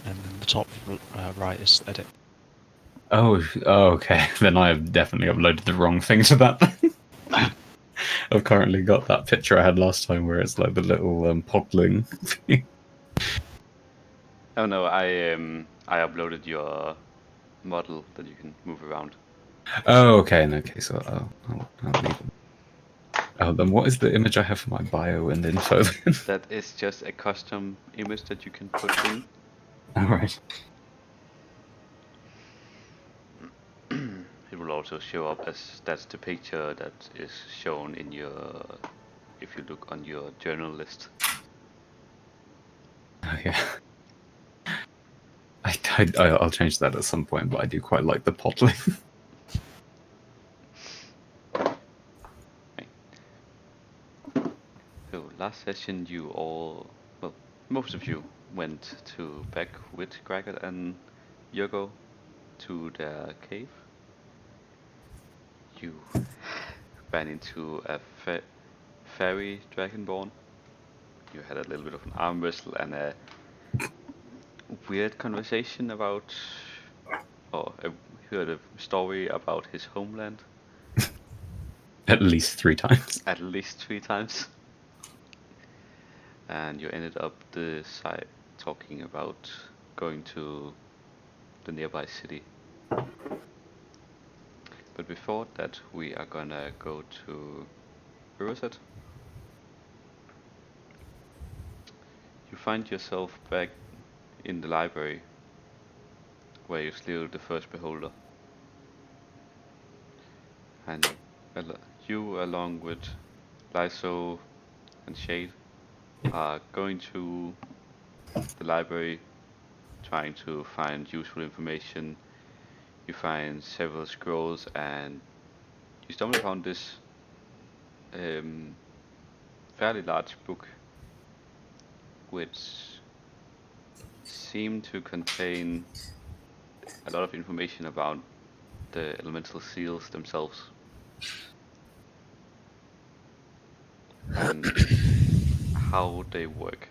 and then the top right is edit. Oh, okay. Then I have definitely uploaded the wrong thing to that. I've currently got that picture I had last time where it's like the little podling. Oh no, I uploaded your model that you can move around. Oh, okay. In that case, I'll leave it. Oh, then what is the image I have for my bio and info then? That is just a custom image that you can put in. All right. It will also show up as that's the picture that is shown in your, if you look on your journal list. Oh, yeah. I'll change that at some point, but I do quite like the podling. Okay. So last session you all, well, most of you went to back with Gregor and Yogo to their cave. You ran into a fairy dragonborn. You had a little bit of an arm wrestle and a weird conversation about, or heard a story about his homeland. At least 3 times. At least 3 times. And you ended up the side talking about going to the nearby city. But before that, we are gonna go to Riverset. You find yourself back in the library where you slew the first beholder. And you, along with Lyso and Shade, are going to the library trying to find useful information. You find several scrolls and you stumble upon this fairly large book which seemed to contain a lot of information about the elemental seals themselves and how they work.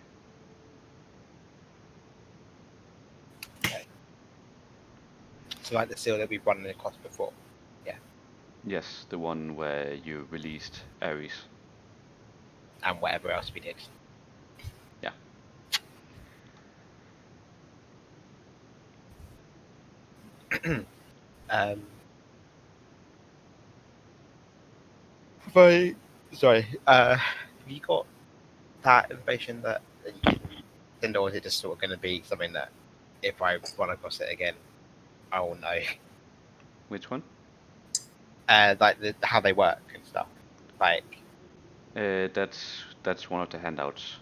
Okay. So like the seal that we've run across before. Yes, the one where you released Ares. And whatever else we did. Yeah. Have you got that information that you can send, or is it just sort of going to be something that if I run across it again, I will know? Which one? Like how they work and stuff. Like, That's one of the handouts.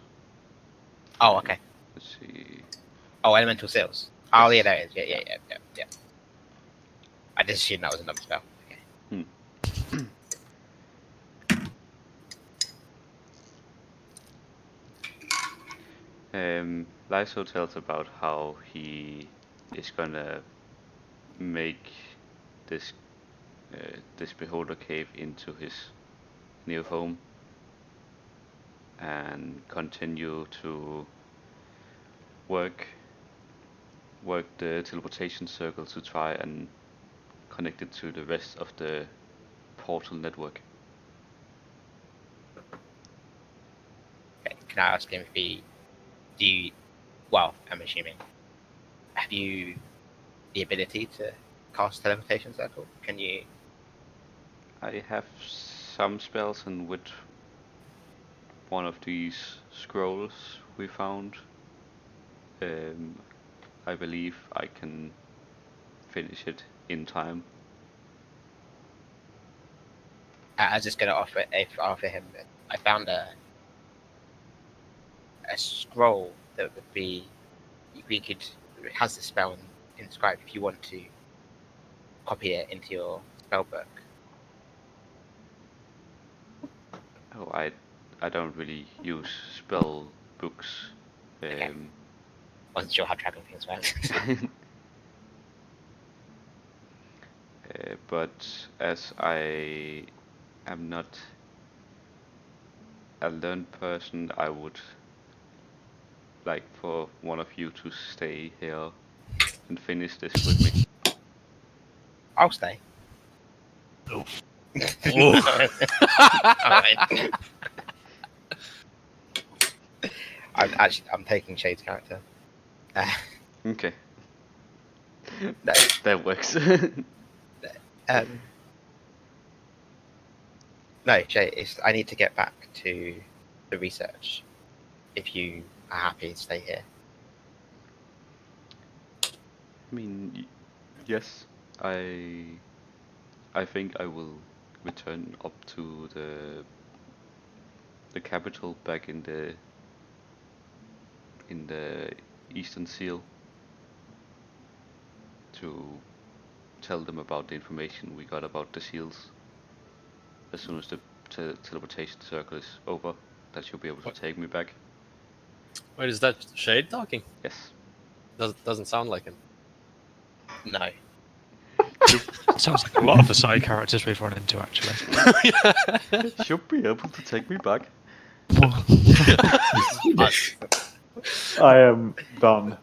oh, okay. Let's see. Oh, elemental seals. Oh, Yes. yeah, there it is. Yeah. I just assumed that was another spell. Okay. Lyso tells about how he is gonna make this this beholder cave into his new home and continue to work the teleportation circle to try and connect it to the rest of the portal network. Okay. Can I ask him if do you, well, I'm assuming, have you the ability to cast teleportation circle? Can you? I have some spells, and with one of these scrolls we found, I believe I can finish it in time. I was just going to offer him. I found a scroll that would be, we could, it has the spell inscribed if you want to copy it into your spell book. Oh, I don't really use spell books. Okay. Wasn't sure how tracking things worked. But as I am not a learned person, I would like for one of you to stay here and finish this with me. I'll stay. Oh. Alright. I'm taking Shade's character. Okay, No, that works. no, Shade. I need to get back to the research. If you are happy to stay here. I mean, yes, I think I will return up to the capital back in the Eastern Seal to tell them about the information we got about the seals. As soon as the teleportation circle is over, that you'll be able to What? take me back. Wait, is that Shade talking? Yes. Doesn't sound like him. No. Sounds like a lot of the side characters we've run into, actually. Should be able to take me back. I am done.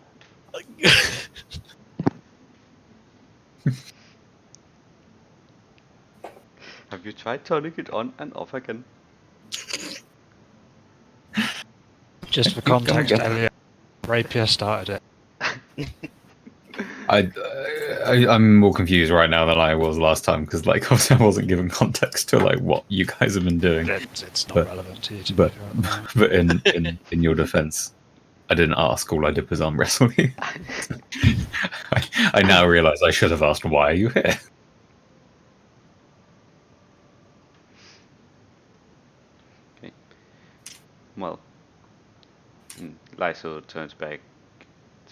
Have you tried turning it on and off again? Just for context, Elliot, Rapier started it. I'm more confused right now than I was last time because, like, obviously I wasn't given context to like what you guys have been doing. It's not But- relevant to you. To But be fair. but in your defense, I didn't ask. All I did was arm wrestle you. I now realise I should have asked, "Why are you here?" Well, Lyso turns back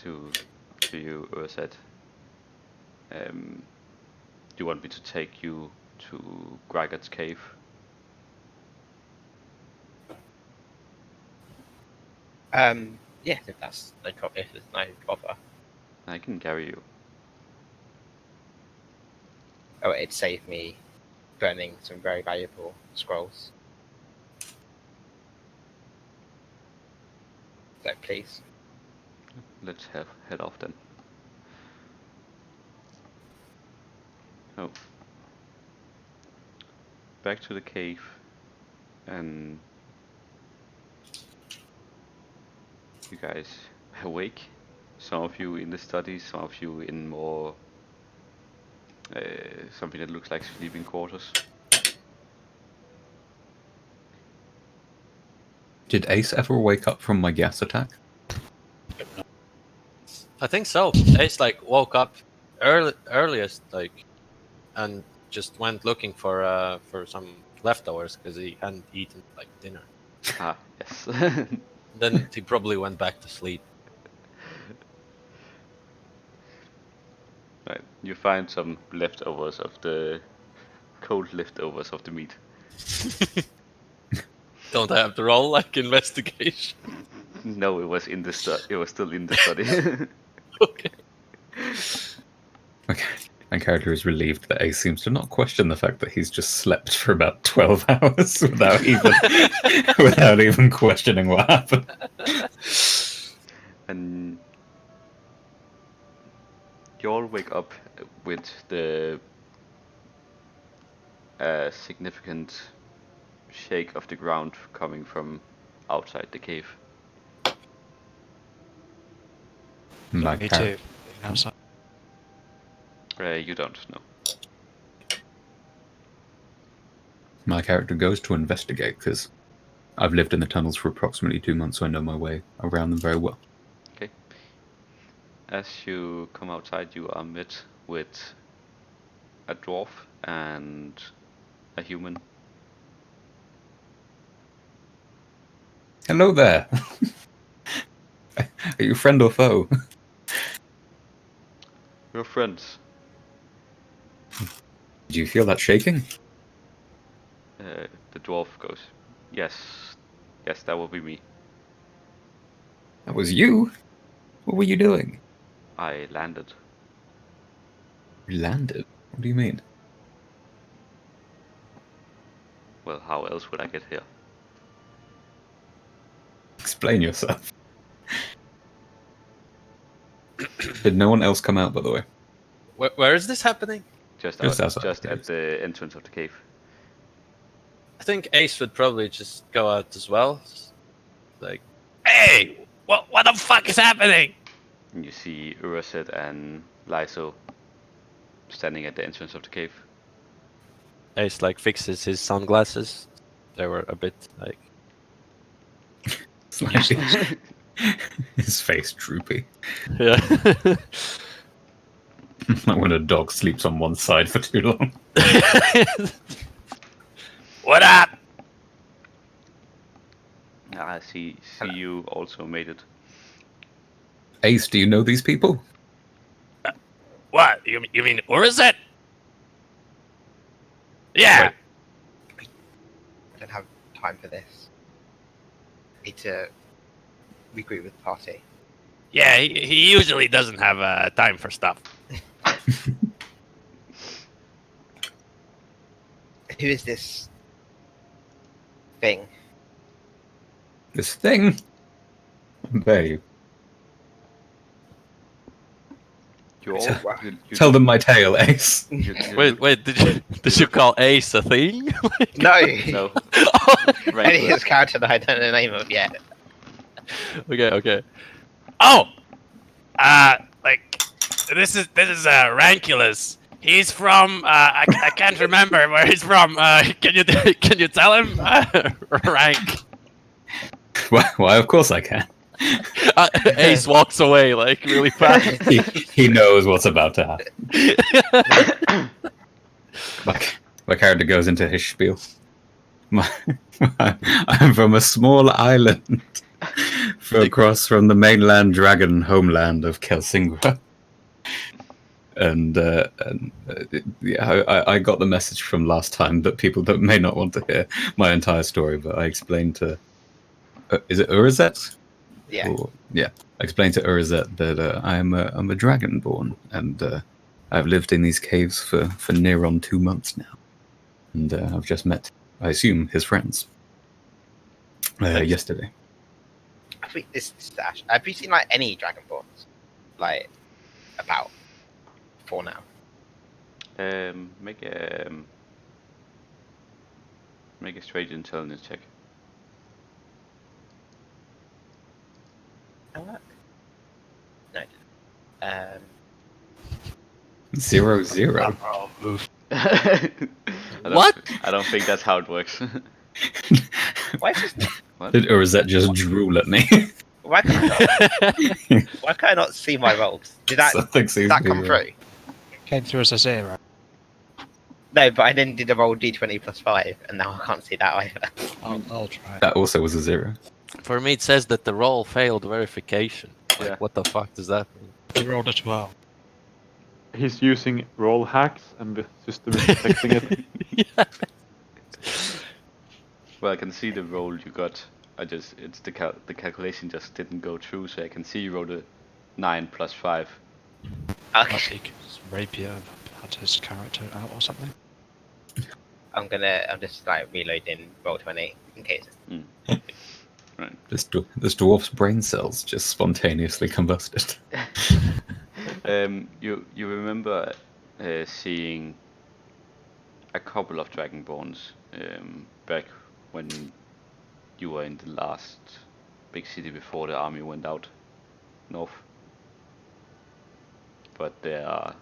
to you, Ursat. Do you want me to take you to Gragat's cave? Yeah, if that's no if there's no bother. I can carry you. Oh, it'd save me burning some very valuable scrolls. So please. Let's head off then. Oh. Back to the cave, and you guys awake. Some of you in the study, some of you in more something that looks like sleeping quarters. Did Ace ever wake up from my gas attack? I think so. Ace like woke up earliest like, and just went looking for some leftovers because he hadn't eaten like dinner. Ah, yes. Then he probably went back to sleep. Right, you find some leftovers of the cold leftovers of the meat. Don't I have to roll like investigation? No, it was in the it was still in the study. Okay. Okay. My character is relieved that Ace seems to not question the fact that he's just slept for about 12 hours without even questioning what happened. And you all wake up with the significant shake of the ground coming from outside the cave. My, Me char- too. Outside. You don't know. my character goes to investigate because I've lived in the tunnels for approximately 2 months, so I know my way around them very well. Okay. As you come outside, you are met with a dwarf and a human. Hello there. Are you friend or foe? You're friends. Did you feel that shaking? The dwarf goes, yes, that will be me. That was you? What were you doing? I landed. You landed? What do you mean? Well, how else would I get here? Explain yourself. Did no one else come out, by the way? Where is this happening? Just outside just the at cave. the entrance of the cave. I think Ace would probably just go out as well. Like, hey, what the fuck is happening? And you see Uraset and Lyso standing at the entrance of the cave. Ace like fixes his sunglasses. They were a bit like. It's like- his face droopy. Yeah. Like when a dog sleeps on one side for too long. What up? I see you also made it. Ace, do you know these people? What? You mean Urizet? Yeah. I don't have time for this. Need to regroup with the party. Yeah, he usually doesn't have time for stuff. Who is this thing? This thing? Babe. You all you- Tell them my tale, Ace. you- Wait, did you call Ace a thing? No! No. Any Right. his character that I don't know the name of yet. Okay. Oh, like this is Ranculus. He's from I can't remember where he's from. Can you tell him? Rank. Why, of course I can. Ace walks away like really fast. He knows what's about to happen. My character goes into his spiel. I'm from a small island across from the mainland dragon homeland of Kelsingra. And yeah, I got the message from last time that people may not want to hear my entire story, but I explained to... is it Urizet? Yeah. Yeah. I explained to Urizet that I'm a dragonborn, and I've lived in these caves for near on 2 months now. And I've just met, I assume, his friends yesterday. This is Ash. Have you seen like any Dragonborns? Like about 4 now. Make a straight intelligence check. No. 0-0. Oh, move. What? I don't think that's how it works. Why is this? What? Did Urizet just drool at me? Why can I not see my rolls? Did that Something seems to be come wrong. through? Came through as a 0. No, but I then did a roll d20 plus 5, and now I can't see that either. I'll try. That also was a 0. For me, it says that the roll failed verification. Like, Yeah. what the fuck does that mean? You rolled a 12. He's using roll hacks and the system is detecting it. Yeah. Well, I can see the roll you got. It's the calculation just didn't go through, so I can see you rolled a 9 plus 5. I Okay, think his rapier had his character out or something. I'm just like reloading roll 20 in case. Right. This dwarf's brain cells just spontaneously combusted. You remember seeing a couple of Dragonborns back when you were in the last big city before the army went out north. But there are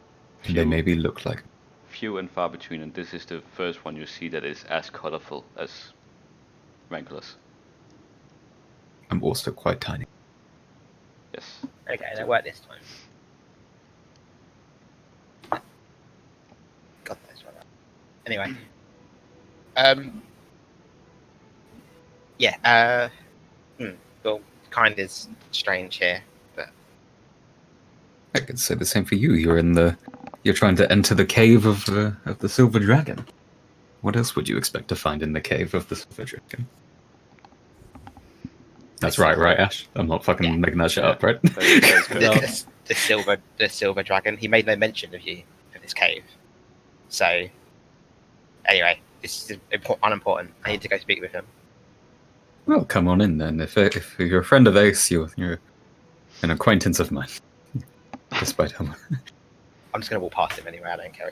They maybe look like... few and far between, and this is the first one you see that is as colorful as Ranculus. I'm also quite tiny. Yes. Okay, that worked this time. God knows what that. Anyway. Yeah, well, kind is strange here, but I could say the same for you. You're trying to enter the cave of the Silver Dragon. What else would you expect to find in the cave of the Silver Dragon? That's right, Ash? I'm not fucking making that shit up, right? That's good. the silver dragon, he made no mention of you in this cave. So, anyway, this is unimportant. I need to go speak with him. Well, come on in then. If you're a friend of Ace, you're an acquaintance of mine. despite how much. I'm just gonna walk past him anyway. I don't care.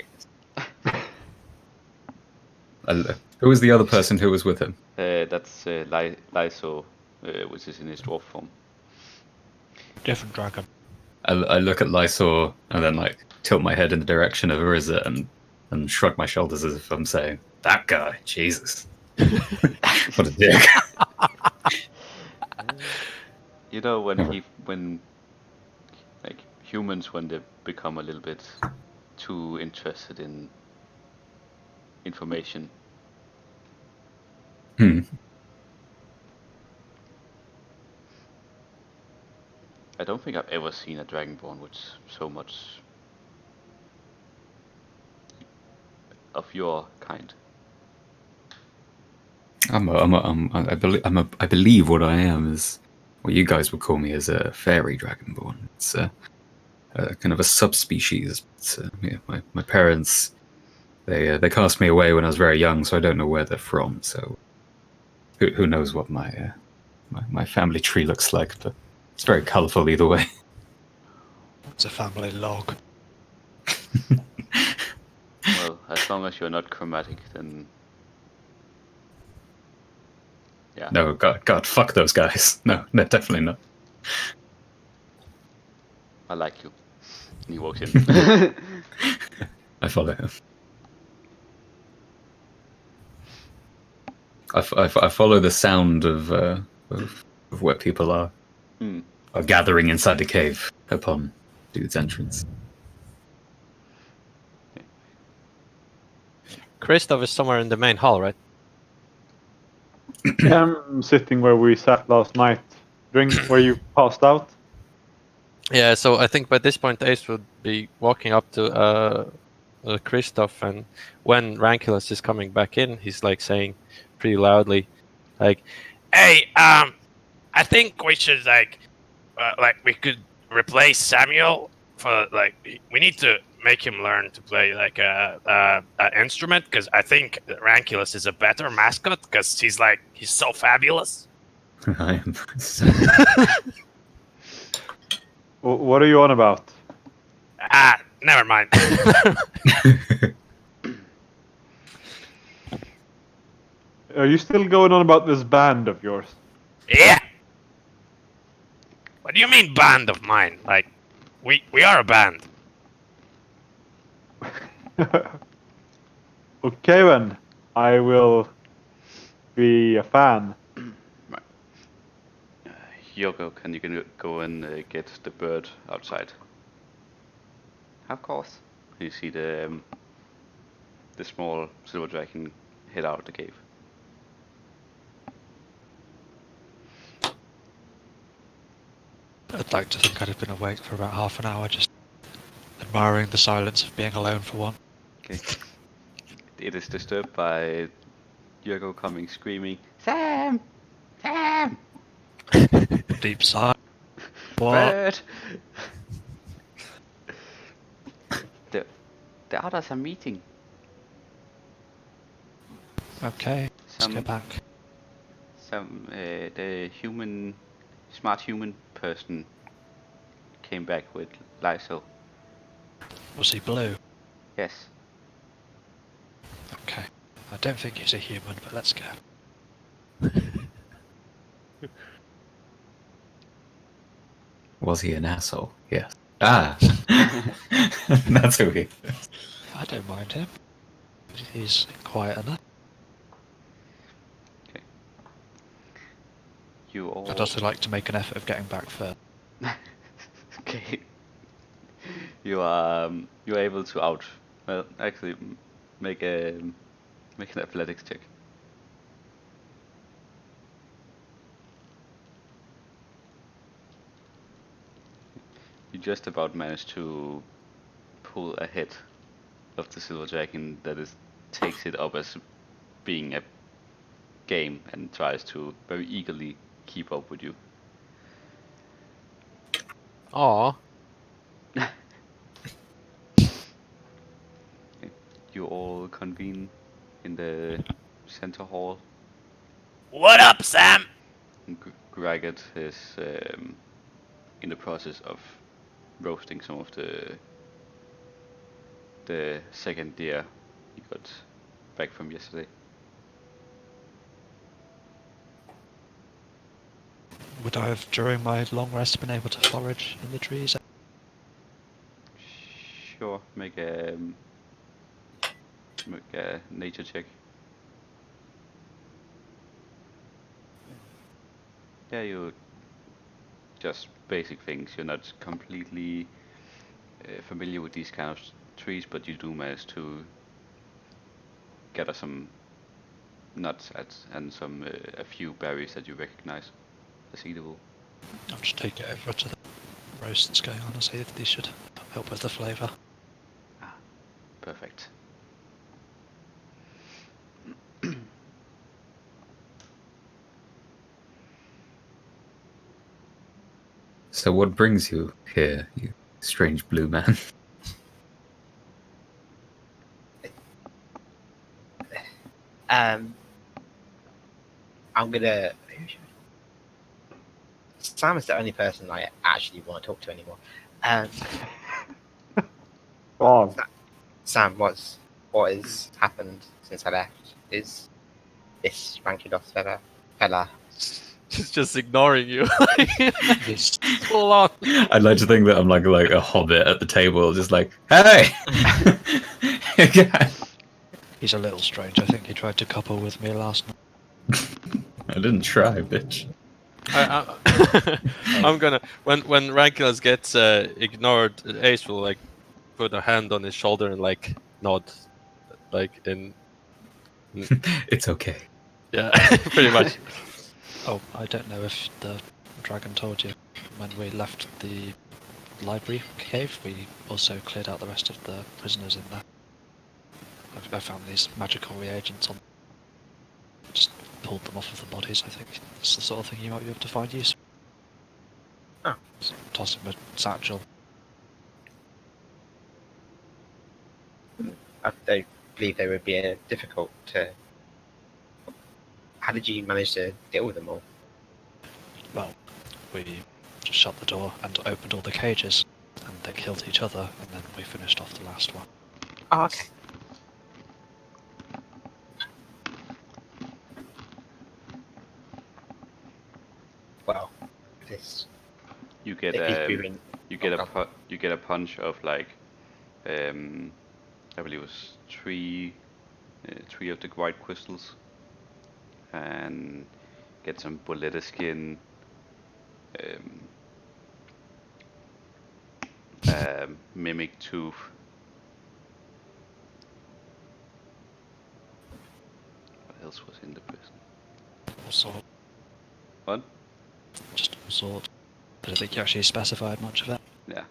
Who was the other person who was with him? That's Lyso, which is in his dwarf form. Different dragon. I look at Lysor and then like tilt my head in the direction of Ariza and shrug my shoulders as if I'm saying, "That guy, Jesus, what a dick." You know, when like humans, when they become a little bit too interested in information. I don't think I've ever seen a Dragonborn with so much of your kind. I believe what I am is what you guys would call me as a fairy dragonborn. It's a kind of a subspecies. It's, yeah, my parents they cast me away when I was very young, so I don't know where they're from. So who knows what my family tree looks like? But it's very colourful either way. It's a family log. Well, as long as you're not chromatic, then yeah. No, God, fuck those guys. No, definitely not. I like you. And he walks in. I follow him. I follow the sound of where people are gathering inside the cave upon dude's entrance. Christoph is somewhere in the main hall, right? I'm sitting where we sat last night. Drink where you passed out. Yeah, so I think by this point Ace would be walking up to Christoph, and when Ranculus is coming back in, he's like saying pretty loudly, like, Hey, I think we should like we could replace Samuel for like we need to make him learn to play like a instrument because I think Ranculus is a better mascot because he's so fabulous. I am. What are you on about? Ah, never mind. Are you still going on about this band of yours? Yeah. What do you mean band of mine? Like, we are a band. Okay then, I will be a fan. Yoko, can you go and get the bird outside? Of course. You see the small silver dragon head out of the cave. I'd like to think I'd have been awake for about half an hour, just admiring the silence of being alone for one. Okay. It is disturbed by Yoko coming screaming, Sam! Sam! Deep sigh. What? Bird! the others are meeting. Okay, let's go back. The smart human person came back with Lyso. Was he blue? Yes. Okay. I don't think he's a human, but let's go. Was he an asshole? Yes. Ah! That's who he is. I don't mind him. He's quiet enough. Okay. You all... I'd also like to make an effort of getting back first. Okay. You're able to actually make an athletics check. You just about managed to pull ahead of the silver dragon that takes it up as being a game and tries to very eagerly keep up with you. "Aw, You all convene in the center hall. What up, Sam? Graggett is in the process of roasting some of the second deer you got back from yesterday. Would I have, during my long rest, been able to forage in the trees? Sure, make a nature check. Yeah, you just basic things. You're not completely familiar with these kind of trees, but you do manage to gather some nuts and some a few berries that you recognize as eatable. I'll just take it over to the roast that's going on and see if these should help with the flavour. Ah, perfect. So what brings you here, you strange blue man? I'm gonna. Sam is the only person I actually want to talk to anymore. Oh, Sam, what has happened since I left? Is this Rankidos fella? He's just ignoring you. He's, Full on. I'd like to think that I'm like a hobbit at the table, just like, hey! he's a little strange. I think he tried to couple with me last night. I didn't try, bitch. I'm gonna when Ranculus gets ignored, Ace will like put a hand on his shoulder and like nod, like in It's okay. yeah, pretty much. Oh, I don't know if the dragon told you. When we left the library cave, we also cleared out the rest of the prisoners in there. I found these magical reagents on. Just pulled them off of the bodies. I think it's the sort of thing you might be able to find useful. Oh. Just toss him a satchel. I don't believe they would be difficult to. How did you manage to deal with them all? Well, we just shut the door and opened all the cages, and they killed each other, and then we finished off the last one. Oh, okay. Well, this. You get If he's a moving- you get Oh, a you get a punch of like I believe it was three of the white crystals, and get some buletta skin, mimic tooth. What else was in the prison? All sort, What? just all sort. But I think you actually specified much of it. Yeah.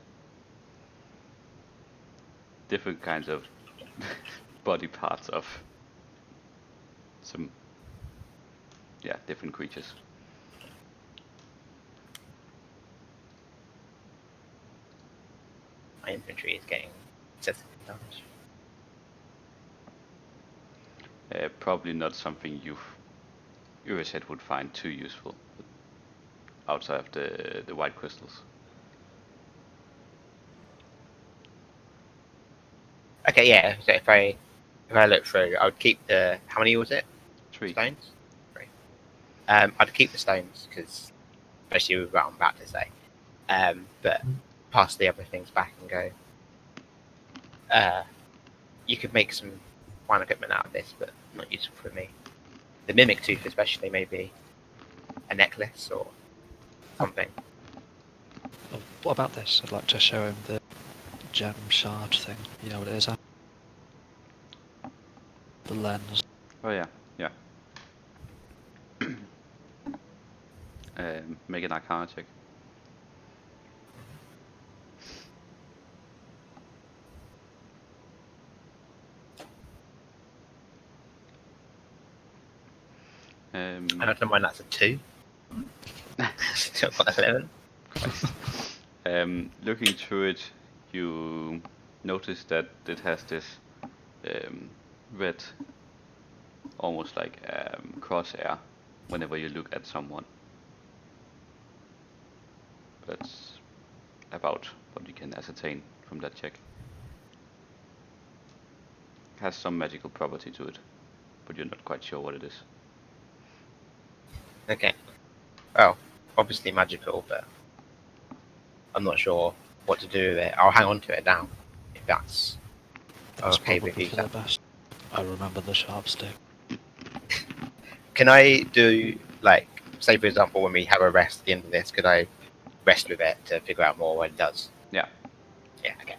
Different kinds of body parts of some, yeah, different creatures. My infantry is getting excessive damage. Probably not something you said would find too useful outside of the white crystals. Okay, yeah. So if I look through, I would keep the. How many was it? 3. Stones. 3. I'd keep the stones because, especially with what I'm about to say. But pass the other things back and go. You could make some fine equipment out of this, but not useful for me. The mimic tooth, especially, maybe a necklace or something. Oh, what about this? I'd like to show him the gem shard thing. You know what it is, huh? The lens. Oh yeah, yeah. Make an Arcana check. I don't know why that's a 2. So I've got 11. Looking through it, you notice that it has this red, almost like crosshair, whenever you look at someone. That's about what you can ascertain from that check. Has some magical property to it, but you're not quite sure what it is. Okay. Well, obviously magical, but I'm not sure what to do with it. I'll hang on to it now, if that's That's okay probably with you. for the best. I remember the sharp stick. Can I do, like, say for example, when we have a rest at the end of this, could I rest with it to figure out more what it does? Yeah. Yeah, okay.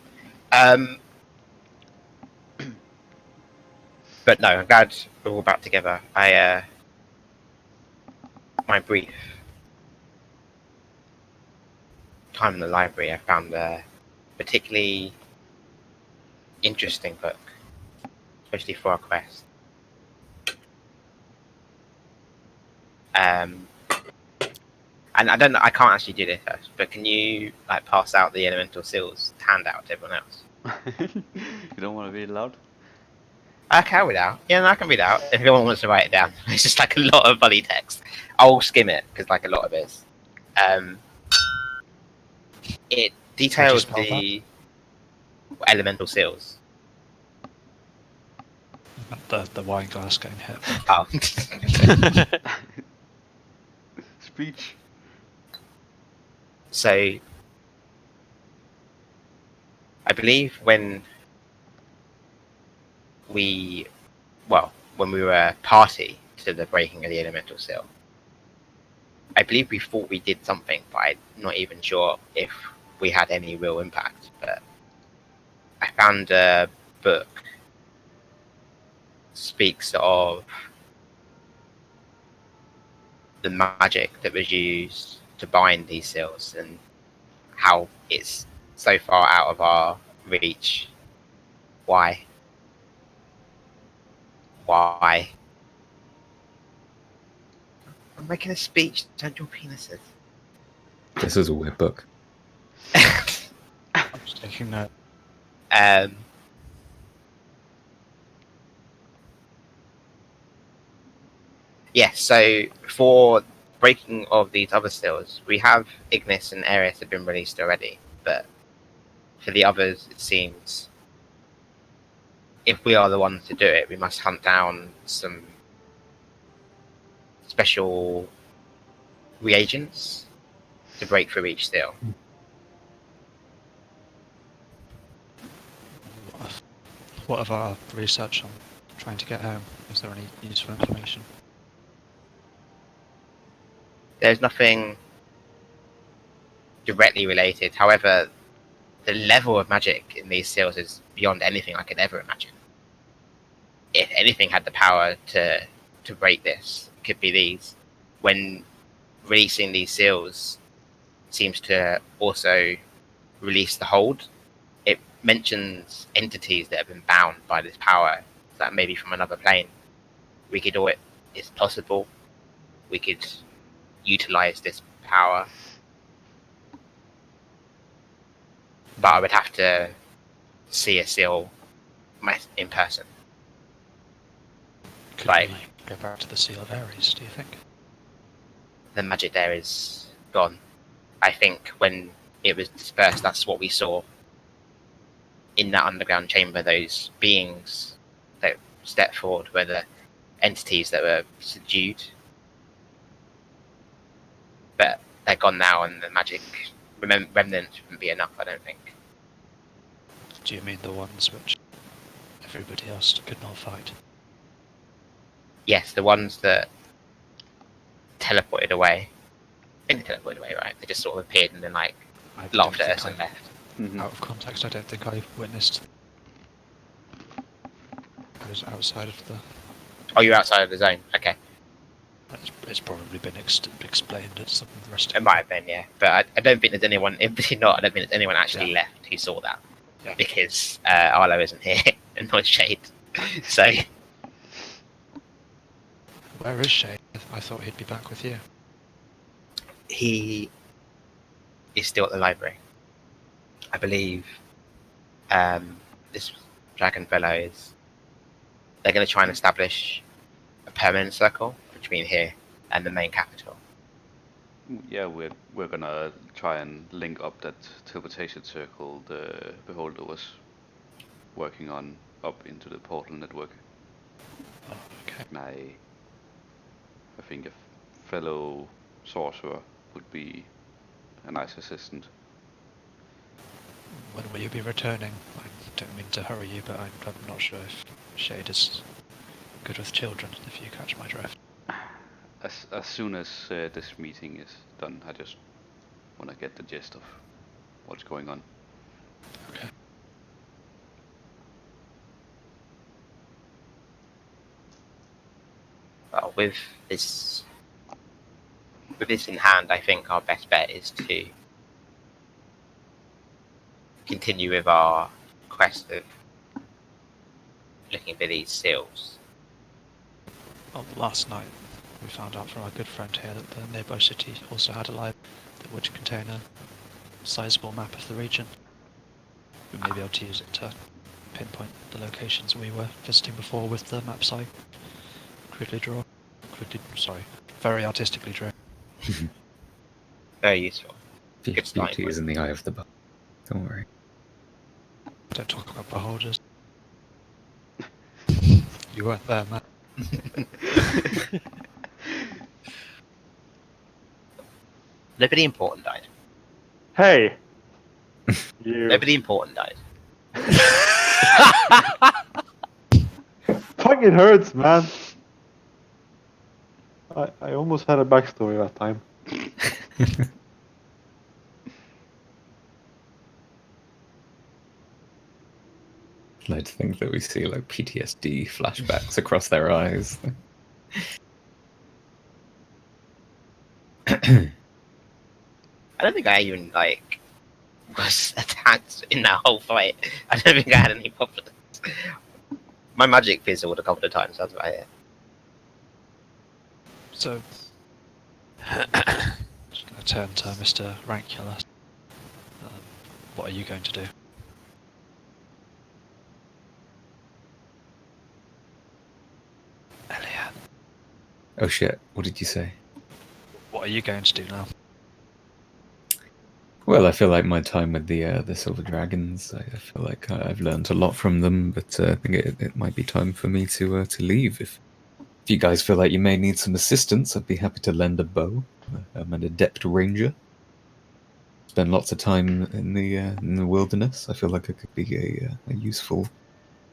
But no, I'm glad we're all back together. My brief time in the library, I found a particularly interesting book, especially for our quest. And I don't know, I can't actually do this first, but can you like pass out the elemental seals handout to everyone else? You don't want to read it loud? I can read out. Yeah, no, I can read out if anyone wants to write it down. It's just like a lot of bloody text. I'll skim it because like a lot of it is. It details spell the elemental seals. The wine glass getting hit. Oh. Speech. So, I believe when we were party to the breaking of the elemental seal, I believe we thought we did something, but I'm not even sure if we had any real impact. But I found a book speaks of the magic that was used to bind these seals and how it's so far out of our reach. Why? Why? I'm making a speech, don't draw penises. This is a weird book. I'm just taking note. Yes, so for breaking of these other seals, we have Ignis and Ares have been released already, but for the others, it seems if we are the ones to do it, we must hunt down some special reagents to break through each seal. What of our research on trying to get home? Is there any useful information? There's nothing directly related. However, the level of magic in these seals is beyond anything I could ever imagine. If anything had the power to break this, it could be these. When releasing these seals seems to also release the hold. It mentions entities that have been bound by this power that may be from another plane. We could do it. It's possible. We could utilize this power, but I would have to see a seal in person. Could Like- we go back to the Seal of Ares, do you think? The magic there is gone. I think when it was dispersed, that's what we saw in that underground chamber. Those beings that stepped forward were the entities that were subdued. But they're gone now, and the magic remnants wouldn't be enough, I don't think. Do you mean the ones which everybody else could not fight? Yes, the ones that teleported away. I think they teleported away, right? They just sort of appeared and then like I laughed don't at us think and left. Mhm. Out of context, I don't think I witnessed. I was outside of the. Oh, you're outside of the zone. Okay, It's probably been explained at some rest. it might have been, yeah. But I don't think there's anyone. If not, I don't think there's anyone actually Yeah. left who saw that Yeah. because Arlo isn't here and not Shade. So Where is Shade? I thought he'd be back with you. he is still at the library. I believe this dragon fellow is. They're going to try and establish a permanent circle between here and the main capital. Yeah, we're gonna try try and link up that teleportation circle the beholder was working on up into the portal network. Oh, okay. And I think a fellow sorcerer would be a nice assistant. When will you be returning? I don't mean to hurry you, but I'm not sure if Shade is good with children, if you catch my drift. As soon as this meeting is done, I just want to get the gist of what's going on. Okay. Well, with this in hand, I think our best bet is to continue with our quest of looking for these seals. Well, last night we found out from our good friend here that the nearby city also had a library that would contain a sizable map of the region. We may be able to use it to pinpoint the locations we were visiting before with the maps I very artistically drawn. Very useful. Good starting Beauty is in the eye of the beholder. Don't worry. Don't talk about beholders. You weren't there, man. Nobody important died. Hey! You Nobody important died. fucking hurts, man. I almost had a backstory that time. I'd like to think that we see like PTSD flashbacks across their eyes. I don't think I even was attacked in that whole fight. I don't think I had any problems. My magic fizzled a couple of times. That's about it. So, just going to turn to Mr. Ranculus. What are you going to do? Elliot, Oh shit, what did you say? what are you going to do now? Well, I feel like my time with the Silver Dragons, I feel like I've learned a lot from them, but I think it might be time for me to leave. If you guys feel like you may need some assistance, I'd be happy to lend a bow. I'm an adept ranger. Spend lots of time in the wilderness. I feel like I could be a useful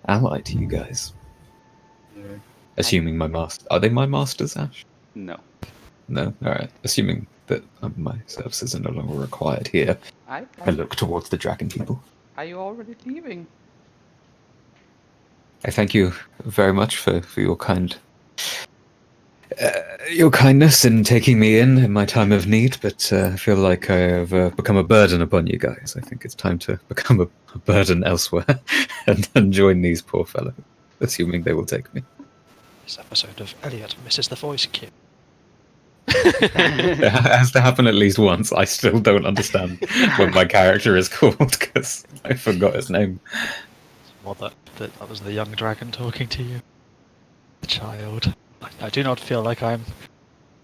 ally to you guys. Assuming my master... Are they my masters, Ash? No. No? Alright. Assuming that my services are no longer required here, I look towards the dragon people. Are you already leaving? I thank you very much for your your kindness in taking me in my time of need, but I feel like I have become a burden upon you guys. I think it's time to become a burden elsewhere and join these poor fellows, assuming they will take me. This episode of Elliot misses the voice cue. It has to happen at least once. I still don't understand what my character is called because I forgot his name. Well, that was the young dragon talking to you. The child. I do not feel like I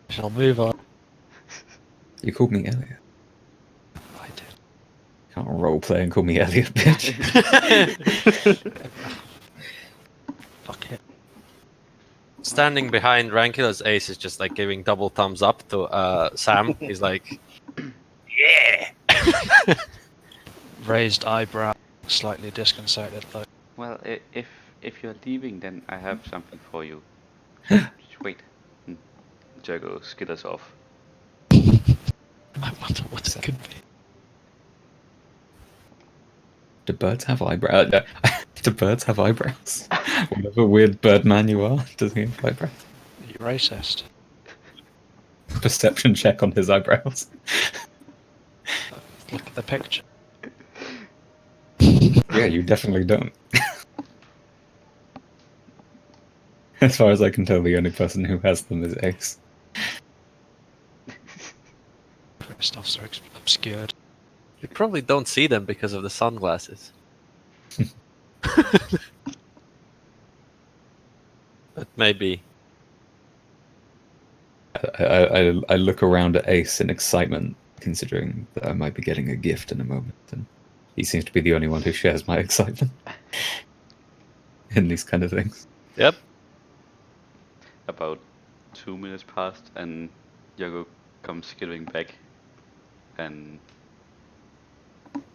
shall move on. You called me Elliot. I did. Can't roleplay and call me Elliot, bitch. Fuck it. Standing behind Ranculus, Ace is just like giving double thumbs up to Sam. He's like, yeah! Raised eyebrow, slightly disconcerted though. Well, if you're leaving, then I have something for you. Just wait. Jago skitters off. I wonder what it could be. Do birds have eyebrows? Do birds have eyebrows? Whatever weird bird man you are, does he have eyebrows? Are you racist? Perception check on his eyebrows. Look at the picture. Yeah, you definitely don't. As far as I can tell, the only person who has them is Ace. Stuff's so obscured. You probably don't see them because of the sunglasses. But maybe. I look around at Ace in excitement considering that I might be getting a gift in a moment, and he seems to be the only one who shares my excitement in these kind of things. Yep. About 2 minutes passed, and Yago comes skittering back, and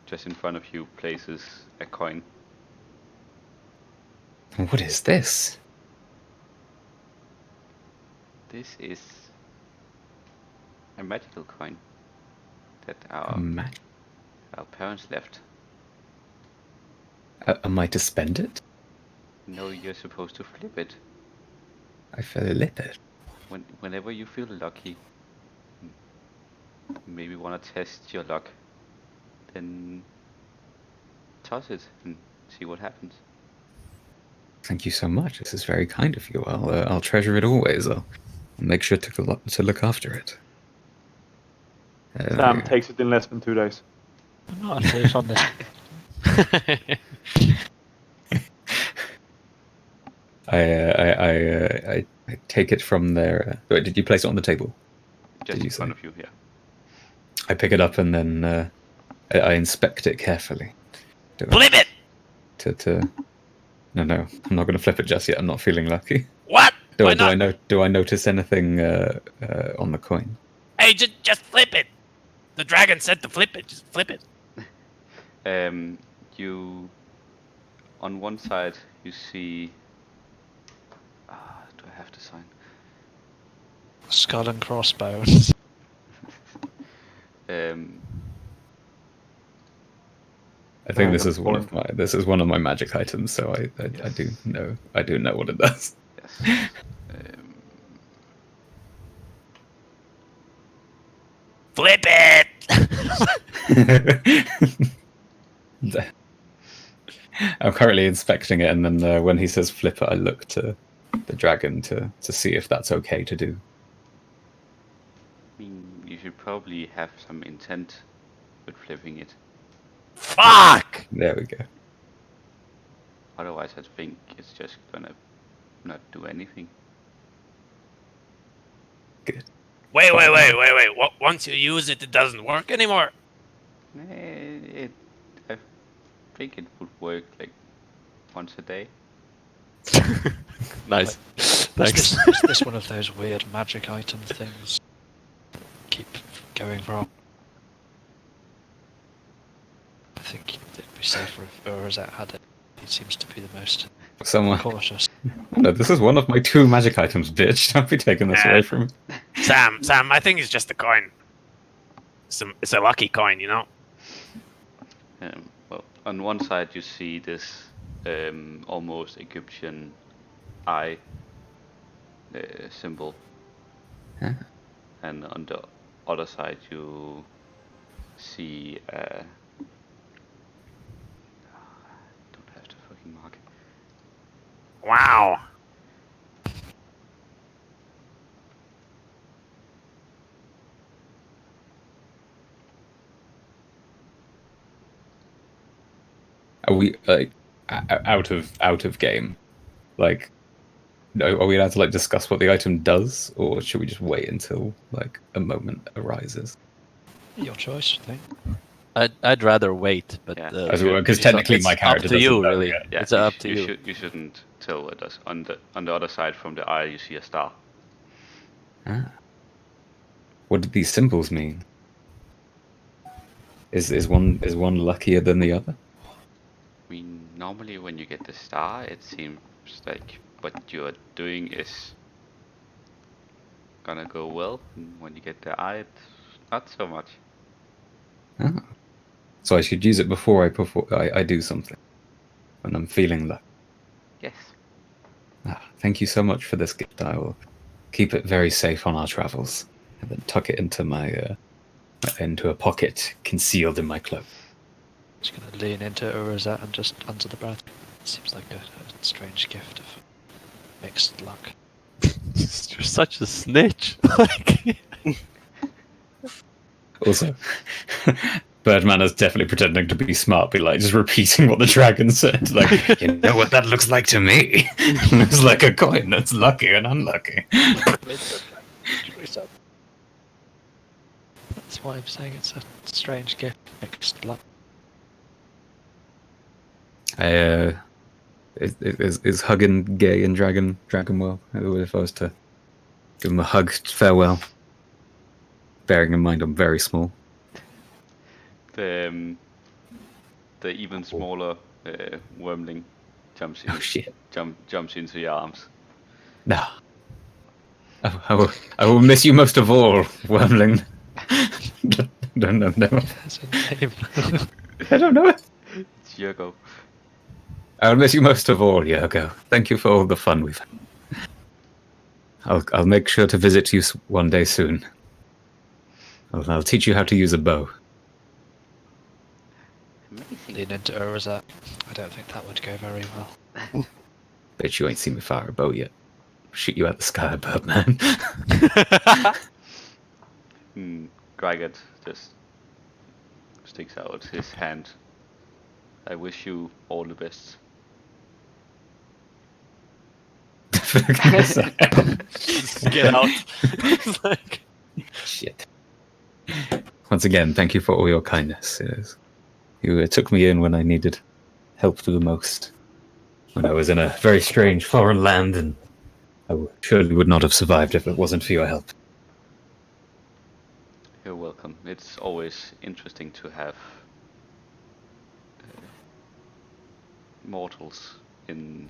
just in front of you places a coin. What is this? This is a magical coin that A our mag- parents left. Am I to spend it? No, you're supposed to flip it. I flip it. Whenever you feel lucky, maybe want to test your luck, then toss it and see what happens. Thank you so much. This is very kind of you. I'll treasure it always. I'll make sure to look after it. Sam takes it in less than 2 days. I'm not a thief on this. I take it from there. Wait, did you place it on the table? Just you in front say? of you here. I pick it up and then I inspect it carefully. Flip it! No, I'm not going to flip it just yet. I'm not feeling lucky. What? Why not? Do I notice anything on the coin? Hey, just flip it. The dragon said to flip it. Just flip it. You on one side you see. Do I have to sign? Skull and crossbones. I think this is one of my magic items, so I do know what it does. Yes. Flip it! I'm currently inspecting it, and then when he says flip it, I look to the dragon to see if that's okay to do. I mean, you should probably have some intent with flipping it. Fuck! There we go. Otherwise, I think it's just gonna not do anything. Good. Wait. Once you use it, it doesn't work anymore. I think it would work like once a day. Nice. Thanks. Is this one of those weird magic item things? Keep going wrong. I think it'd be safer if Urazet had it. He seems to be the most Someone. cautious. No, this is one of my 2 magic items, bitch. Don't be taking this away from me. Sam, I think it's just a coin. It's a lucky coin, you know? Well, on one side you see this almost Egyptian eye symbol, Huh? and on the other side you see don't have to fucking mark. Wow. Are we out of game? Like, are we allowed to discuss what the item does, or should we just wait until a moment arises? Your choice, I think. I'd rather wait, but Yeah. Because technically it's my character up to you, doesn't know really. yet. Yeah, It's up to you. You shouldn't tell it does. On the other side from the eye you see a star. Ah. What did these symbols mean? Is one luckier than the other? I mean, normally when you get the star, it seems like what you're doing is gonna go well. And when you get the eye, it's not so much. Ah. So I should use it before I do something, when I'm feeling luck. Yes. Thank you so much for this gift. I will keep it very safe on our travels, and then tuck it into into a pocket concealed in my cloak. Just gonna lean into Urazet and just under the breath. Seems like a strange gift of mixed luck. You're such a snitch. Also, Birdman is definitely pretending to be smart, just repeating what the dragon said. You know what that looks like to me? It looks like a coin that's lucky and unlucky. That's why I'm saying it's a strange gift mixed luck. Is hugging gay in Dragon well? If I was to give him a hug farewell, bearing in mind I'm very small. The even smaller wormling jumps in, Oh shit! jumps into your arms. No. I will miss you most of all, Wormling. don't know. There's a name. I don't know it. It's Yurgo. I'll miss you most of all, Yurgo. Thank you for all the fun we've had. I'll make sure to visit you one day soon. I'll teach you how to use a bow. Lean into Urzat. I don't think that would go very well. Bet you ain't seen me fire a bow yet. Shoot you out the sky, Birdman. Graggett just sticks out his hand. I wish you all the best. Get out. It's like... Shit. Once again, thank you for all your kindness. Yes. You took me in when I needed help the most. When I was in a very strange foreign land, and I surely would not have survived if it wasn't for your help. You're welcome. It's always interesting to have mortals in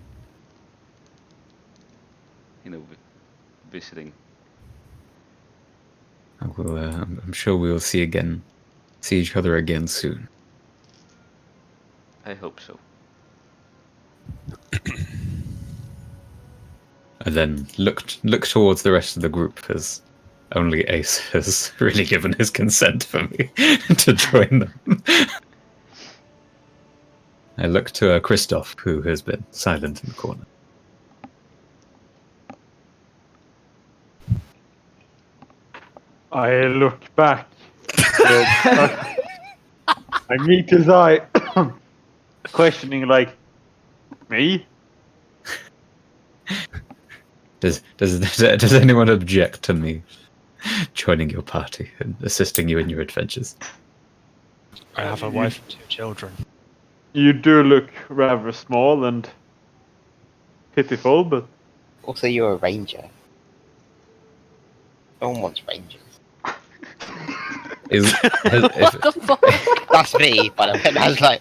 visiting. I'm sure we will see each other again soon. I hope so. And then look towards the rest of the group, as only Ace has really given his consent for me to join them. I look to Christoph, who has been silent in the corner. I look back. I meet his eye, questioning, like, me? Does anyone object to me joining your party and assisting you in your adventures? I have a wife and 2 children. You do look rather small and pitiful, but Also, you're a ranger. No one wants rangers. That's me, by the way. That's like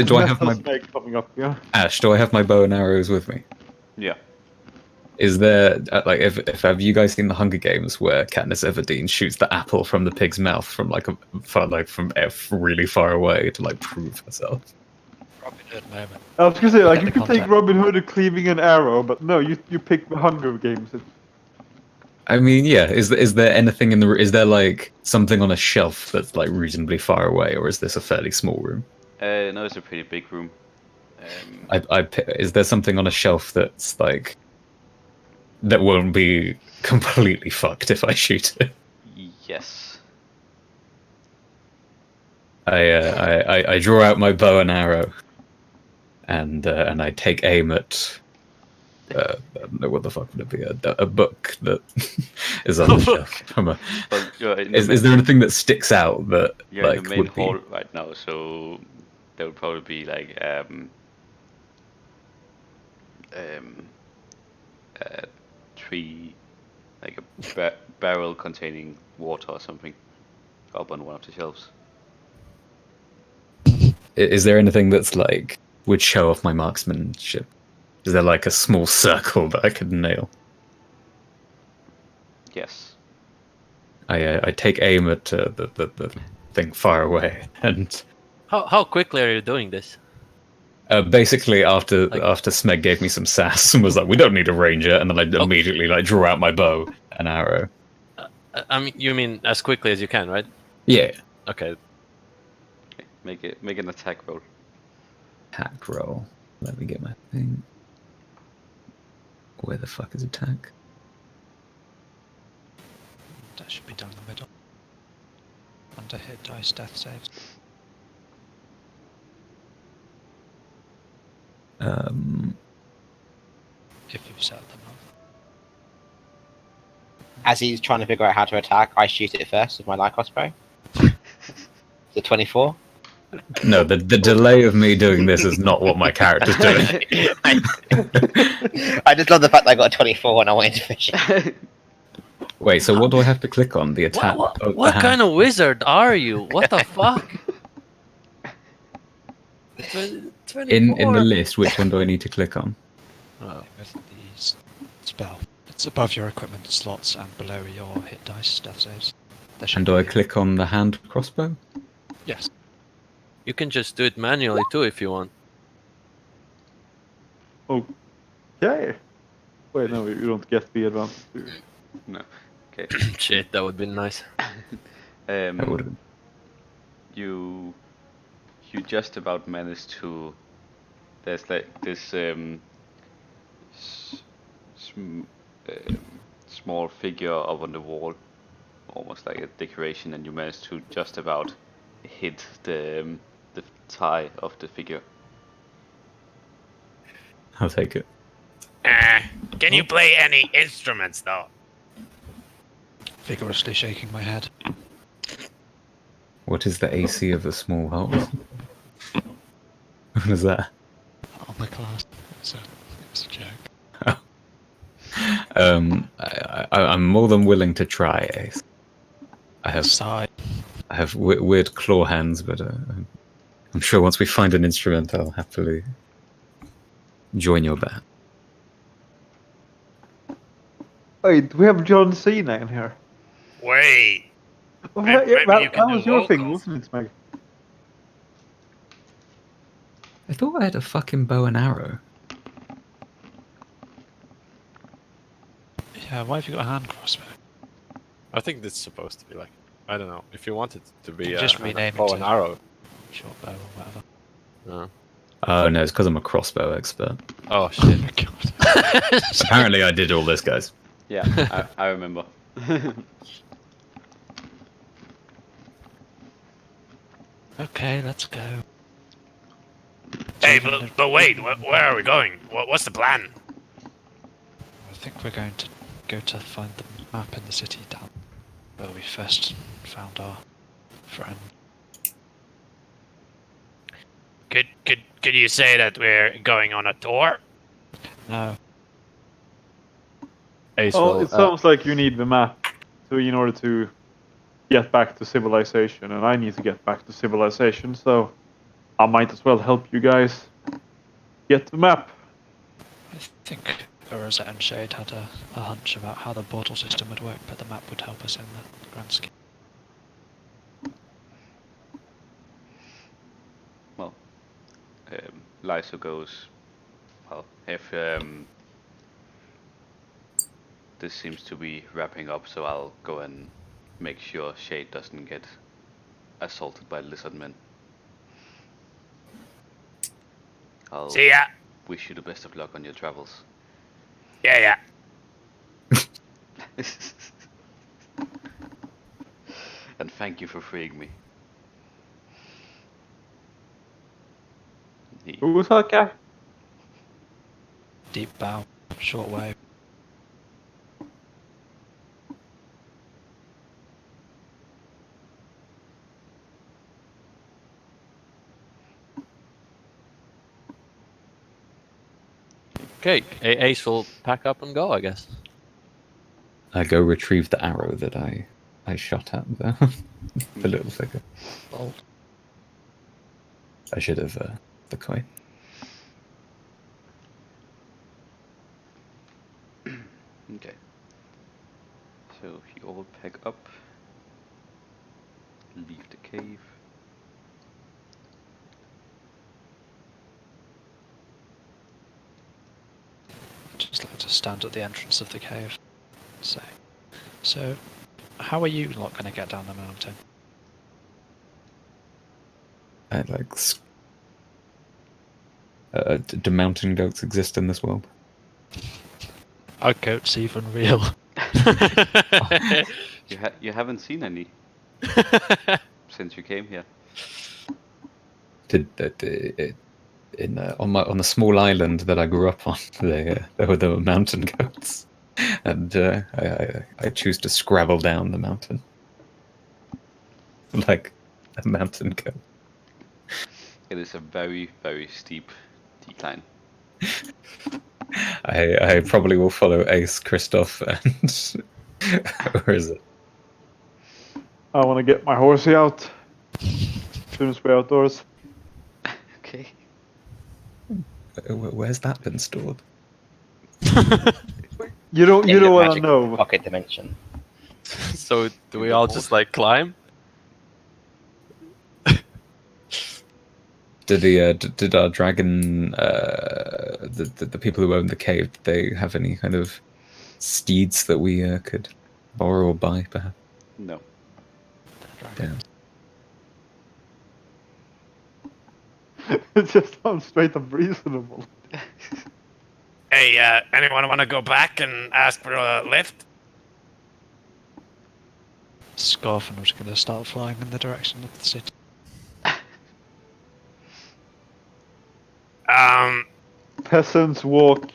do I have my snake coming up here? Ash? Do I have my bow and arrows with me? Yeah. Is there if have you guys seen the Hunger Games where Katniss Everdeen shoots the apple from the pig's mouth from from really far away to prove herself? Robin Hood moment. I was gonna say, Get you the could take context. Robin Hood cleaving an arrow, but no, you picked the Hunger Games. I mean, yeah. Is there anything is there something on a shelf that's reasonably far away, or is this a fairly small room? No, it's a pretty big room. Is there something on a shelf that's that won't be completely fucked if I shoot it? Yes. I draw out my bow and arrow, and I take aim at. I don't know what the fuck would it be? A book that is on the shelf. But you're in Is there anything that sticks out that you're in the main would hall be? right now, so there would probably be a tree, like a barrel containing water or something, up on one of the shelves. Is there anything that's would show off my marksmanship? Is there a small circle that I could nail? Yes. I take aim at the thing far away, and How quickly are you doing this? basically after Smeg gave me some sass and was like, "We don't need a ranger," and then I immediately draw out my bow and arrow. I mean, you mean as quickly as you can, right? Yeah. Okay. Make an attack roll. Attack roll. Let me get my thing. Where the fuck is attack? That should be down the middle. Under hit dice, death saves. If you've set them up. as he's trying to figure out how to attack, I shoot it first with my light crossbow. The 24. No, the delay of me doing this is not what my character's doing. I just love the fact that I got a 24 and I wanted to fish it. Wait, so what do I have to click on? The attack? What kind of wizard are you? What the fuck? In the list, which one do I need to click on? With the spell. It's above your equipment slots and below your hit dice, death saves. There should And do I be- click on the hand crossbow? Yes. You can just do it manually too if you want. Okay. Wait, no, you don't get the advantage. Do you? No. Okay. Shit, that would be nice. That would have been. You just about managed to. There's like this small figure up on the wall, almost like a decoration, and you managed to just about hit the thigh of the figure. I'll take it. Can you play any instruments though? Vigorously shaking my head. What is the AC of the small holes? What is that? On the class. It's a joke. I'm more than willing to try, Ace. I Sigh. have weird claw hands, but I'm sure once we find an instrument, I'll happily join your band. Wait, do we have John Cena in here? Wait. Well, Maybe yeah, you can that do was your thing, vocals. wasn't it, Meg? I thought I had a fucking bow and arrow. Yeah, why have you got a hand crossbow? I think this is supposed to be like, I don't know, if you want it to be Just rename it bow to- and arrow. Short bow or whatever. No. Oh no, it's because I'm a crossbow expert. Oh shit. God. Apparently I did all this, guys. Yeah, I remember. Okay, let's go. Hey, but wait, where are we going? What's the plan? I think we're going to go to find the map in the city down where we first found our friend. Could you say that we're going on a tour? No, Ace Oh, will, it sounds like you need the map in order to get back to civilization, and I need to get back to civilization, so I might as well help you guys get the map. I think Rosette and Shade had a hunch about how the portal system would work, but the map would help us in the grand scheme. Well, Lyso goes. Well, if this seems to be wrapping up, so I'll go and make sure Shade doesn't get assaulted by lizard men. I'll See ya. wish you the best of luck on your travels. Yeah. And thank you for freeing me. He, Who was that guy? Deep bow, short wave. okay, Ace will pack up and go, I guess. I go retrieve the arrow that I shot at the little figure. Bold. I should have the coin. okay. So you all pack up, leave the cave. I'd just like to stand at the entrance of the cave. So, how are you lot going to get down the mountain? I like. Do mountain goats exist in this world? Are goats even real? You haven't seen any since you came here. On the small island that I grew up on, there were mountain goats. and I choose to scrabble down the mountain like a mountain goat. It is a very, very steep decline. I probably will follow Ace, Christoph, and where is it? I want to get my horsey out as soon as we're outdoors. Okay. Where's that been stored? You don't In the want to magic know. pocket dimension. So do we all just like climb? Did our dragon the people who own the cave, did they have any kind of steeds that we could borrow or buy perhaps? No. Damn. It just sounds straight up reasonable. Hey, anyone want to go back and ask for a lift? Scarf was going to start flying in the direction of the city. Peasants walk,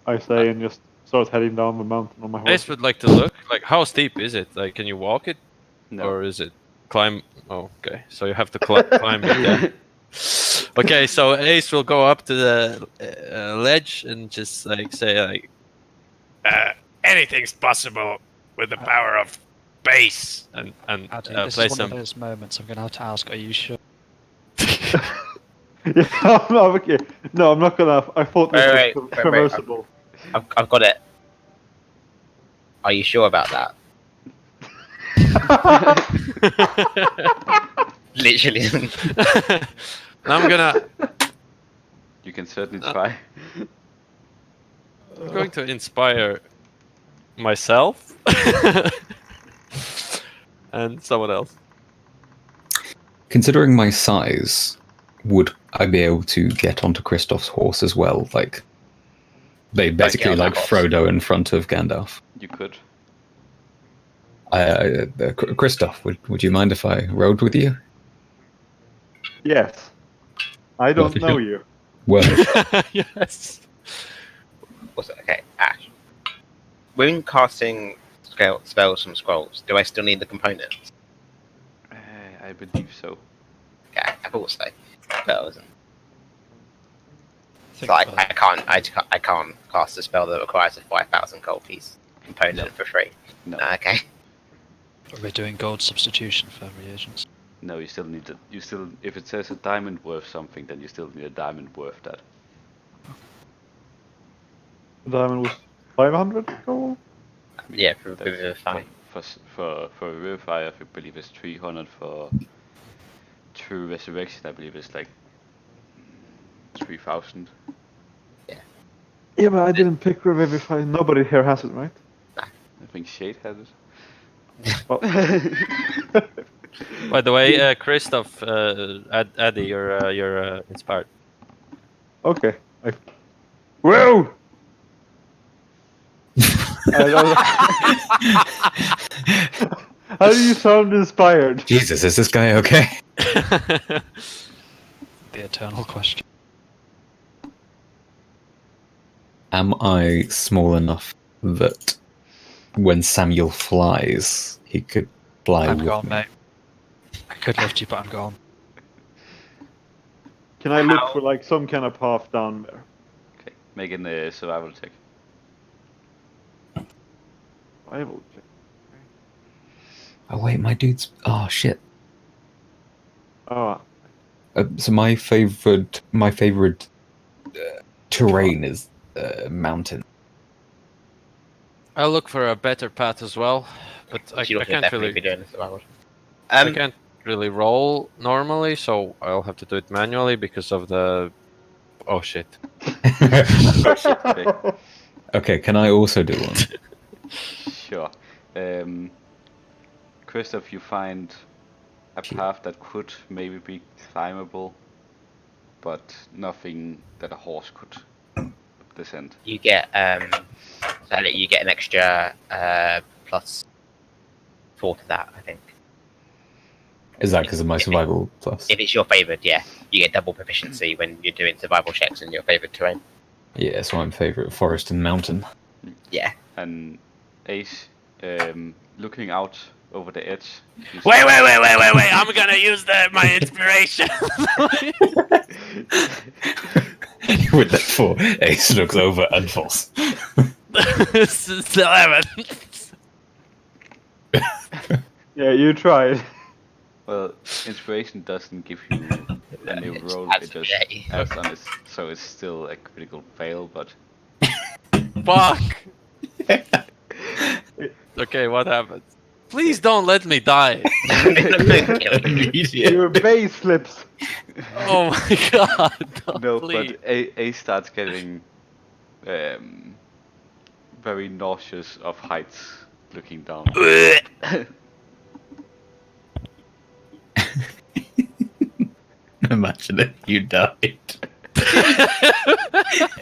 I say, and just start heading down the mountain on my horse. Ace would like to look. Like, how steep is it? Like, can you walk it? No. Or is it climb? Oh, okay. So you have to climb it. Yeah. Okay, so Ace will go up to the ledge and just like say like, Anything's possible with the power of base. and Addy, this play is one some. of those moments I'm going to have to ask, are you sure? Yeah, no, okay. No, I'm not gonna. I thought this Wait, was wait, wait, reversible. I've got it. Are you sure about that? Literally. I'm gonna. You can certainly try. I'm going to inspire myself and someone else. Considering my size, would I be able to get onto Kristoff's horse as well? Like, they basically on that like horse. Frodo in front of Gandalf. You could. Kristoff, would you mind if I rode with you? Yes. I don't Worth a know shot. you. Well, Yes. What's it? Okay, Ash. When casting spells from scrolls, do I still need the components? I believe so. Okay, I thought so. But I wasn't. I So think I can't cast a spell that requires a 5,000 gold piece component for free. No. Okay. we're doing gold substitution for reagents. No, you still need it. You still, if it says a diamond worth something, then you still need a diamond worth that. The diamond was 500 gold. Yeah, for That's- Vivify. For Vivify, I believe it's 300. For True Resurrection, I believe it's like 3,000. Yeah, but I didn't pick Revivify. Nobody here has it, right? I think Shade had it. Well, By the way, Christoph, Addy, you're inspired. okay. Whoa! How do you sound inspired? Jesus, is this guy okay? The eternal question. Am I small enough that when Samuel flies, he could fly I'm with gone, me? mate. I could lift you, but I'm gone. Can I look for like some kind of path down there? Okay, make a survival check. I will check. Oh wait, my dude's. Oh shit. Oh, So my favorite terrain is mountain. I'll look for a better path as well, but I You'll can't definitely really. be doing this survival. I can't really roll normally, so I'll have to do it manually because of the. Oh shit! Okay, Okay, can I also do one? sure. Christoph, you find a path that could maybe be climbable, but nothing that a horse could descend. You get you get an extra plus 4 to that, I think. Is that because of my survival plus? If it's your favoured, yeah, you get double proficiency when you're doing survival checks in your favoured terrain. Yeah, so I'm favorite forest and mountain. Yeah. And Ace, looking out over the edge. you Wait! see- I'm gonna use my inspiration. With that 4, Ace looks over and falls. This is 11. Yeah, you tried. Well, inspiration doesn't give you a new It's roll, adds it just a- adds on it, so it's still a critical fail, but Fuck. Okay, what happens? Please don't let me die. Immediate. Your base slips. Oh my god. no, please. but A starts getting very nauseous of heights looking down. Imagine if you died.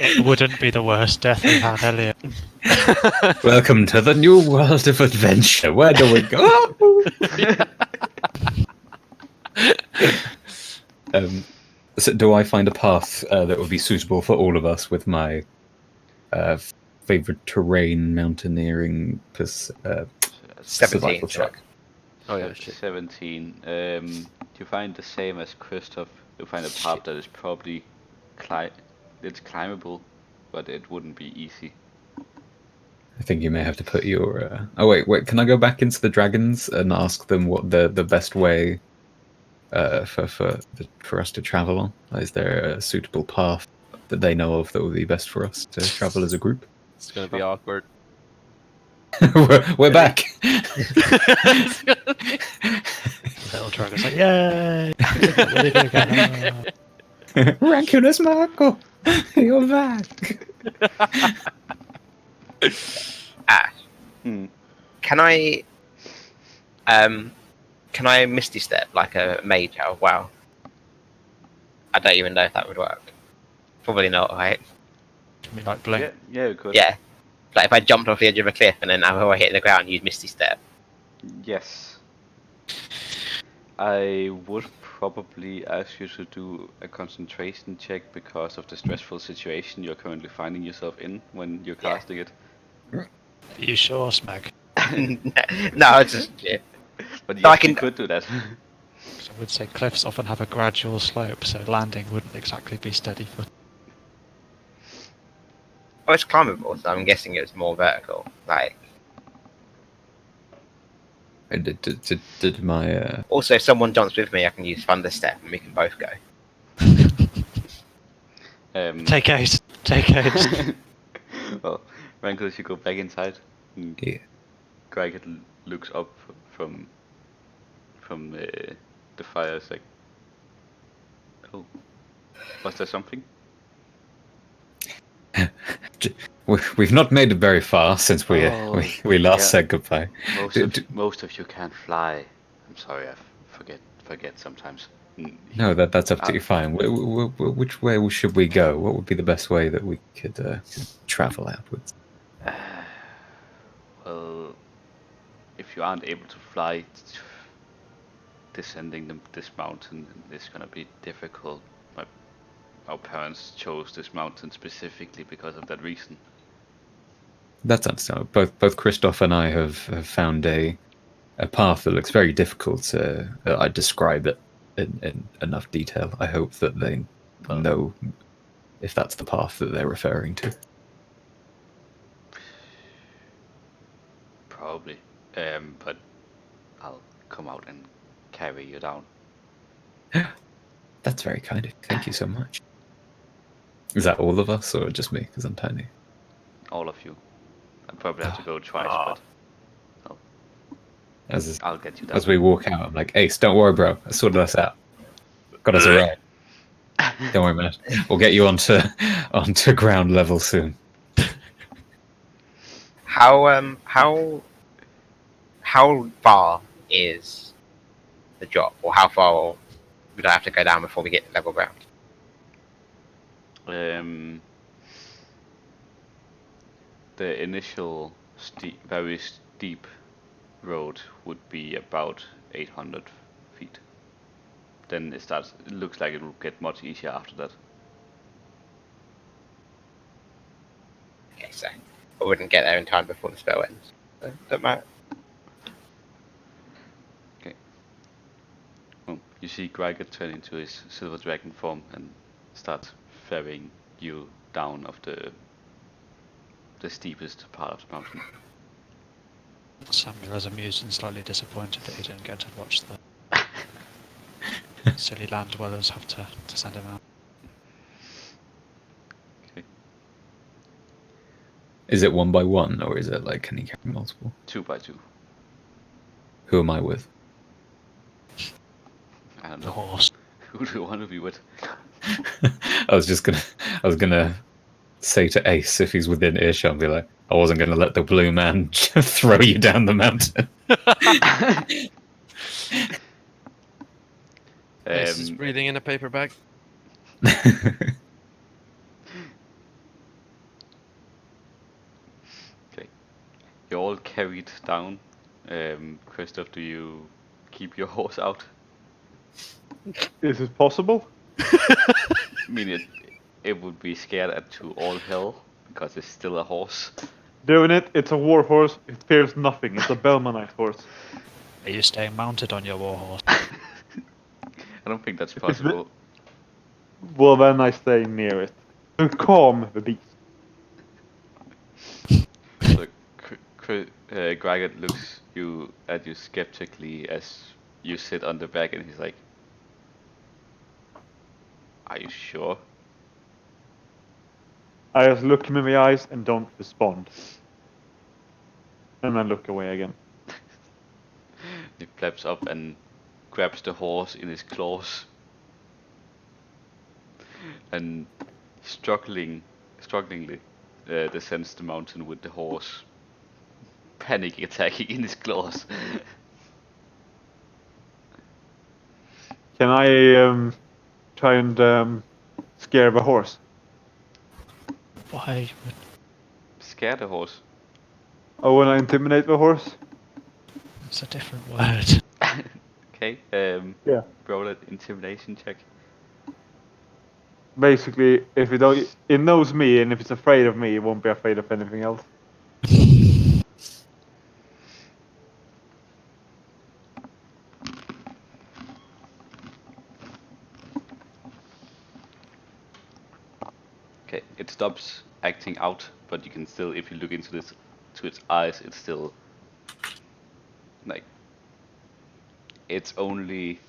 It wouldn't be the worst death we've had, Elliot. Welcome to the new world of adventure. Where do we go? So do I find a path that would be suitable for all of us with my favorite terrain, mountaineering, 17 survival truck. truck? Oh yeah, shit. 17. You find the same as Christoph. You find a path that is probably it's climbable, but it wouldn't be easy. I think you may have to put your. Oh wait! Can I go back into the dragons and ask them what the best way for us to travel on? Is there a suitable path that they know of that would be best for us to travel as a group? It's gonna be awkward. we're back. Little dragon's like, yay! What did you get? Ranculus Marco, you're back. Ash, Hmm. can I Misty Step like a mage? Oh wow. I don't even know if that would work. Probably not, right? I mean, like blink. Yeah, you could. Yeah. Like if I jumped off the edge of a cliff and then I hit the ground, use Misty Step. Yes. I would probably ask you to do a concentration check because of the stressful situation you're currently finding yourself in when you're Yeah. casting it. Are you sure, Smeg? No, it's just yeah. But No, I yes, you can- could do that. So I would say cliffs often have a gradual slope, so landing wouldn't exactly be steady for. Oh, it's climbable, so I'm guessing it was more vertical. Like Did my also if someone jumps with me, I can use Thunder Step and we can both go. Take 8. Take 8. Well, Rankus, you go back inside. And Yeah. Greg looks up from the fire. It's like, oh, was there something? We've not made it very far since we last yeah. said goodbye. Most of you can't fly. I'm sorry, I forget sometimes. No, that's absolutely fine. Which way should we go? What would be the best way that we could travel outwards? Well, if you aren't able to fly, descending this mountain is gonna be difficult. Our parents chose this mountain specifically because of that reason. That's understandable. Both Christoph and I have found a path that looks very difficult. I describe it in enough detail. I hope that they know if that's the path that they're referring to. Probably. But I'll come out and carry you down. That's very kind of you. Thank you so much. Is that all of us, or just me? Because I'm tiny. All of you. I'll probably have to go twice, but I'll get you down. As we walk out, I'm like, Ace, don't worry, bro. I sorted us out. Got us a ride. Don't worry, man. We'll get you onto ground level soon. How far is the drop, or how far would I have to go down before we get to level ground? The initial very steep road would be about 800 feet. Then it looks like it will get much easier after that. Okay, so I wouldn't get there in time before the spell ends. Don't matter. Well, you see Greiger turn into his silver dragon form and start ferrying you down of the steepest part of the mountain. Samuel is amused and slightly disappointed that he didn't get to watch the silly land dwellers have to send him out. Okay. Is it 1 by 1, or is it like, can he carry multiple? 2 by 2. Who am I with? I don't The know. horse. Who do you want to be with? I was gonna say to Ace if he's within earshot and be like, I wasn't gonna let the blue man throw you down the mountain. Ace is breathing in a paper bag. You're all carried down. Christoph, do you keep your horse out? Is it possible? I mean, it would be scared to all hell because it's still a horse. Doing it. It's a war horse. It fears nothing. It's a Belmanite horse. Are you staying mounted on your warhorse? I don't think that's possible. Well, then I stay near it. To calm the beast. So, Greiger looks at you skeptically as you sit on the back, and he's like, "Are you sure?" I just look him in the eyes and don't respond. And then look away again. He flaps up and grabs the horse in his claws, and strugglingly descends the mountain with the horse, panic attacking in his claws. Can I try and scare the horse? Why would... Scare the horse. Oh, when I intimidate the horse? It's a different word. Okay. Yeah. Roll an intimidation check. Basically, if it knows me, and if it's afraid of me, it won't be afraid of anything else. Okay, it stops acting out, but you can still, if you look into its eyes, it's still like it's only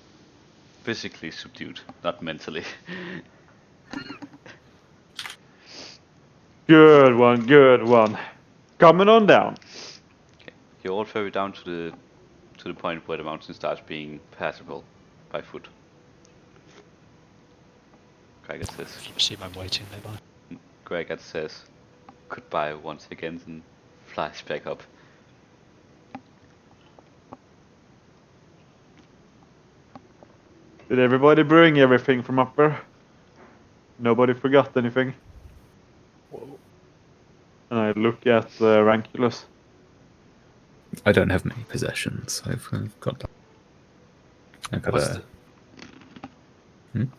physically subdued, not mentally. Good one, good one. Coming on down. Okay, you all ferry down to the point where the mountain starts being passable by foot. Gregor says. Assume I'm waiting nearby. Gregor says goodbye once again and flies back up. Did everybody bring everything from up there? Nobody forgot anything? Whoa. And I look at Ranculus. I don't have many possessions. I've got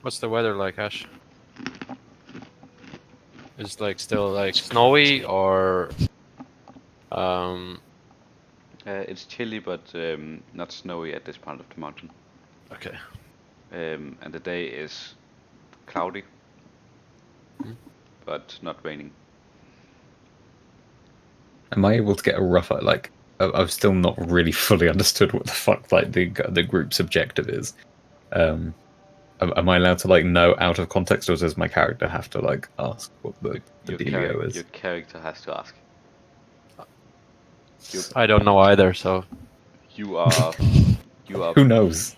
What's the weather like, Ash? Is like still like snowy or It's chilly, but not snowy at this part of the mountain. okay. And the day is cloudy, but not raining. Am I able to get a rough like? I've still not really fully understood what the fuck like the group's objective is. Am I allowed to like know out of context, or does my character have to like ask what the dealio is? Your character has to ask. I don't know either, so You are. Who knows?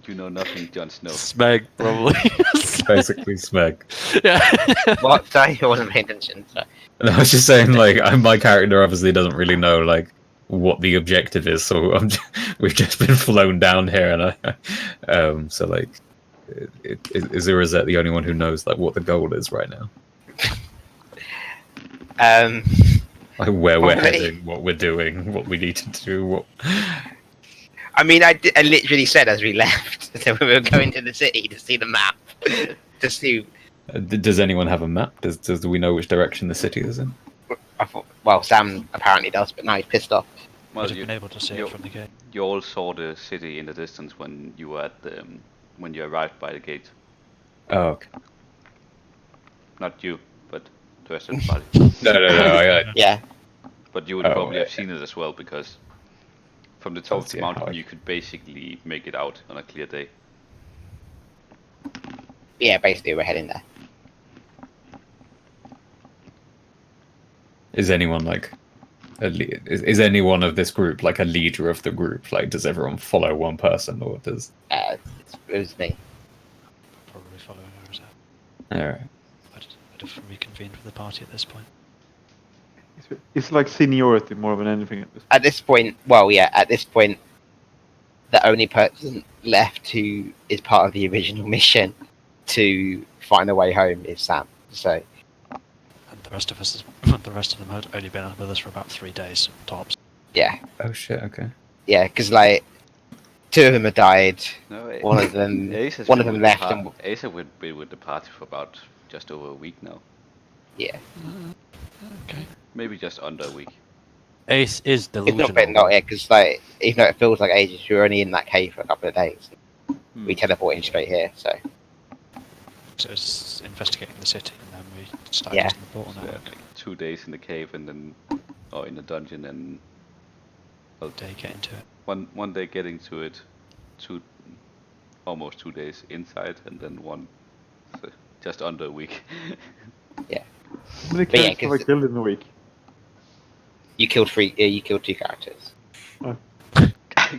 You know nothing, Jon Snow. Smeg probably. Basically, Smeg. Yeah. What? Sorry, I wasn't paying attention. Sorry. And I was just saying, like, my character obviously doesn't really know like what the objective is, so we've just been flown down here, and so like, is Irizet the only one who knows like what the goal is right now? Like where we're heading, what we're doing, what we need to do. What? I mean, I literally said as we left that we were going to the city to see the map. To see. Does anyone have a map? Do we know which direction the city is in? I thought, well, Sam apparently does, but now he's pissed off. Well, Would have been able to see you- it from the gate. You all saw the city in the distance when you were at the when you arrived by the gate. Oh, okay. Not you, but the rest of the party. No. Yeah. But you would Oh, probably have yeah. seen it as well because from the top of the Yeah, mountain like- you could basically make it out on a clear day. Yeah, basically we're heading there. Is anyone like is anyone of this group like a leader of the group? Like, does everyone follow one person, or does? It was me. Probably following her as All right. I'd have reconvened with the party at this point. It's like seniority more than anything at this. At this point, well, yeah, at this point, the only person left who is part of the original mission to find a way home is Sam. So, And the rest of them had only been with us for about 3 days tops. yeah. Oh shit. Okay. Yeah, because, like, 2 of them had died. No, One of them, Ace has one of been them with the left, and Ace has been with the party for about just over a week now. yeah, Okay. Maybe just under a week. Ace is it's delusional. not been not yeah, because like even though it feels like ages, we were only in that cave for a couple of days. We teleported straight here, so So it's investigating the city, and then we started Yeah. using the portal So yeah, network. like 2 days in the cave and then, or in the dungeon, and Day get into it. one day getting to it, almost 2 days inside, and then one so just under a week. How many But yeah, caves have I 'cause- killed in a week? you killed 3. You killed 2 characters.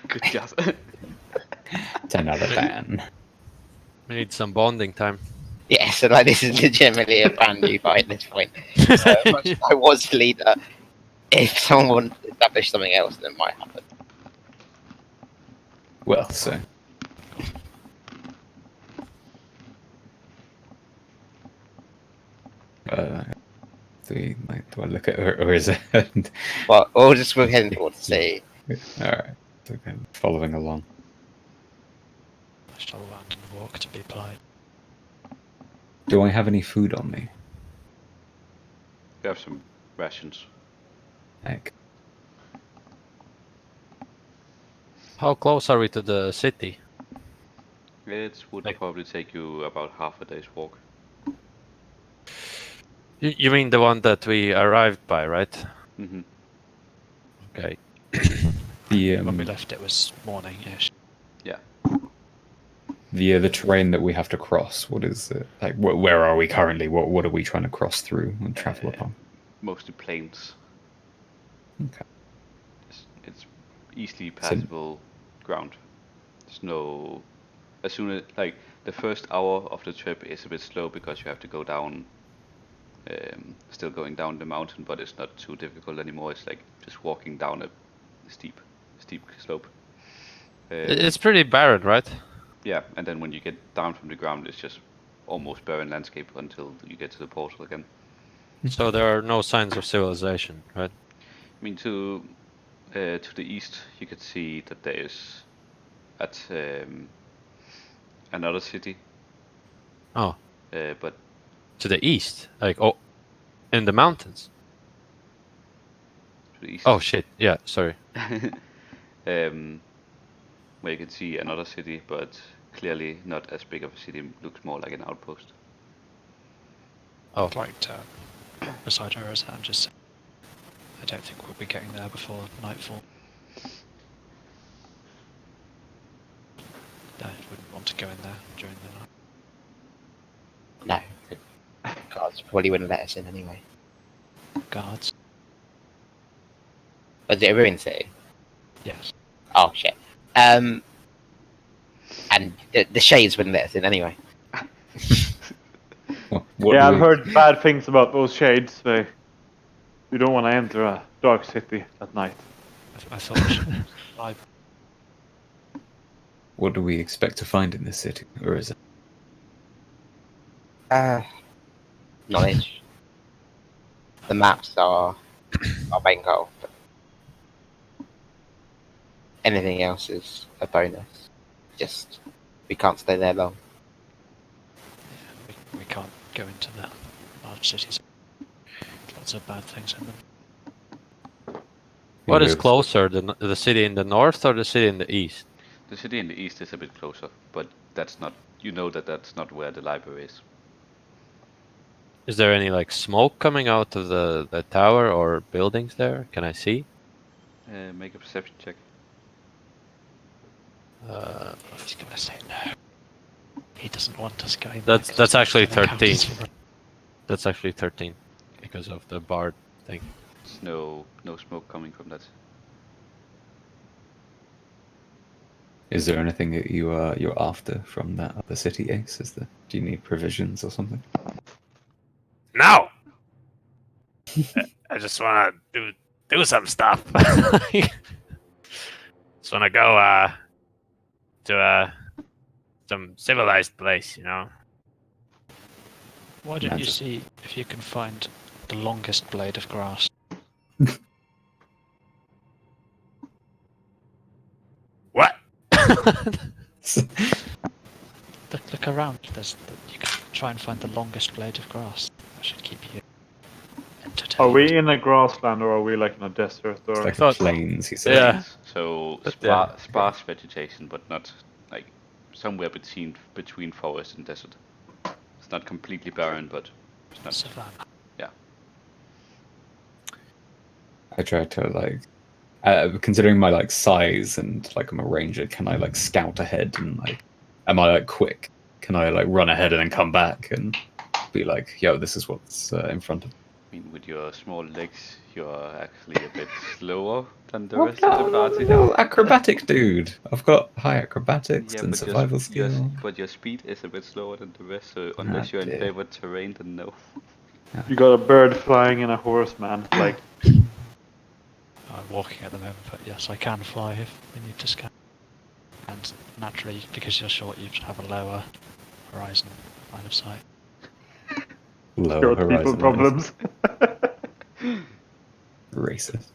Good job. 10 out of 10. We need some bonding time. Yeah, so like this is legitimately a brand new fight at this point. So as much as I was the leader. If someone wanted to establish something else, then it might happen. Well, so do I look at her, or is it? But we're heading towards the city. All right. Okay. Following along. I shall abandon the walk to be polite. Do I have any food on me? We have some rations. Heck. How close are we to the city? It would Like- probably take you about half a day's walk. You mean the one that we arrived by, right? Hmm. Okay. The When we left, it was morning-ish. the terrain that we have to cross. What is it like? Where are we currently? What are we trying to cross through and travel upon? Mostly plains. Okay. It's easily passable ground. There's no. As soon as like the first hour of the trip is a bit slow because you have to go down. Still going down the mountain, but it's not too difficult anymore. It's like just walking down a steep slope. It's pretty barren, right? Yeah, and then when you get down from the ground, it's just almost barren landscape until you get to the portal again. So there are no signs of civilization, right? I mean, to the east, you could see that there is at another city. Oh. But To the east, like in the mountains. to the east, Oh shit! Yeah, sorry. where you can see another city, but clearly not as big of a city. Looks more like an outpost. Oh, I'd like to, beside her as and just say, I don't think we'll be getting there before nightfall. I wouldn't want to go in there during the night. No, gods probably wouldn't let us in anyway. Guards? Was it a ruined city? Yes. Oh shit. And the shades wouldn't let us in anyway. What Yeah, do I've we- heard bad things about those shades. You don't want to enter a dark city at night. I thought I What do we expect to find in this city, or is it? Knowledge. The maps are our main goal. But anything else is a bonus. Just we can't stay there long. we can't go into the large cities. Lots of bad things in them. What is move- closer, the city in the north or the city in the east? The city in the east is a bit closer, but that's not. You know that that's not where the library is. Is there any like smoke coming out of the tower or buildings there? Can I see? Make a perception check. He's gonna say no. He doesn't want us going. That's actually back. 13. That's actually 13 because of the bard thing. There's no smoke coming from that. Is there anything that you're after from that other city, Ace? Do you need provisions or something? No. I just want to do some stuff. Just want to go to some civilized place, you know. Why don't you Magic. see if you can find the longest blade of grass? What? Look around. You can try and find the longest blade of grass. That should keep you entertained. Are we in a grassland or are we like in a desert? Or It's like thought- plains, he said. Yeah. So But, yeah. sparse vegetation, but not like somewhere between forest and desert. It's not completely barren, but it's not. Savannah. I tried to like, considering my like size and like I'm a ranger, can I like scout ahead and like, am I like quick? Can I like run ahead and then come back and be like, yo, this is what's in front of me? I mean, with your small legs, you're actually a bit slower than the rest of the party. No, acrobatic dude. I've got high acrobatics and but survival skill. but your speed is a bit slower than the rest, so unless you're in dear. favored terrain, then no. you got a bird flying and a horse, man. Like, I'm walking at the moment, but yes, I can fly if we need to scan. And naturally, because you're short, you should have a lower horizon line of sight. Low short people horizon. problems. Racist.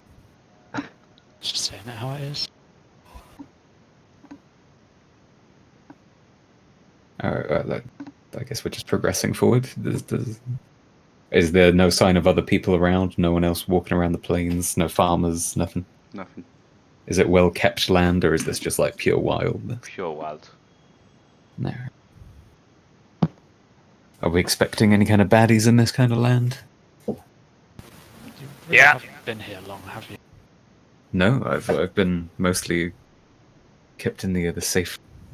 Just saying it how it is. Alright, look, I guess we're just progressing forward. Is there no sign of other people around? No one else walking around the plains? No farmers? Nothing? Nothing. Is it well kept land, or is this just like pure wildness? Pure wild. No. Are we expecting any kind of baddies in this kind of land? You really Yeah. haven't been here long, have you? No, I've been mostly kept in the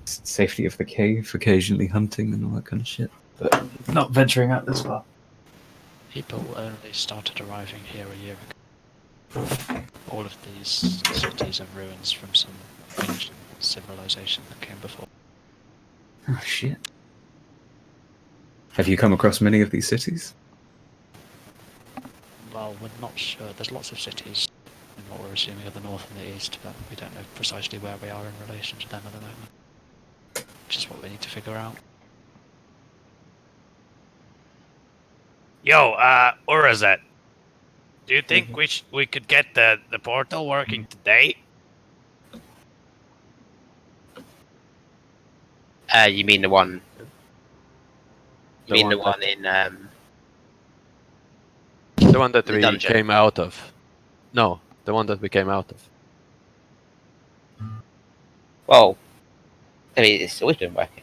safety of the cave, occasionally hunting and all that kind of shit, but not venturing out this far. People only started arriving here a year ago. All of these cities are ruins from some ancient civilization that came before. Oh shit! Have you come across many of these cities? Well, we're not sure. There's lots of cities in what we're assuming are the north and the east, but we don't know precisely where we are in relation to them at the moment. Which is what we need to figure out. Yo, Urazet, do you think we could get the portal working today? You mean the one? You The mean the one one in The one that The we dungeon. came out of. No, the one that we came out of. Well, I mean, it's always been working.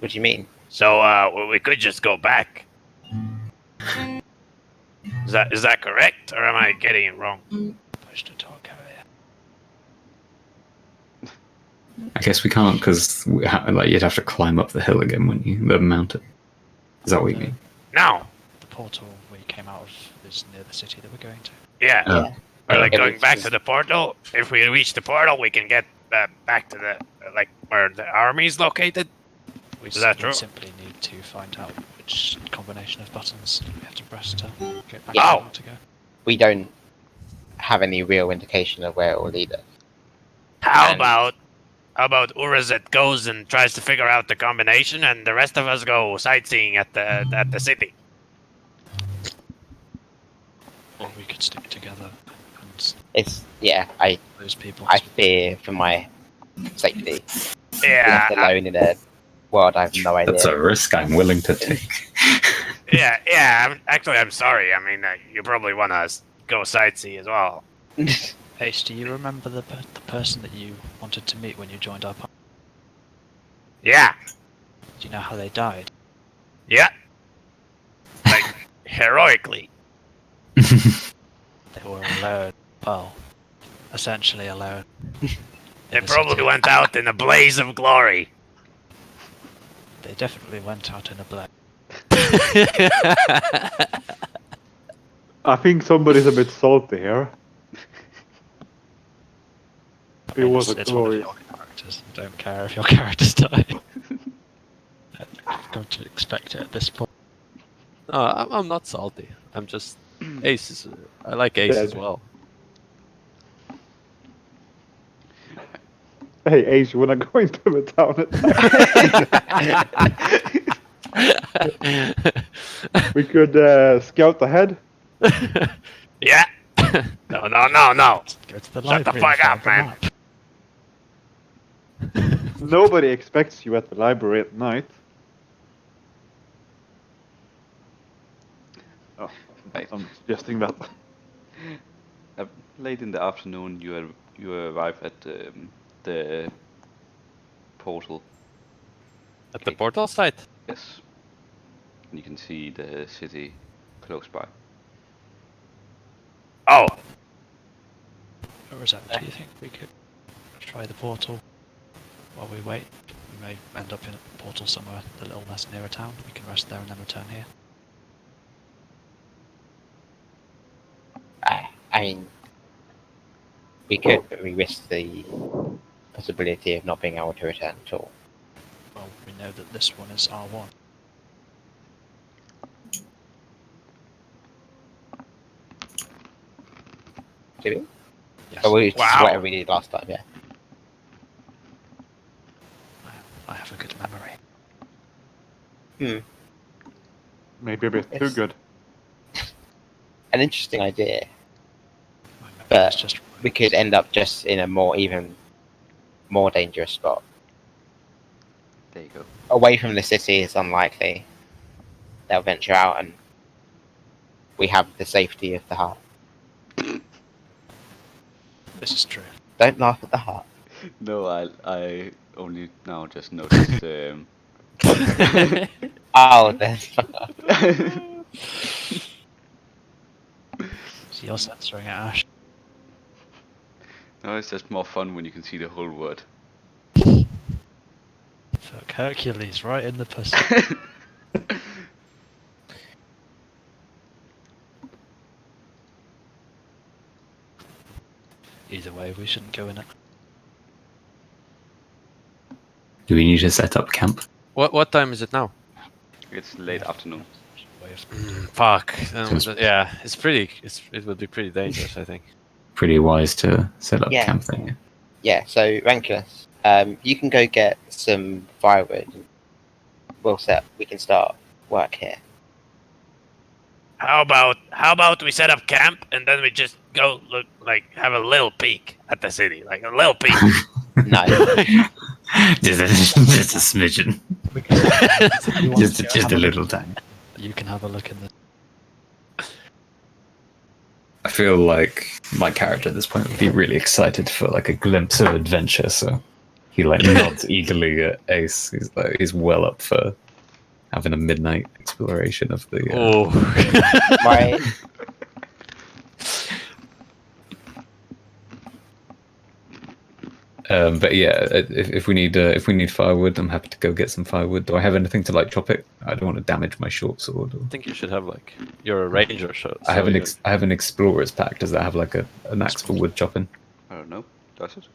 What do you mean? So we could just go back. Is that correct, or am I getting it wrong? Push to talk over here. I guess we can't because like you'd have to climb up the hill again, wouldn't you? The mountain. Is that what you mean? No. The portal we came out of is near the city that we're going to. Yeah. Oh. Or like Yeah, going it's back just- to the portal. If we reach the portal, we can get back to the like where the army's located. We Is that we true? simply need to find out which combination of buttons we have to press to get back Yeah. where we want to go. We don't have any real indication of where it will lead us. How And- about Urazet goes and tries to figure out the combination, and the rest of us go sightseeing at the city. Or we could stick together and I lose people. fear for my safety. Being Yeah, left alone in a world I have no idea. That's a risk I'm willing to take. yeah. I'm sorry. I mean, you probably want to go sightsee as well. Ace, do you remember the person that you wanted to meet when you joined our party? Yeah, Do you know how they died? yeah. Like, heroically. They were alone. Well, essentially alone. They in the probably city. went out in a blaze of glory. They definitely went out in a blaze. I think somebody's a bit salty here. It was a It's one of glory. your characters. I don't care if your characters die. I've got to expect it at this point. No, I'm not salty. I'm just Ace. I like Ace as Dead. well. Hey, Ace, you wanna go into the town attack? We could scout ahead. Yeah. No. Go to the Shut the library. fuck and up, find man. the map. Nobody expects you at the library at night. Oh, Right. I'm suggesting that. Late in the afternoon, you arrive at the portal. At the portal site. Yes. You can see the city close by. Oh, Or is that, do you think we could try the portal while we wait? We may end up in a portal somewhere a little less near a town. We can rest there and then return here. I mean, we could, but we risk the possibility of not being able to return at all. Well, we know that this one is R1. Do we? Yes. Oh, we just Wow. whatever we did last time, yeah. I have a good memory. Maybe a bit too Yes. good. An interesting idea. My memory But is just we could end up just in a more dangerous spot. There you go. Away from the city is unlikely. They'll venture out, and we have the safety of the heart. This is true. Don't laugh at the heart. No, I only now just noticed. Oh, then. So you're censoring it, Ash. No, it's just more fun when you can see the whole word. Fuck Hercules right in the pussy. Either way, we shouldn't go in it. Do we need to set up camp? What time is it now? It's late afternoon. Way of- Fuck. Sounds- Yeah, it would be pretty dangerous, I think. Pretty wise to set up Yeah. camp then. Yeah. Yeah, so Ranculus, you can go get some firewood. We can start work here. how about we set up camp and then we just go look, like, have a little peek at the city, like a little peek. No. just a smidgen. Just a little time. You can have a look in the. I feel like my character at this point would be really excited for like a glimpse of adventure, so he like nods eagerly at Ace. He's well up for having a midnight exploration of the. Oh. My But yeah, if we need firewood, I'm happy to go get some firewood. Do I have anything to like chop it? I don't want to damage my short sword. Or... I think you should have like you're a ranger, so I have you- I have an explorer's pack. Does that have like an axe for wood chopping? I don't know. Does it?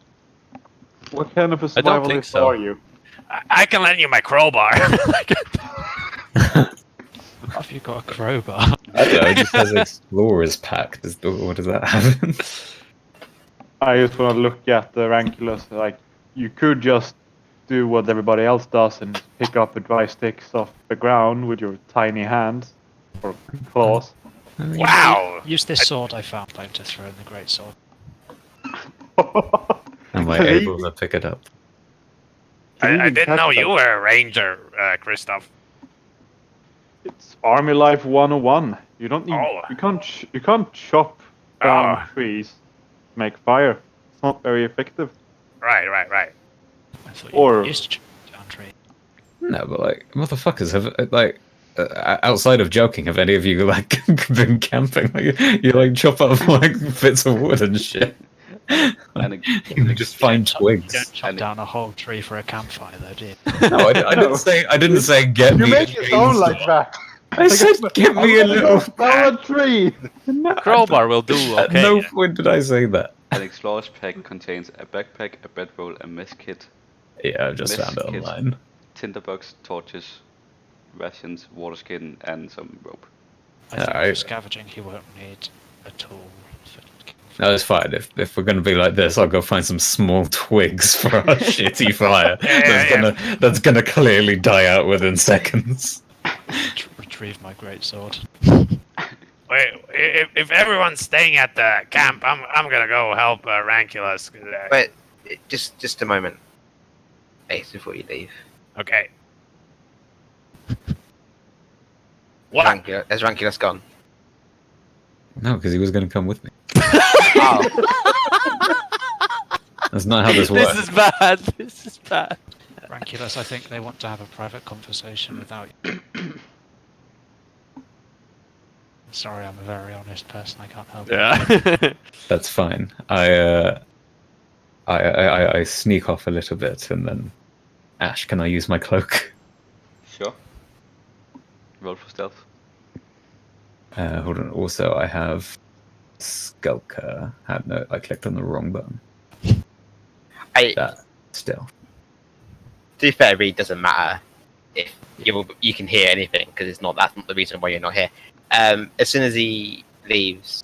What kind of a I don't think survivalist so. are you? I can lend you my crowbar. Have you got a crowbar? I don't know. It just has explorer's pack. What does that have? I just want to look at the Ranculus. Like, you could just do what everybody else does and pick up the dry sticks off the ground with your tiny hands or claws. Wow. Use this sword I found time to throw in the great sword. Am I able to pick it up? I didn't know you were a ranger, Christoph. It's Army Life 101. You don't need. Oh. You can't chop down Ah. trees make fire. It's not very effective. Right. I thought Or- you used to down tree. No, but like, motherfuckers, have like, outside of joking, have any of you like been camping? Like, you like chop up like bits of wood and shit. And You just find You twigs. don't chop And- down a whole tree for a campfire, though, do you? No, I didn't say. I didn't say get You me. make it sound like that. I said get me a little. Down a tree. No, Crowbar will do. At Okay. no point did I say that. An explorer's pack contains a backpack, a bedroll, a mess kit, Yeah, I just Mess found it kit. online. tinderbox, torches, rations, water skin, and some rope. I think Alright. for scavenging, he won't need a tool. No, it's fine. If we're gonna be like this, I'll go find some small twigs for our shitty fire. That's gonna clearly die out within seconds. Retrieve my great sword. Wait, if everyone's staying at the camp, I'm gonna go help Ranculus. But just a moment, Ace, before you leave. Okay. What? Has Ranculus gone? No, because he was gonna come with me. Oh, That's not how this works. This is bad. This is bad. Ranculus, I think they want to have a private conversation without you. Sorry, I'm a very honest person. I can't help it. Yeah. That's fine. I sneak off a little bit and then, Ash, can I use my cloak? Sure. Roll for stealth. Hold on. Also, I have Skulker. No, I clicked on the wrong button. That still. To be fair, it really doesn't matter if you can hear anything because that's not the reason why you're not here. As soon as he leaves,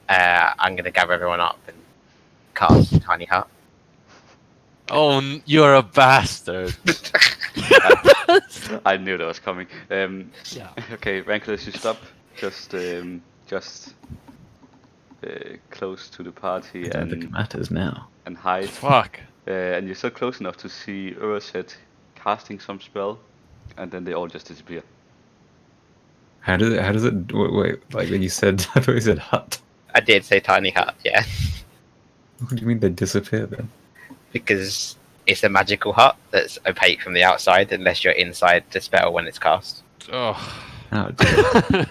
I'm gonna gather everyone up and cast Tiny Hut. Oh, you're a bastard. I knew that was coming. Yeah. Okay, Ranculus, you stop. Just close to the party I don't think it matters now. and hide. Fuck. And you're still close enough to see Urset casting some spell, and then they all just disappear. How does it? Wait, like when you said, I thought you said hut. I did say Tiny Hut, yeah, What do you mean they disappear then? because it's a magical hut that's opaque from the outside unless you're inside the spell when it's cast. Oh. Oh, dear.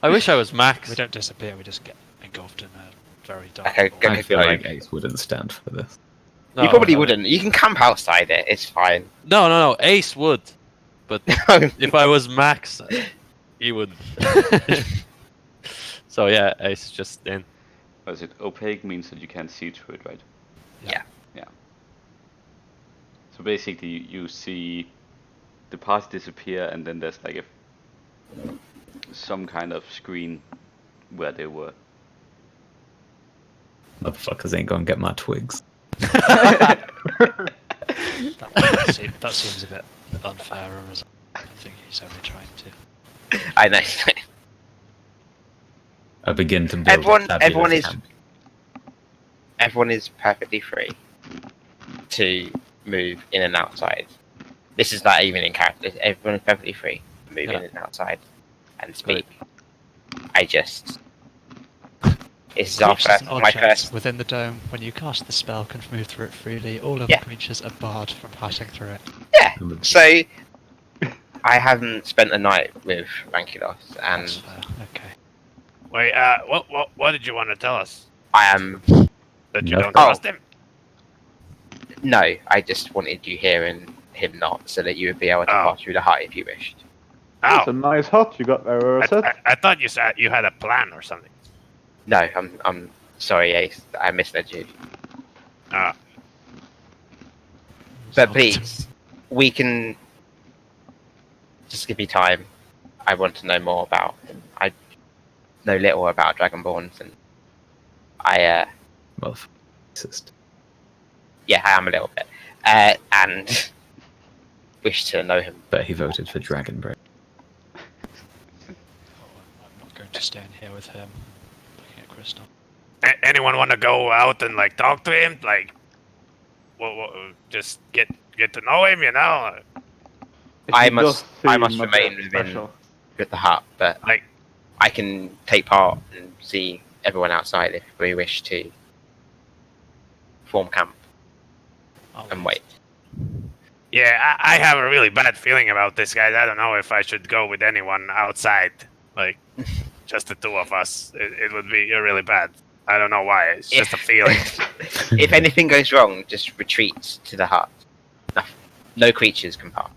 I wish I was Max. We don't disappear, we just get engulfed in a very dark Okay, hole. go I feel for like it. Ace wouldn't stand for this. No, You probably no. wouldn't. You can camp outside it. It's fine. No. Ace would. But if I was Max, he would. So yeah, Ace just in. What is it? Opaque means that you can't see through it, right? Yeah. Yeah. So basically, you see the parts disappear, and then there's like some kind of screen where they were. Motherfuckers ain't gonna get my twigs. That seems a bit unfair, as I think he's only trying to. I know. I begin to build. Everyone- a fabulous everyone is- camp. Everyone is perfectly free to move in and outside. This is not even in character. Everyone is perfectly free to move in and outside and speak. This is our Creatures first, and my objects first. within the dome. When you cast the spell, can move through it freely. All other Yeah. creatures are barred from passing through it. Yeah. So I haven't spent a night with Ranculus, That's and fair. Okay. Wait, what did you want to tell us? I am. That you No. don't Oh. trust him? No, I just wanted you here and him not, so that you would be able to Oh. pass through the hut if you wished. It's a Oh, nice hut you got there, Urset. I thought you said you had a plan or something. No, I'm sorry, Ace. I misled you. Ah, But So- please, we can just give me time. I want to know more about him. I know little about Dragonborns, and Motherfucker. yeah, I am a little bit, and wish to know him. But he voted for Dragon Break. Oh, I'm not going to stay in here with him. Looking at Crystal. anyone want to go out and like talk to him? Like, just get to know him, you know? I He must- does I must seem a remain bit within- special. With the hut, but Like, I can take part and see everyone outside if we wish to. form camp Oh, and wait. Yeah, I have a really bad feeling about this, guys. I don't know if I should go with anyone outside. Like, just the two of us. It would be really bad. I don't know why. It's just a feeling. If anything goes wrong, just retreat to the hut. No creatures can pass.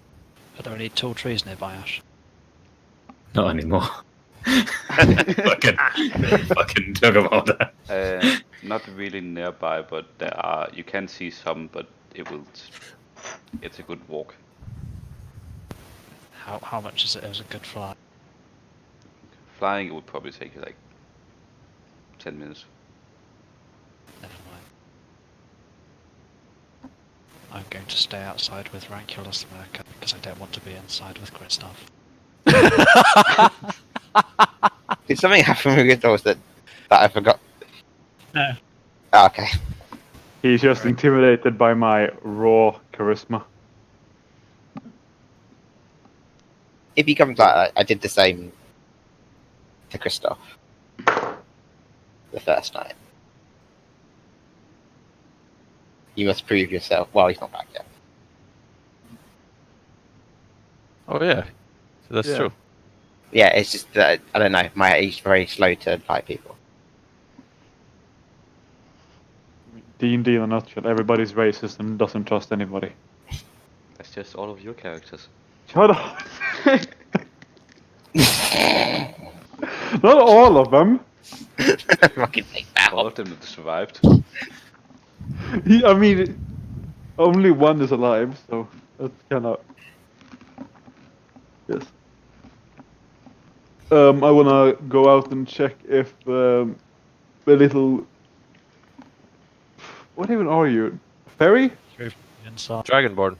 Are there any tall trees nearby, Ash? Not anymore. fucking talk about that. Not really nearby, but there are. You can see some, but it's a good walk. How much is it as a good fly? Flying, it would probably take you like 10 minutes. Never mind. I'm going to stay outside with Ranculus America because I don't want to be inside with Kristoff. Did something happen with Riddles that I forgot? No. Oh, okay. He's just intimidated by my raw charisma. If he comes like I did the same to Kristoff the first night. You must prove yourself. Well, he's not back yet. Oh yeah, so that's Yeah. true. Yeah, it's just that I don't know. He's very slow to invite people. D&D in a nutshell. Everybody's racist and doesn't trust anybody. That's just all of your characters. Shut up! Not all of them. Fucking take that All one. of them that survived. I mean, only one is alive, so that's kind of... Yes. I wanna go out and check if the little... What even are you? Fairy? Inside. Dragonborn.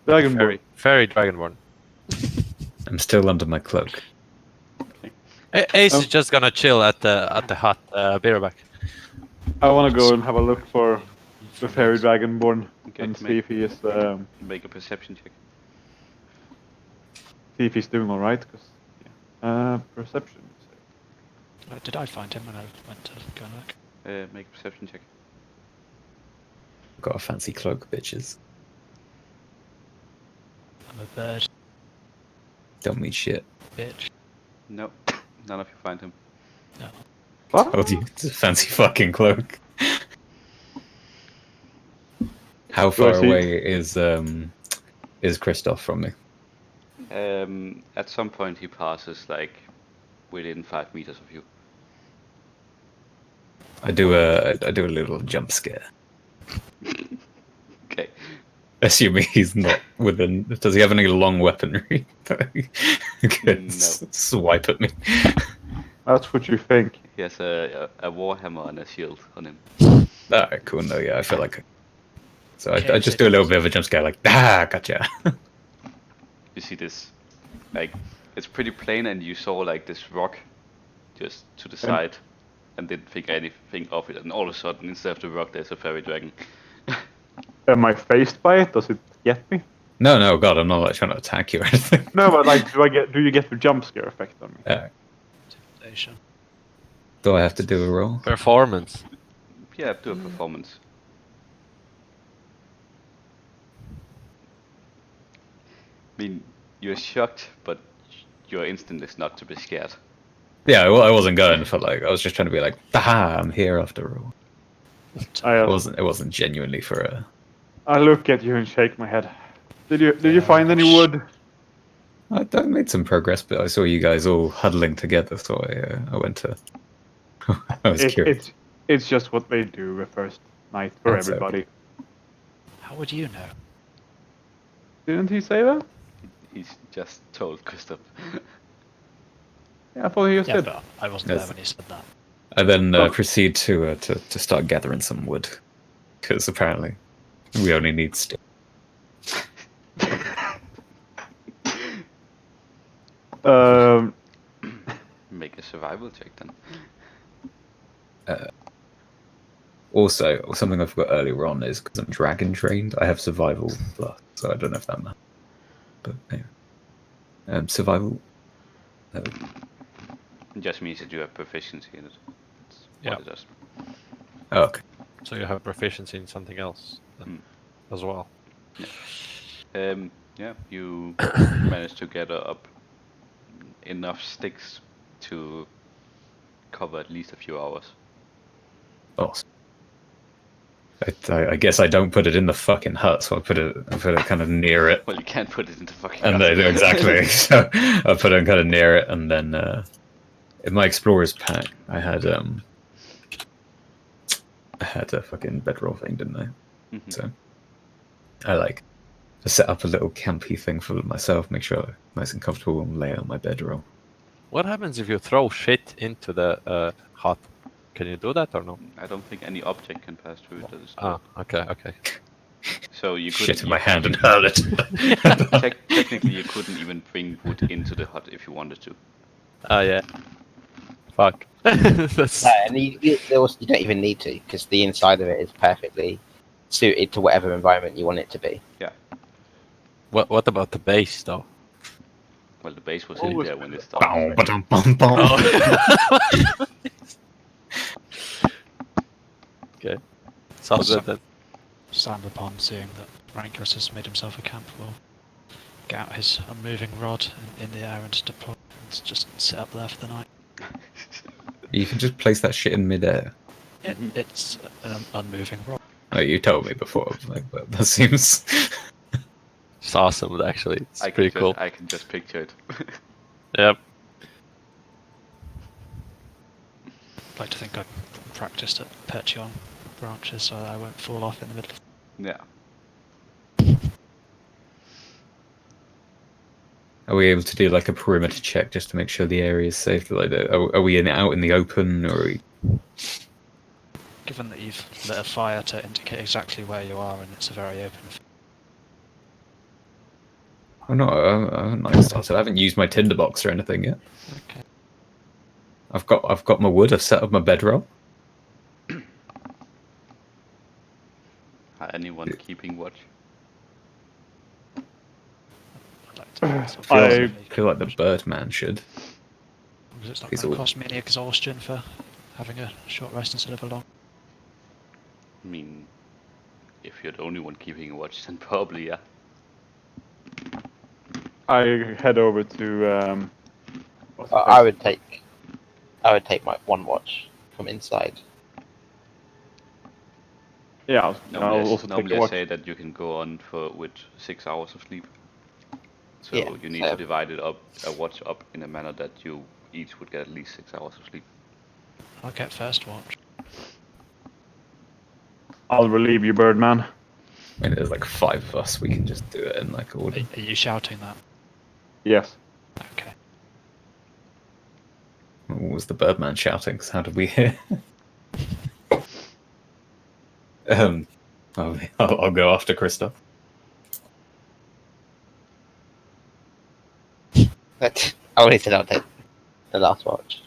Dragonborn. Fairy Dragonborn. I'm still under my cloak. Ace Oh. is just gonna chill at the hut. Be right back. I wanna go and have a look for the fairy dragonborn Okay, and see if he is Make a perception check. see if he's doing all right. Cause perception. Did I find him when I went to go and look? Make a perception check. Got a fancy cloak, bitches. I'm a bird, Don't mean shit. bitch. No, none of you find him. No. What? Told you, it's a fancy fucking cloak. How Do I far see- away is Kristoff from me? At some point he passes like within 5 meters of you. I do a little jump scare. Okay. Assuming he's not within. Does he have any long weaponry? He can No. swipe at me. That's what you think. He has a warhammer and a shield on him. Alright, cool. No, yeah, I feel like. So Okay, I just do a little bit of a jump scare, like, gotcha. You see this, like, it's pretty plain, and you saw like this rock just to the side, and didn't think anything of it, and all of a sudden, instead of the rock, there's a fairy dragon. Am I faced by it? Does it get me? No, God, I'm not like trying to attack you or anything. No, but like, do you get the jump scare effect on me? Intimidation. Do I have to do a roll? Performance. Yeah, do a performance. I mean, you're shocked, but your instinct is not to be scared. Yeah, well, I wasn't going for like. I was just trying to be like, I'm here after all. It wasn't genuinely for a. I look at you and shake my head. Did you find any wood? I made some progress, but I saw you guys all huddling together, so I went to. I was curious. It's just what they do the first night for That's everybody. How would you know? Didn't he say that? He's just told Gustav. Yeah, I thought he just Yeah, did. but I wasn't Yes. there when he said that. I then Oh. proceed to start gathering some wood, because apparently we only need steel. Make a survival check then. Also, something I forgot earlier on is because I'm dragon trained, I have survival plus, so I don't know if that matters. But anyway. Survival. It just means that you have proficiency in it. That's what it does. Oh, okay. So you have proficiency in something else then, as well. Yeah, you managed to get up enough sticks to cover at least a few hours. Awesome. I guess I don't put it in the fucking hut, so I put it kind of near it. Well, you can't put it into fucking. And they do exactly. So I put it kind of near it, and then in my explorer's pack, I had a fucking bedroll thing, didn't I? Mm-hmm. So I like to set up a little campy thing for myself, make sure I'm nice and comfortable, and lay on my bedroll. What happens if you throw shit into the hut? Can you do that or no? I don't think any object can pass through it. That is Ah, okay. So you couldn't. Shit in my hand and hurl it. Technically, you couldn't even bring wood into the hut if you wanted to. Ah, yeah. Fuck. That's... And you don't even need to, because the inside of it is perfectly suited to whatever environment you want it to be. Yeah. What about the base though? Well, the base was in there when it started. Okay. Sounds good then. Stand upon seeing that Ranculus has made himself a camp will get out his unmoving rod in the air and deploy and just sit up there for the night. You can just place that shit in midair. It's an unmoving rod. Oh, you told me before. Like, but that seems. It's awesome actually. It's pretty cool. I can just picture it. Yep. I'd like to think I practiced at perching on branches so that I won't fall off in the middle. Yeah. Are we able to do like a perimeter check just to make sure the area is safe? Like, are we out in the open, or are we... Given that you've lit a fire to indicate exactly where you are and it's a very open field. Oh no, I haven't started. I haven't used my tinderbox or anything yet. Okay. I've got my wood. I've set up my bedroll. Anyone keeping watch? I'd like to I feel like the Birdman should. because it's not He's going to all- cost me any exhaustion for having a short rest instead of a long. I mean, if you're the only one keeping watch, then probably, yeah. I head over to. What's the I place? would take my one watch from inside. Yeah, I'll also take Normally a I watch. say that you can go on with 6 hours of sleep. So Yeah, you need to divide it up, a watch up in a manner that you each would get at least 6 hours of sleep. I'll get first watch. I'll relieve you, Birdman. I mean, there's like 5 of us. We can just do it in like order. Are you shouting that? Yes. Okay. What was the Birdman shouting? 'Cause how did we hear? I'll go after Christoph. But I only said I'll take the last watch.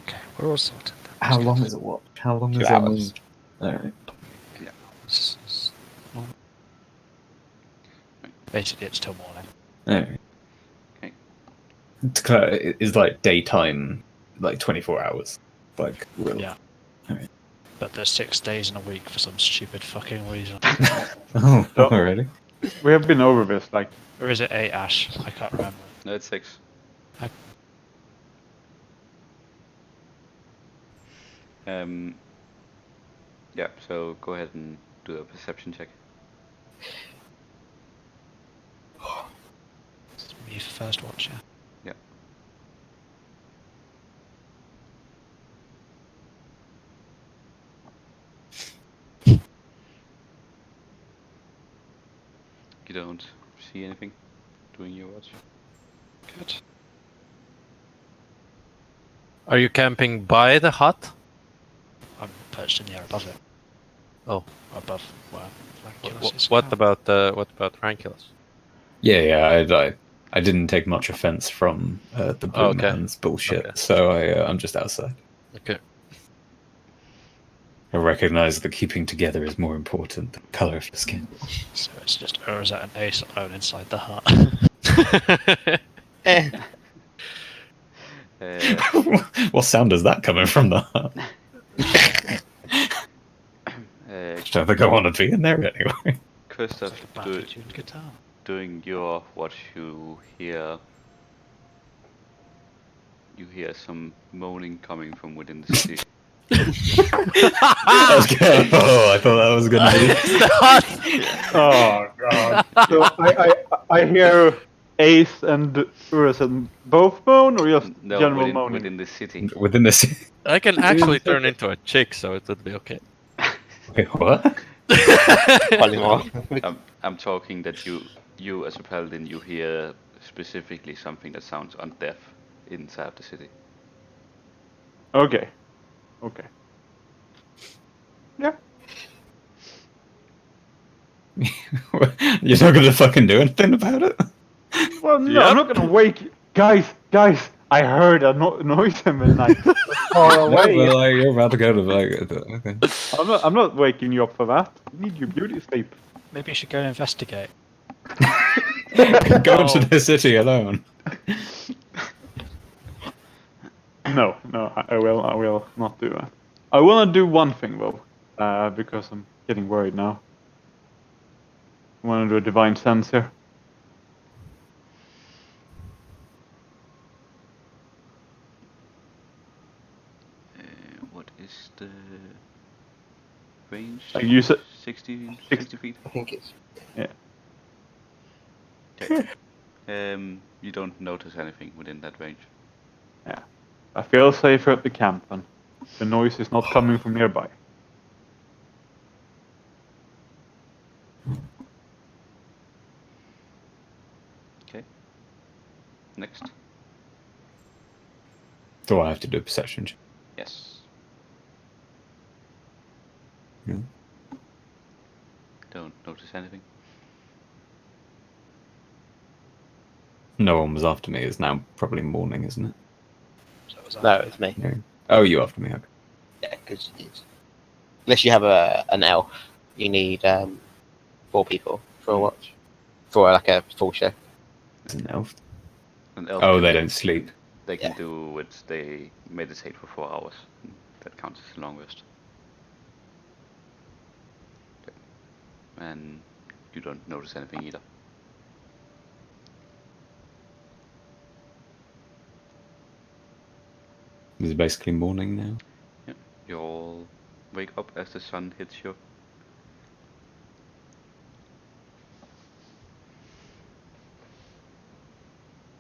Okay, we're all sorted. How long is a watch? How long 2 is hours. Alright. Basically, it's till morning. Alright. Okay. It's like daytime, like 24 hours. Like, real. Yeah. Alright. But there's 6 days in a week for some stupid fucking reason. Oh, So- already? We have been over this. Like, Or is it 8, Ash? I can't remember. No, it's 6. Yeah, so go ahead and do a perception check. It's me for first watch, yeah. Yeah. You don't see anything during your watch? Good. Are you camping by the hut? I'm perched in the air above it. Oh. Above where Ranculus is. What about Ranculus? Yeah, I didn't take much offense from the Blue Okay. Man's bullshit, Okay. so I'm just outside. Okay. I recognize that keeping together is more important than the color of the skin. So it's just Urzat and Ace alone inside the hut. Uh, What sound is that coming from the hut? don't think I want to be in there anyway. Christoph, It's like a badly tuned guitar. doing your watch, you hear some moaning coming from within the city. I thought that was gonna be. Oh god. So I hear Ace and Urison both moan, or just No, general moaning? within the city. Within this. I can actually turn into a chick, so it would be okay. Wait, what? Polymorph. I'm talking that you as a paladin, you hear specifically something that sounds undeaf inside of the city. Okay. Okay. Yeah. You're not gonna fucking do anything about it? Well, no, I'm not gonna wake. Guys, I heard a noise in the night. Far No, away. but like, you're about to go to like. Okay. I'm not waking you up for that. You need your beauty sleep. Maybe you should go and investigate. Go into the city alone. No, I will not do that. I wanna do one thing though, because I'm getting worried now. I wanna do a divine sense here. What is the range? Like you said, 60 feet? I think it's Okay. You don't notice anything within that range. yeah. I feel safer at the camp, and the noise is not coming from nearby. Okay. Next. Do I have to do a perception check? Yes. Yeah. Don't notice anything. No one was after me. It's now probably morning, isn't it? So was no, it's me. No. Oh, you after me? Okay. Yeah, because unless you have an elf, you need 4 people for a watch, for like a full shift. It's an elf. An elf Oh, can- they don't sleep. They can Yeah. do it. They meditate for 4 hours. That counts as a long rest. Okay. And you don't notice anything either. It's basically morning now. Yeah. You all wake up as the sun hits you.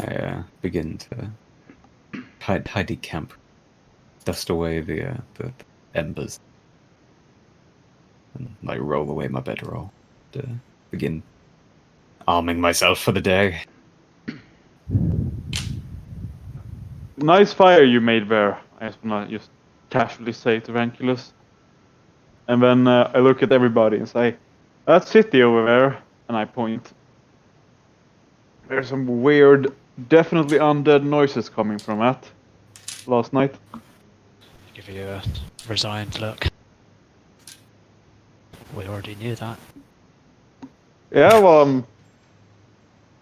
I begin to tidy camp, dust away the embers, and like roll away my bedroll to begin arming myself for the day. Nice fire you made there. I just wanna just casually say to Ranculus. And then I look at everybody and say, that city over there, and I point. There's some weird, definitely undead noises coming from that last night. Give you a resigned look. We already knew that. Yeah, well,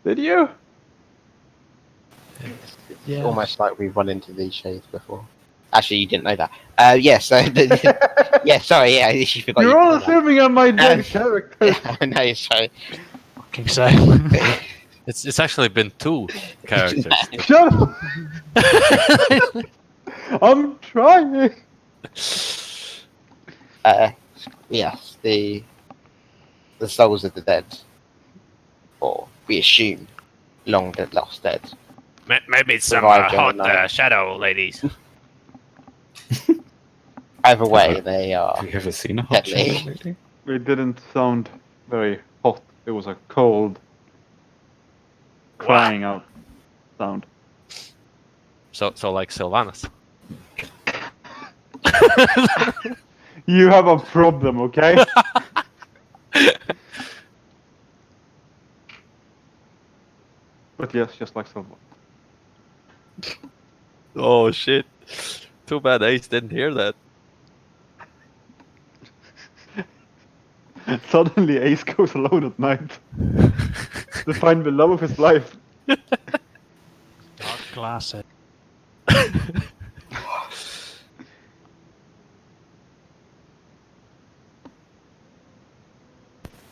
did you? Yeah. Almost like we've run into these shades before. Actually, you didn't know that. Yes. Yeah, sorry. Yeah, you forgot. You're all assuming I'm my dead Um, character. Yeah, I know. Sorry. Fucking so. It's actually been 2 characters. Shut up! I'm trying. Yes, the souls of the dead, or we assume long dead, lost dead. Maybe it's some Survived hot overnight. shadow ladies. Either way, they are Have you ever seen a hot deadly. shadow lady? It didn't sound very hot. It was a cold, crying out sound. So like Sylvanas. You have a problem, okay? But yes, just like someone. Oh shit! Too bad Ace didn't hear that. Suddenly Ace goes alone at night to find the love of his life. Dark glasses.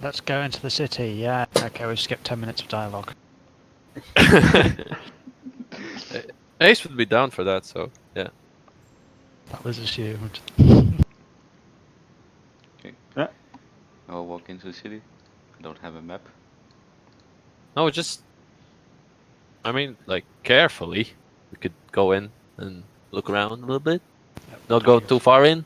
Let's go into the city, yeah. Okay, we've skipped 10 minutes of dialogue. Ace would be down for that, so yeah. That was assumed. I'll walk into the city. I don't have a map. No, just. I mean, like, carefully. We could go in and look around a little bit. Yep, Not go too far in.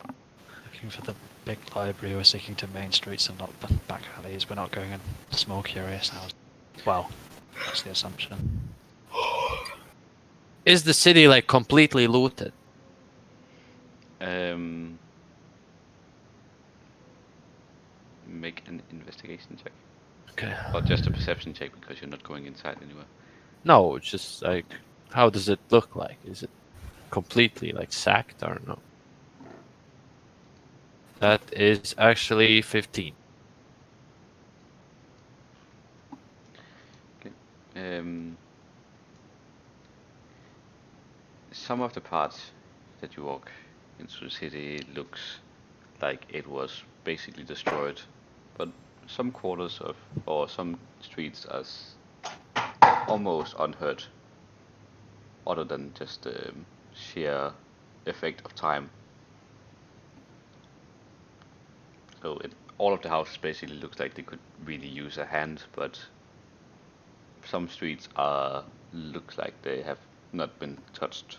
Looking for the big library, we're sticking to main streets and not the back alleys. We're not going in small curious houses. Well, that's the assumption. Is the city, like, completely looted? Make an investigation check. Okay. Or just a perception check because you're not going inside anywhere. No, it's just, like, how does it look like? Is it completely, like, sacked or no? That is actually 15. Some of the parts that you walk into the city looks like it was basically destroyed, but some quarters of or some streets are almost unhurt, other than just the sheer effect of time. So all of the houses basically looks like they could really use a hand, but some streets looks like they have not been touched.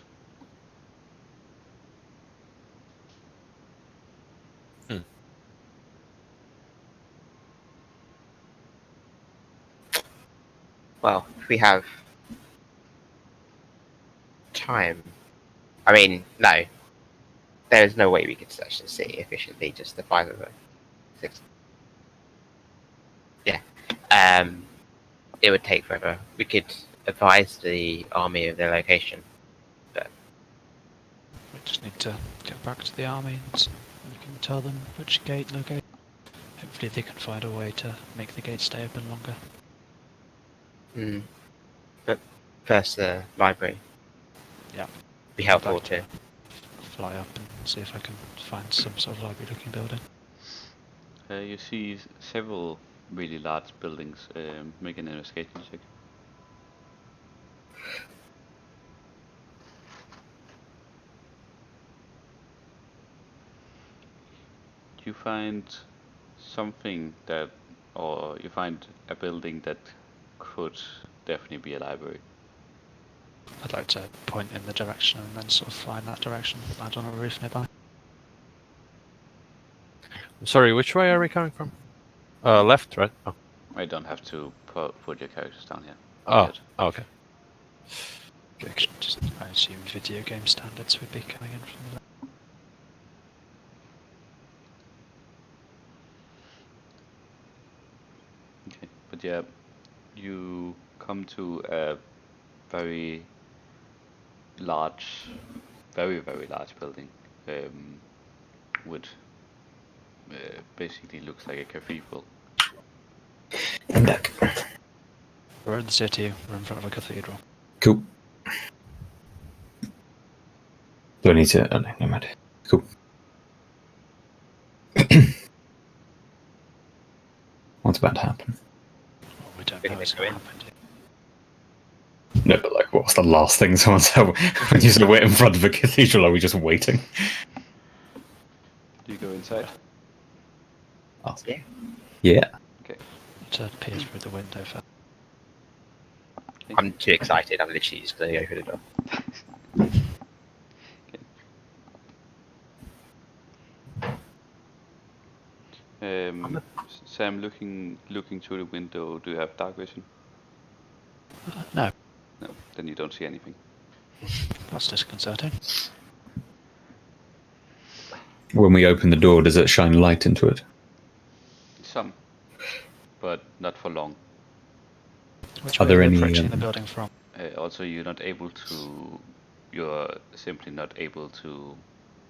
Well, if we have time, I mean, no, there is no way we could search the city efficiently, just the 5 of us. 6. Yeah. It would take forever. We could advise the army of their location, but We just need to get back to the army and we can tell them which gate located. Hopefully they can find a way to make the gate stay open longer. but first the library. Yeah. Be helpful I'd like to. Fly up and see if I can find some sort of library looking building. You see several really large buildings. Make an investigation check. You find something that, or you find a building that could definitely be a library. I'd like to point in the direction and then sort of fly in that direction, land on a roof nearby. Sorry, which way are we coming from? Left, right? Oh, I don't have to put your characters down here. oh, Yet. okay. Just, I assume video game standards would be coming in from the left. Okay, but yeah, you come to a very large, very large building, with basically looks like a cathedral. I'm back. We're in the city, we're in front of a cathedral. Cool. Do I need to? Oh, no, no matter. Cool. What's about to happen? Well, we don't We're know gonna what's go going to in. happen. No, but like, what's the last thing someone said when you sort of wait in front of a cathedral? Are we just waiting? Do you go inside? Oh. Yeah. Yeah. To peer through the window first. I'm too excited. I'm literally just going to go through the door. Sam, looking through the window, do you have dark vision? No, No, then you don't see anything. that's disconcerting. When we open the door, does it shine light into it? Some, but not for long. Which Are way there are we any, approaching the building from? Also, you're simply not able to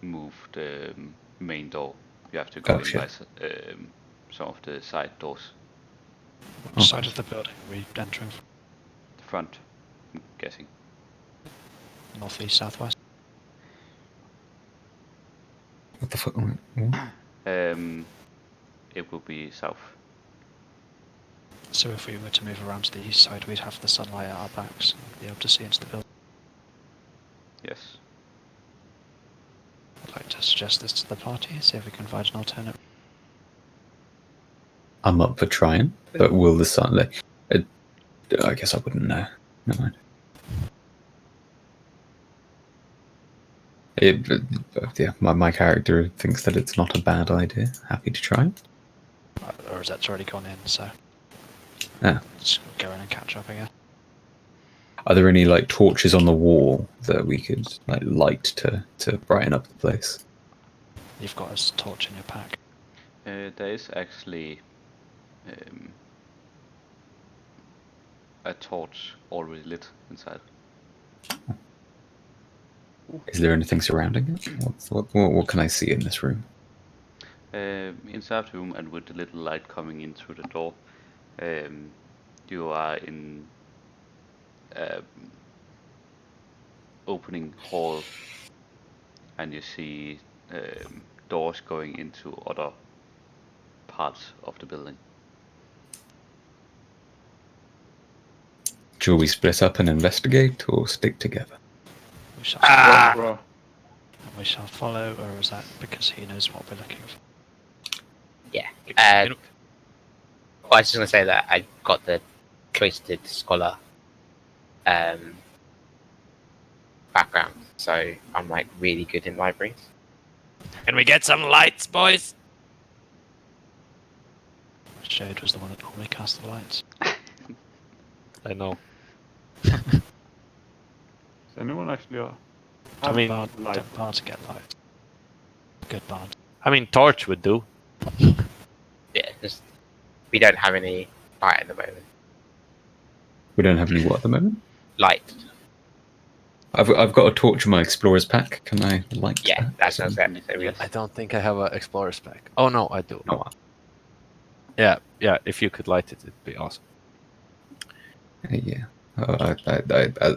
move the main door. You have to go Oh, in shit. by some of the side doors. Which side of the building are we entering from? The front, I'm guessing. Northeast, southwest? What the fuck? What? It will be south. So if we were to move around to the east side, we'd have the sunlight at our backs and be able to see into the building. Yes. I'd like to suggest this to the party, see if we can find an alternate. I'm up for trying, but will the sunlight? I guess I wouldn't know. Never mind. Yeah, my character thinks that it's not a bad idea. Happy to try. Or is that already gone in, so Yeah. just go in and catch up again. Are there any like torches on the wall that we could like light to brighten up the place? You've got a torch in your pack. There is actually a torch already lit inside. Is there anything surrounding it? What can I see in this room? Inside the room, and with the little light coming in through the door, you are in opening hall, and you see doors going into other parts of the building. Shall we split up and investigate, or stick together? We shall, Bro. we shall follow, or is that because he knows what we're looking for? Yeah. You know- Well, I was just going to say that I got the Twisted Scholar background, so I'm like really good in libraries. Can we get some lights, boys? Shade was the one that normally cast the lights. I know. Does anyone actually I mean, Bard, light? don't bards get lights. Good bard. I mean, torch would do. Yeah, just we don't have any light at the moment. We don't have any what at the moment. Light. I've got a torch in my explorer's pack. Can I light? Yeah, that? that sounds good. So we, I don't think I have an explorer's pack. Oh no, I do. Oh, Yeah, if you could light it, it'd be awesome. yeah.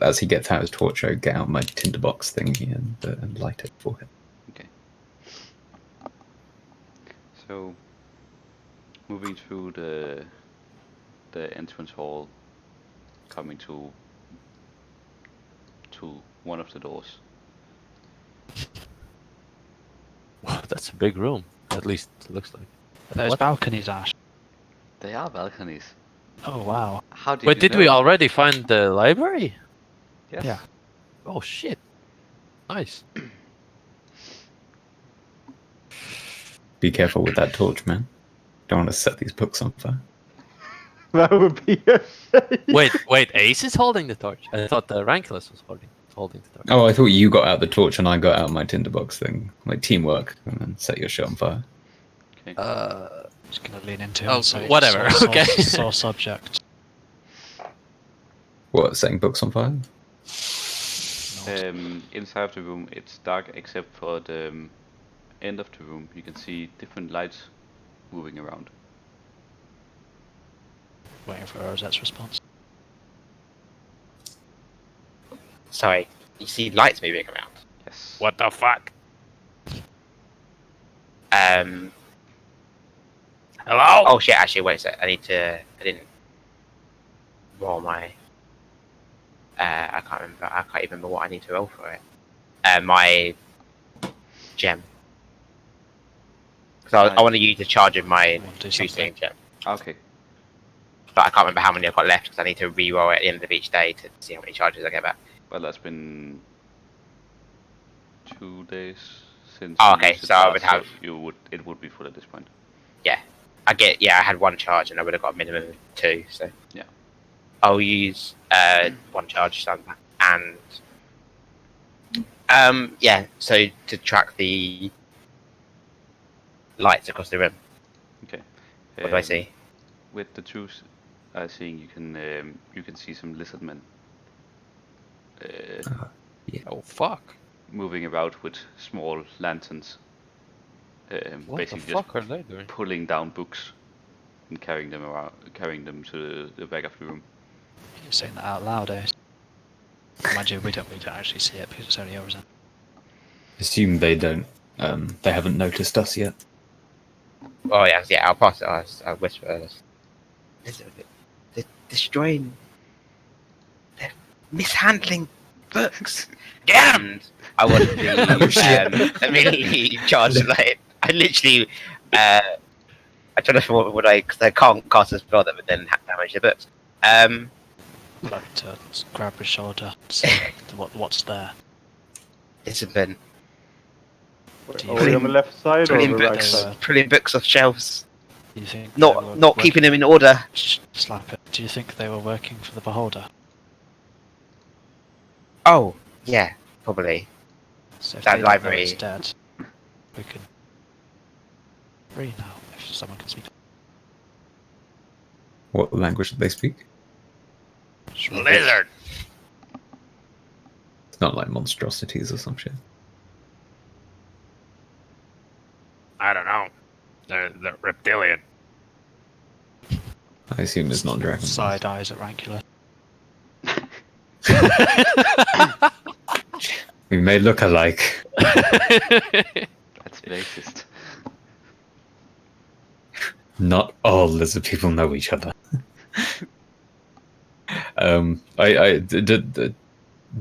As he gets out his torch, I get out my tinderbox thingy and light it for him. Okay. So, moving through the entrance hall, coming to one of the doors. Wow, that's a big room. At least it looks like. Those What? balconies, Ash. They are balconies. Oh wow. How did Wait, you did know? we already find the library? Yes. Yeah. Oh shit! Nice. Be careful with that torch, man. Don't want to set these books on fire. That would be a shame. Wait, Ace is holding the torch. I thought the Ranculus was holding the torch. Oh, I thought you got out the torch and I got out my tinderbox thing. Like teamwork, and then set your shit on fire. Okay. Just gonna lean into it Oh, and say whatever, sore okay. sore subject. What, setting books on fire? Inside of the room, it's dark except for the end of the room. You can see different lights moving around. Waiting for Rosette's response. sorry, you see lights moving around. Yes. What the fuck? Hello? Oh shit! Actually, wait a sec. I didn't roll my. I can't remember. I can't even remember what I need to roll for it. My gem. Because I want to use the charge of my You want to do choosing gem. Okay. But I can't remember how many I've got left because I need to re-roll it at the end of each day to see how many charges I get back. Well, that's been 2 days since. Oh, you okay, used it so I last, would have- it would be full at this point. I had one charge and I would have got a minimum of 2. So Yeah. I'll use one charge and so to track the lights across the room. Okay. What do I see? With the truth, seeing you can see some lizard men Oh fuck! moving about with small lanterns. What Basically the fuck are they doing? pulling down books and carrying them to the back of the room. You're saying that out loud, eh? Mind you, we don't actually see it because it's only yours. Assume they don't. They haven't noticed us yet. Oh yeah, I'll pass it. I'll whisper. destroying, they're mishandling books. Get 'em! And I want to Oh, shit. immediately charge. Like I literally, I don't know what would I, because I can't cast a spell that would then damage the books. I'd like to grab his shoulder, see what's there. Discipline. Do Are we on the left side or Pulling the right books. side? Pulling books off shelves. Do you think they were Not keeping them in order. Slap it. Do you think they were working for the Beholder? Oh, yeah, probably. So if That they don't know library. it's dead, we can free now if someone can speak. What language do they speak? Lizard. It's not like monstrosities or some shit. I don't know. They're reptilian. I assume it's not dragon. Side eyes at Rancula. We may look alike. That's racist. Not all lizard people know each other.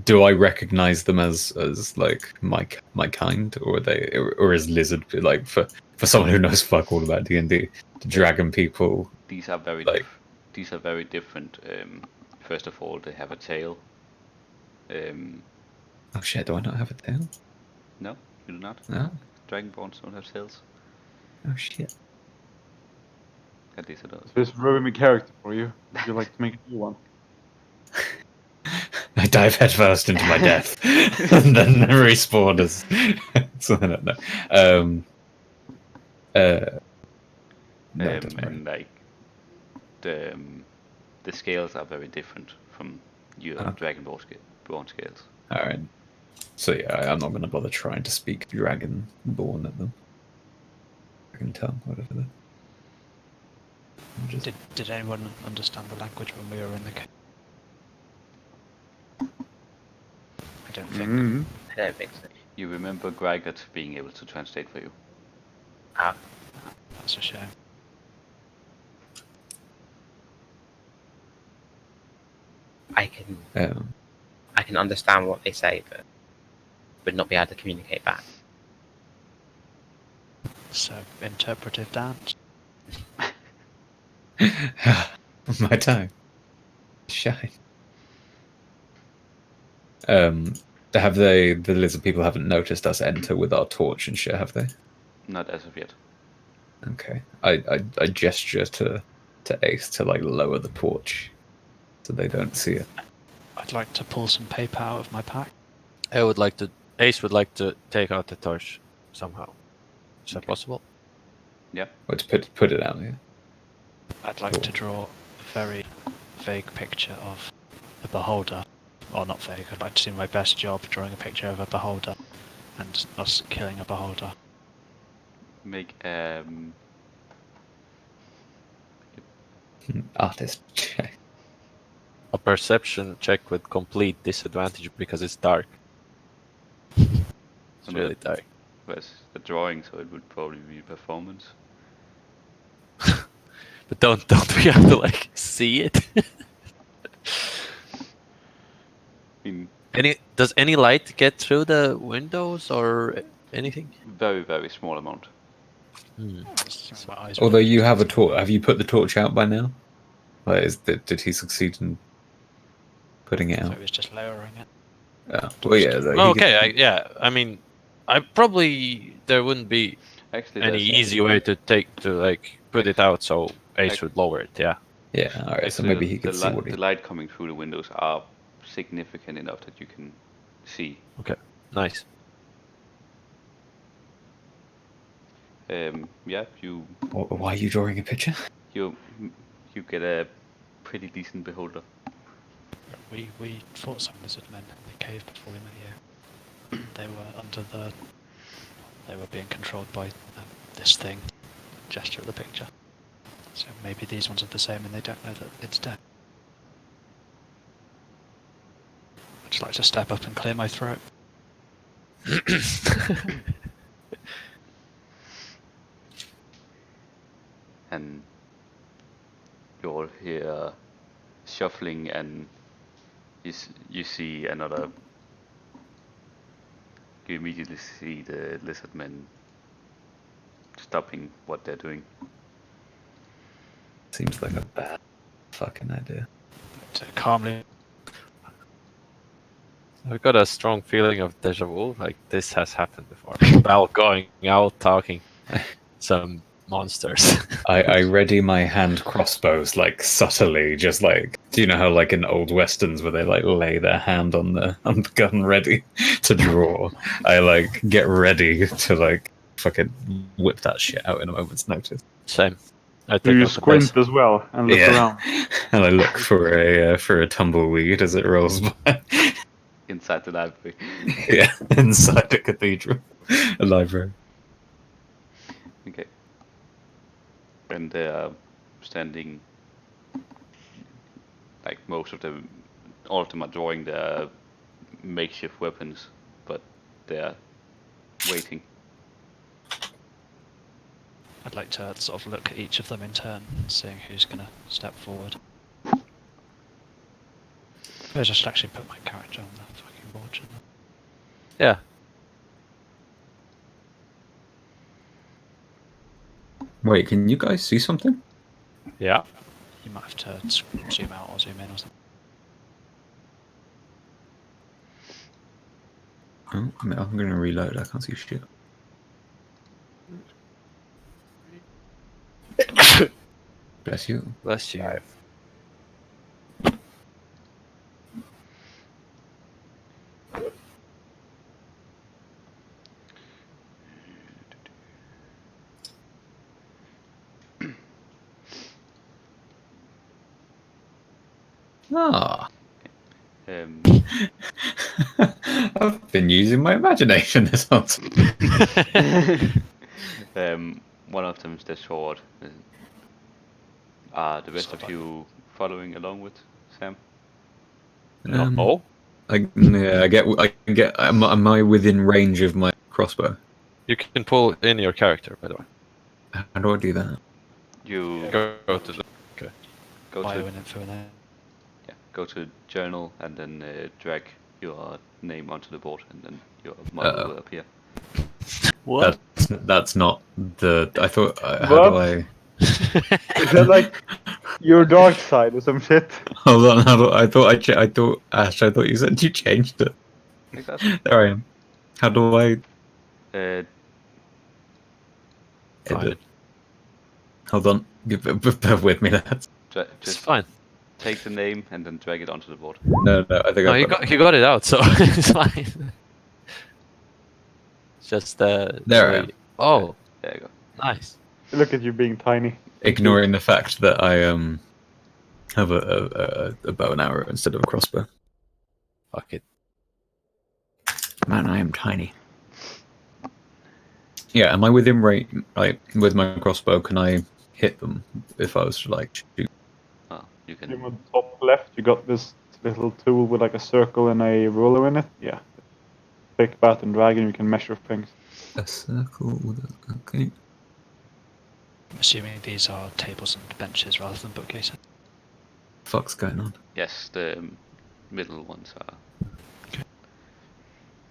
Do I recognize them as like my kind, or are they, or is lizard like for someone who knows fuck all about D&D, the dragon people? These are very Like- these are very different. First of all, they have a tail. Oh shit! Do I not have a tail? No, you do not. No. Dragonborns don't have tails. Oh shit! At least it does. This ruined my character for you. Would you like to make a new one? I dive headfirst into my death, and then respawn as. So I don't know. No, don't worry. And like the scales are very different from your Okay. Dragonborn scales. All right. So yeah, I'm not going to bother trying to speak dragonborn at them. Dragon tongue, whatever. Did anyone understand the language when we were in the cave? I don't think. Mm-hmm. I don't think so. You remember Greigot being able to translate for you. Ah, That's a shame. I can understand what they say, but would not be able to communicate back. So interpretive dance. My time. Shine. Have the lizard people haven't noticed us enter with our torch and shit, have they? Not as of yet. Okay. I gesture to Ace to like lower the torch so they don't see it. I'd like to pull some paper out of my pack. Ace would like to take out the torch somehow. Is that possible? Yeah. Or to put it out here. I'd like to draw a very vague picture of a beholder. Or not vague, I'd like to do my best job drawing a picture of a beholder and us killing a beholder. Make Artist check. A perception check with complete disadvantage because it's dark. It's really dark. there's the drawing, so it would probably be performance. But don't we have to like see it? I mean, Does any light get through the windows or anything? very, very small amount. My eyes Although you have a torch, have you put the torch out by now? Like, did he succeed in putting it so out? it was just lowering it. Well, yeah. Like, he Okay, I mean, there wouldn't be Actually, any there's- easy way to put it out so Ace would lower it. Yeah. Yeah. All right. So actually, maybe he the could see light, what he. the light coming through the windows are significant enough that you can see. Nice. Yeah, you Why are you drawing a picture? you get a pretty decent beholder. We fought some lizard men in the cave before we met you. They were being controlled by this thing. Gesture of the picture. So maybe these ones are the same and they don't know that it's dead. I'd just like to step up and clear my throat. And you all hear shuffling, and you see another. You immediately see the lizard men stopping what they're doing. Seems like a bad fucking idea. Calmly. I've got a strong feeling of deja vu. Like this has happened before. Val going out talking some monsters. I ready my hand crossbows like subtly, just like, do you know how like in old westerns where they like lay their hand on the gun ready to draw? I like get ready to like fucking whip that shit out in a moment's notice. Same. I Do take you out the base. squint as well and look around? And I look for a tumbleweed as it rolls by. Inside the library. Yeah, inside the cathedral, a library. Okay. And they are standing, like most of them, all of them are drawing their makeshift weapons, but they're waiting. I'd like to sort of look at each of them in turn, seeing who's going to step forward. I just actually put my character on the fucking board, shouldn't I? Yeah. Wait, can you guys see something? Yeah. You might have to zoom out or zoom in or something. Oh, I'm gonna reload. I can't see shit. Bless you. Bless you. Right. Ah. Um, I've been using my imagination this whole time. one of them is the sword. Are the rest of you following along with Sam? No. I get. Am I within range of my crossbow? You can pull in your character, by the way. How do I do that? You Go to the. go Bio to and info in there. go to journal and then drag your name onto the board, and then your model will appear. What? That's not the. I thought. How What? do I? Is that like your dark side or some shit? Hold on. How do I thought I thought Ash. I thought you said you changed it. Like that. There I am. How do I Uh, edit? Hold on. Bear with me. That's It's just fine. take the name and then drag it onto the board. no. I think No, I've he got it out, so it's fine. It's just There I am. Oh, There you go. nice. Look at you being tiny. ignoring the fact that I have a bow and arrow instead of a crossbow. Fuck it. Man, I am tiny. Yeah, am I within range? Like with my crossbow, can I hit them if I was to like shoot? Oh, you In can. the top left, you got this little tool with like a circle and a ruler in it. Yeah. Pick, bat, and drag, and you can measure things. A circle with a, okay. I'm assuming these are tables and benches rather than bookcases. Fuck's going on? Yes, the middle ones are.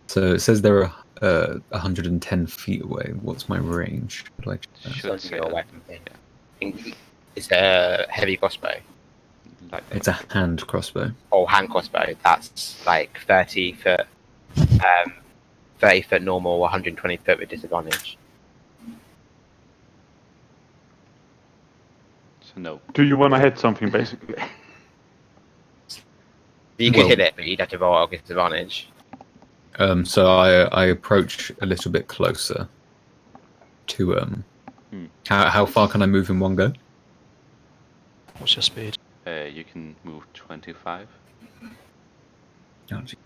So it says they're 110 feet away. What's my range? How do I check that? Should What's say your that. weapon thing? It's a heavy crossbow Like It's a hand crossbow. or hand crossbow. That's like 30 foot, 30 foot normal, 120 foot with disadvantage. so no. Do you want to hit something, basically? You could Well- hit it, but you'd have to roll at disadvantage. So I approach a little bit closer to How far can I move in one go? What's your speed? You can move 25. Oh, gee,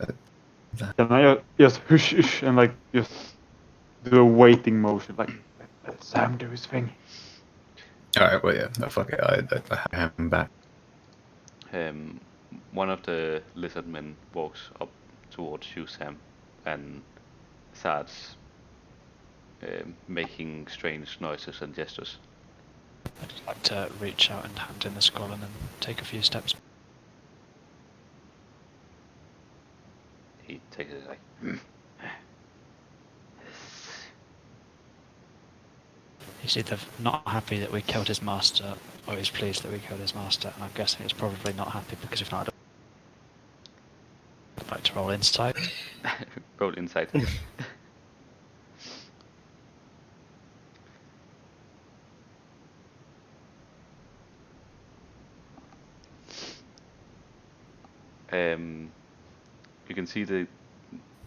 Can I just hush and like just do a waiting motion, like let Sam do his thing? all right, well yeah, no, fuck it. I am back. One of the lizard men walks up towards you, Sam, and starts making strange noises and gestures. I'd like to reach out and hand in the scroll and then take a few steps. takes it like. He's either not happy that we killed his master, or he's pleased that we killed his master, and I'm guessing he's probably not happy because if not, I'd like to roll insight. Roll insight.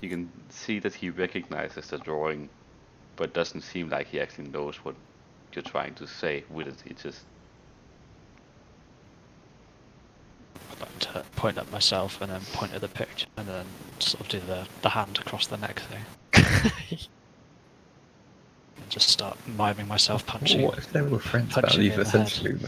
You can see that he recognizes the drawing, but doesn't seem like he actually knows what you're trying to say with it. He just I'd like to point at myself and then point at the picture and then sort of do the hand across the neck thing. And just start miming myself punching. What if they were friends punching about me you, in the head. essentially?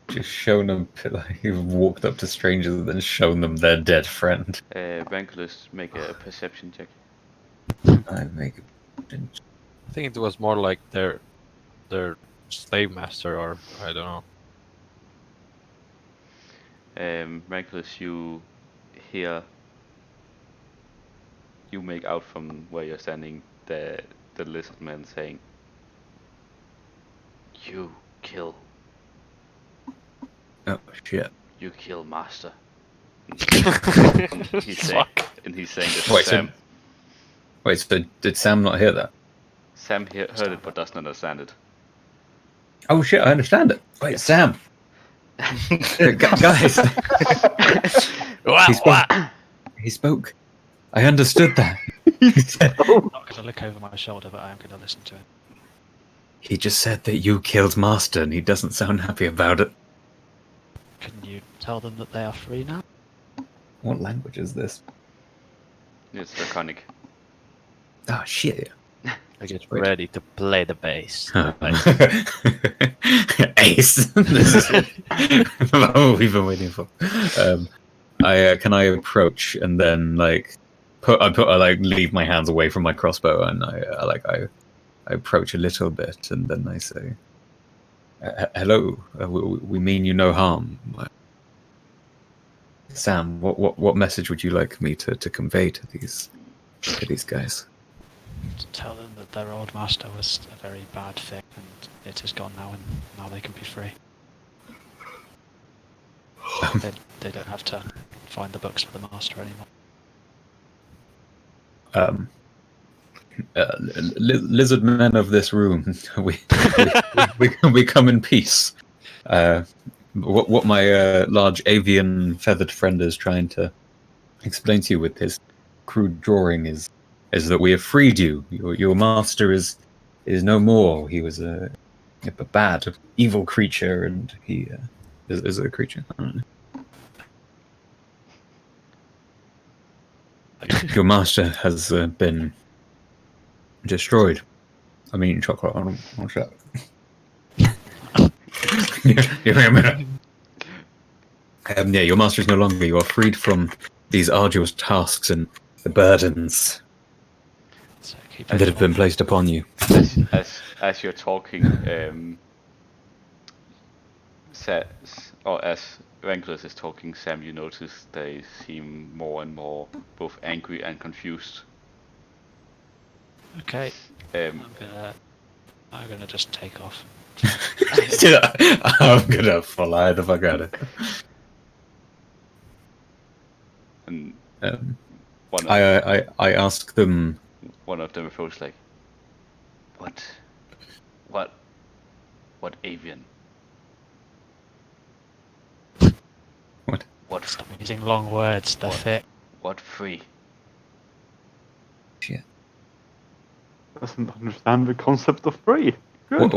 Just shown them, like, you've walked up to strangers and then shown them their dead friend. Ranculus, make a perception check. I make I think it was more like their slave master, or I don't know. Ranculus, you make out from where you're standing the lizard man saying, "You kill master." And he's saying this to Wait, Sam. so did Sam not hear that? Sam heard it but doesn't understand it. Oh shit, I understand it. Wait, Sam. Guys. He spoke. I understood that. He said, I'm not going to look over my shoulder, but I am going to listen to it. he just said that you killed Master and he doesn't sound happy about it. Can you tell them that they are free now? What language is this? It's draconic. Oh shit. I get Wait. ready to play the bass. Ace. This is what we've been waiting for. Can I approach and then like leave my hands away from my crossbow and I approach a little bit and then I say, "Hello, we mean you no harm. Sam, what message would you like me to convey to these guys?" To tell them that their old master was a very bad thing and it is gone now and now they can be free. They don't have to find the books for the master anymore. Lizard men of this room, we come in peace. What my large avian feathered friend is trying to explain to you with his crude drawing is that we have freed you. Your master is no more. He was a bad, evil creature, and he is a creature. I don't know. Your master has been destroyed. I'm eating chocolate. I'll shut up. Give me a minute. Yeah, your master is no longer. You are freed from these arduous tasks and the burdens So keep that have been placed upon you. As you're talking, as Ranculus is talking, Sam, you notice they seem more and more both angry and confused. Okay. Um, I'm gonna just take off. I'm gonna fly the fuck out of it. and I ask them. one of them approached like, "What avian? What Stop using long words, they're thick. What free?" Shit. Doesn't understand the concept of free. Good.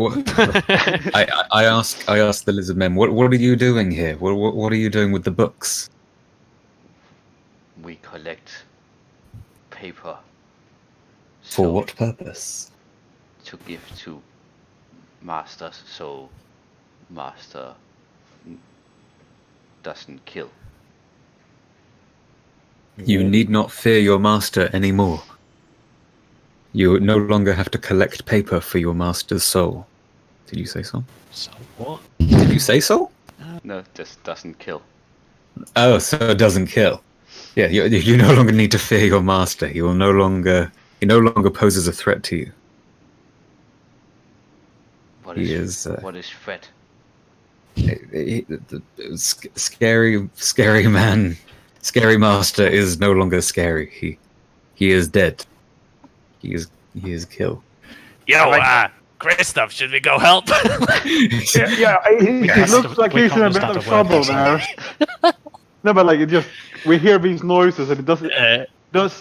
I ask the lizard men. What are you doing here? What are you doing with the books? We collect paper. For what purpose? To give to masters, so master doesn't kill. You need not fear your master anymore. You no longer have to collect paper for your master's soul. Did you say so? So what? Did you say so? No, just doesn't kill. Oh, so it doesn't kill. Yeah, you no longer need to fear your master. He no longer poses a threat to you. What He is is what is threat? Scary man, scary master is no longer scary. He is dead. He is killed. Yo, Christoph, should we go help? It looks like he's in a bit of trouble there. No, but like we hear these noises and it doesn't. Does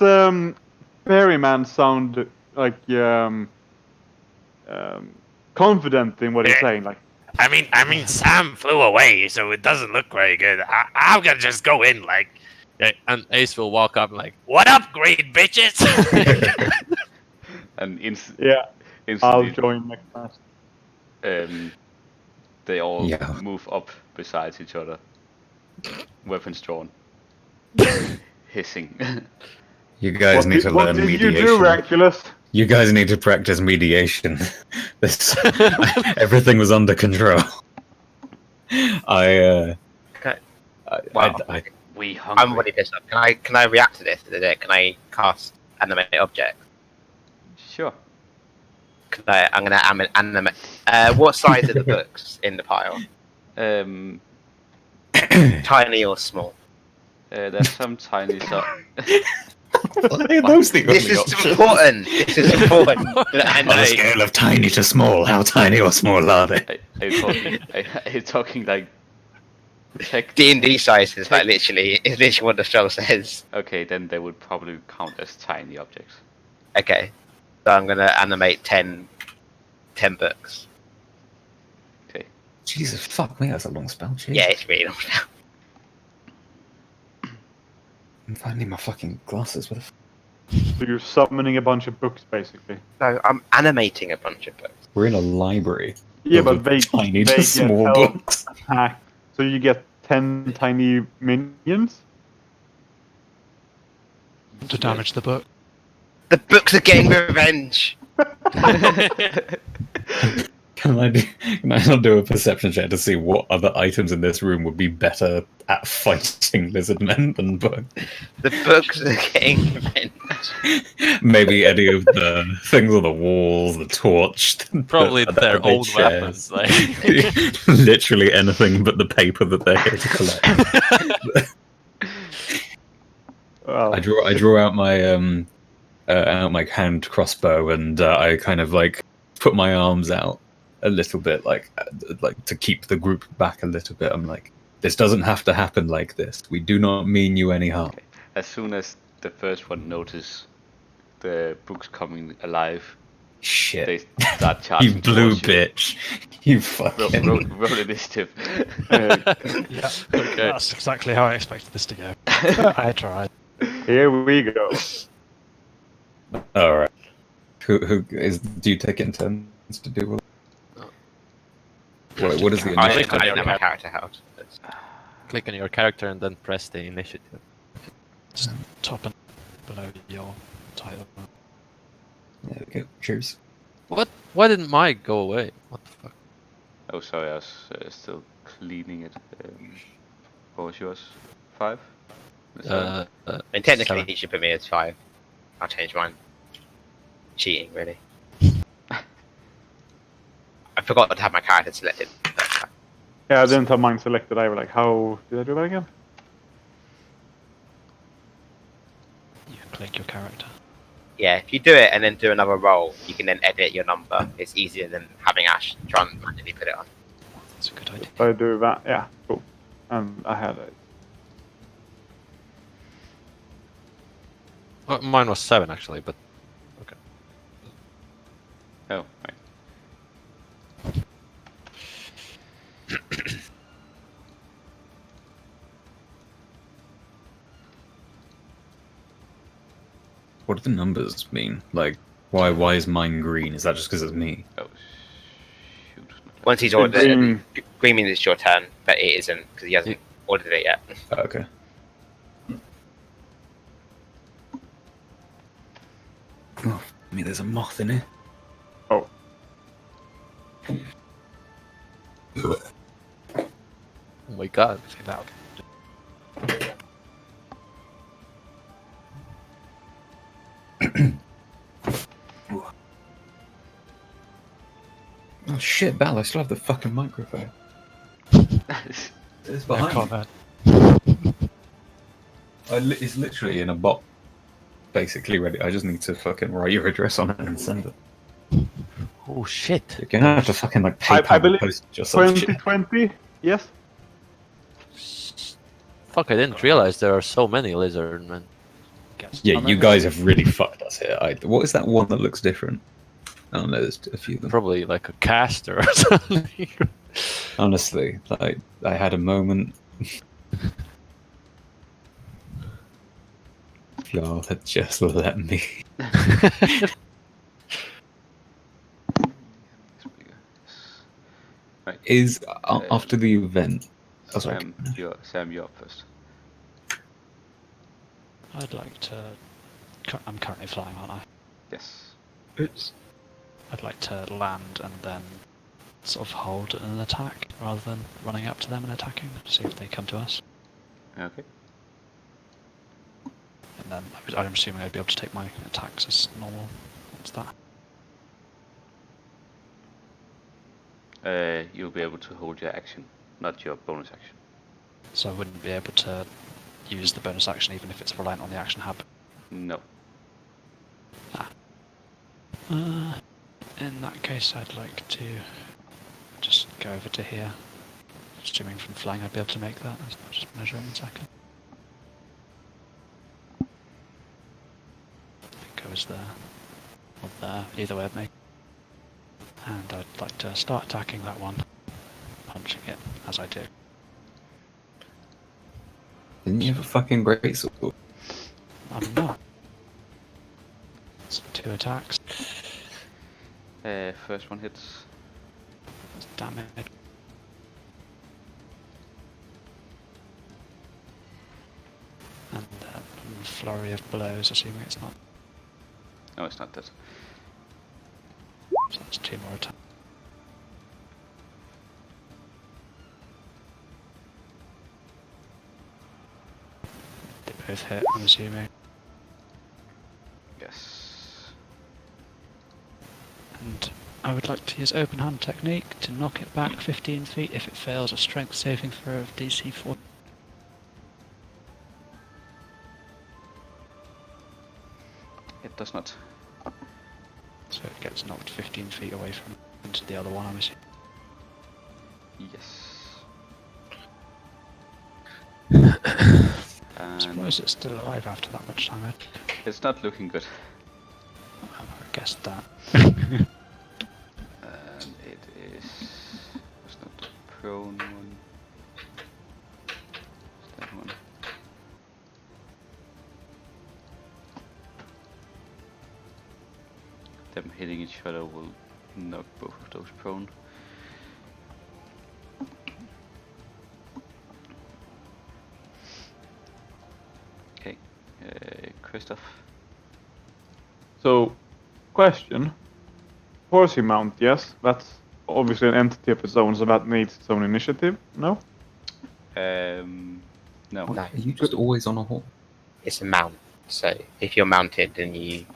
Ferryman sound like confident in what he's saying? Like, I mean, Sam flew away, so it doesn't look very good. I'm gonna just go in, like. And Ace will walk up like, What up, great bitches? And yeah, I'll instantly, join next match. they all Yeah. move up beside each other, weapons drawn, hissing. You guys need to What learn did mediation. you do, Ranculus? You guys need to practice mediation. Everything was under control. We hungry. I'm already pissed off. Can I react to this? Can I cast animate object? Sure. I'm gonna animate. What size are the books in the pile? Tiny or small? There's some tiny Those things This is important. This is important. And on a scale of tiny to small, how tiny or small are they? Are you talking like D&D size is like literally what the spell says. Okay, then they would probably count as tiny objects. Okay, so I'm gonna animate 10 books. Okay. Jesus, fuck me, that's a long spell. Jeez. Yeah, it's really long. I'm finding my fucking glasses. What So you're summoning a bunch of books, basically. No, I'm animating a bunch of books. We're in a library. Yeah, Those but are tiny to get small help, books. attack. So you get 10 tiny minions. To damage the book. The books are getting revenge. Can I not do a perception check to see what other items in this room would be better at fighting lizard men than books? The books are getting revenge. Maybe any of the things on the walls, the torch, probably their big old chairs. weapons. Like, Literally anything but the paper that they're here to collect. Well, I draw out my hand crossbow and I kind of like put my arms out a little bit, like to keep the group back a little bit. I'm like, this doesn't have to happen like this. We do not mean you any harm. As soon as the first one notice the books coming alive, Shit. they start charging. You blue towards bitch. You fucking. Roll initiative. Yeah, okay. that's exactly how I expected this to go. I tried. here we go. All right. Who is? Do you take it in turns to do? What is the I initiative? don't have my character out. click on your character and then press the initiative. Just top and below your title. There we go. Cheers. What? Why didn't mine go away? What the fuck? Oh, sorry, I was still cleaning it. What was yours? 5? And technically, 7. you should put me as 5. I'll change mine. Cheating, really. I forgot to have my character selected. Yeah, I didn't have mine selected. I was like, how did I do that again? You can click your character. Yeah, if you do it and then do another roll, you can then edit your number. It's easier than having Ash try and manually put it on. That's a good idea. If I do that, yeah, cool. And I had it. Well, mine was 7 actually, but okay. Oh, right. What do the numbers mean? Like, why is mine green? Is that just because it's me? Oh, shoot. Once he's ordered it, green means it's your turn, but it isn't because he hasn't ordered it yet. Oh, okay. Oh, I mean, there's a moth in here. Oh, Oh my god. I think that Oh shit, Bal, I still have the fucking microphone. It's No behind me. comment. It's literally in a box, basically ready. I just need to fucking write your address on it and send it. Oh shit! You're gonna have to fucking like I PayPal believe post or some shit. 2020. Yes. Fuck! I didn't realize there are so many lizard men. Gets Yeah, some you of guys it. have really fucked us here. What is that one that looks different? I don't know. There's a few of them. Probably like a caster or something. Honestly, like I had a moment. Y'all had just let me. Right. Is after the event. Oh, sorry. Sam, you're up first. I'd like to. I'm currently flying, aren't I? Yes. Oops. I'd like to land and then sort of hold an attack rather than running up to them and attacking. See if they come to us. Okay. And then I'm assuming I'd be able to take my attacks as normal. What's that? You'll be able to hold your action, not your bonus action. So I wouldn't be able to use the bonus action even if it's reliant on the action hub. No. In that case, I'd like to just go over to here. Assuming from flying I'd be able to make that. I'll just measure it in a second. It goes there. Or there, either way of me. And I'd like to start attacking that one. Punching it as I do. Didn't you have a fucking greatsword? I'm not. It's 2 attacks. First one hits. It's damage. And then flurry of blows, assuming it's not. No, it's not that. So that's 2 more attacks. They both hit, I'm assuming. Yes. And I would like to use open hand technique to knock it back 15 feet if it fails a strength saving throw of DC 4. It does not. So it gets knocked 15 feet away from into the other one, I'm assuming. Yes. I'm And surprised it's still alive after that much damage. it's not looking good. I guessed that. And it is. It's not the prone one. It's that one. Them hitting each other will knock both of those prone. Okay, Christoph. So, question. Horsey mount, yes. That's obviously an entity of its own, so that needs its own initiative, no? No. No, Are you just always on a horse? it's a mount. So if you're mounted, then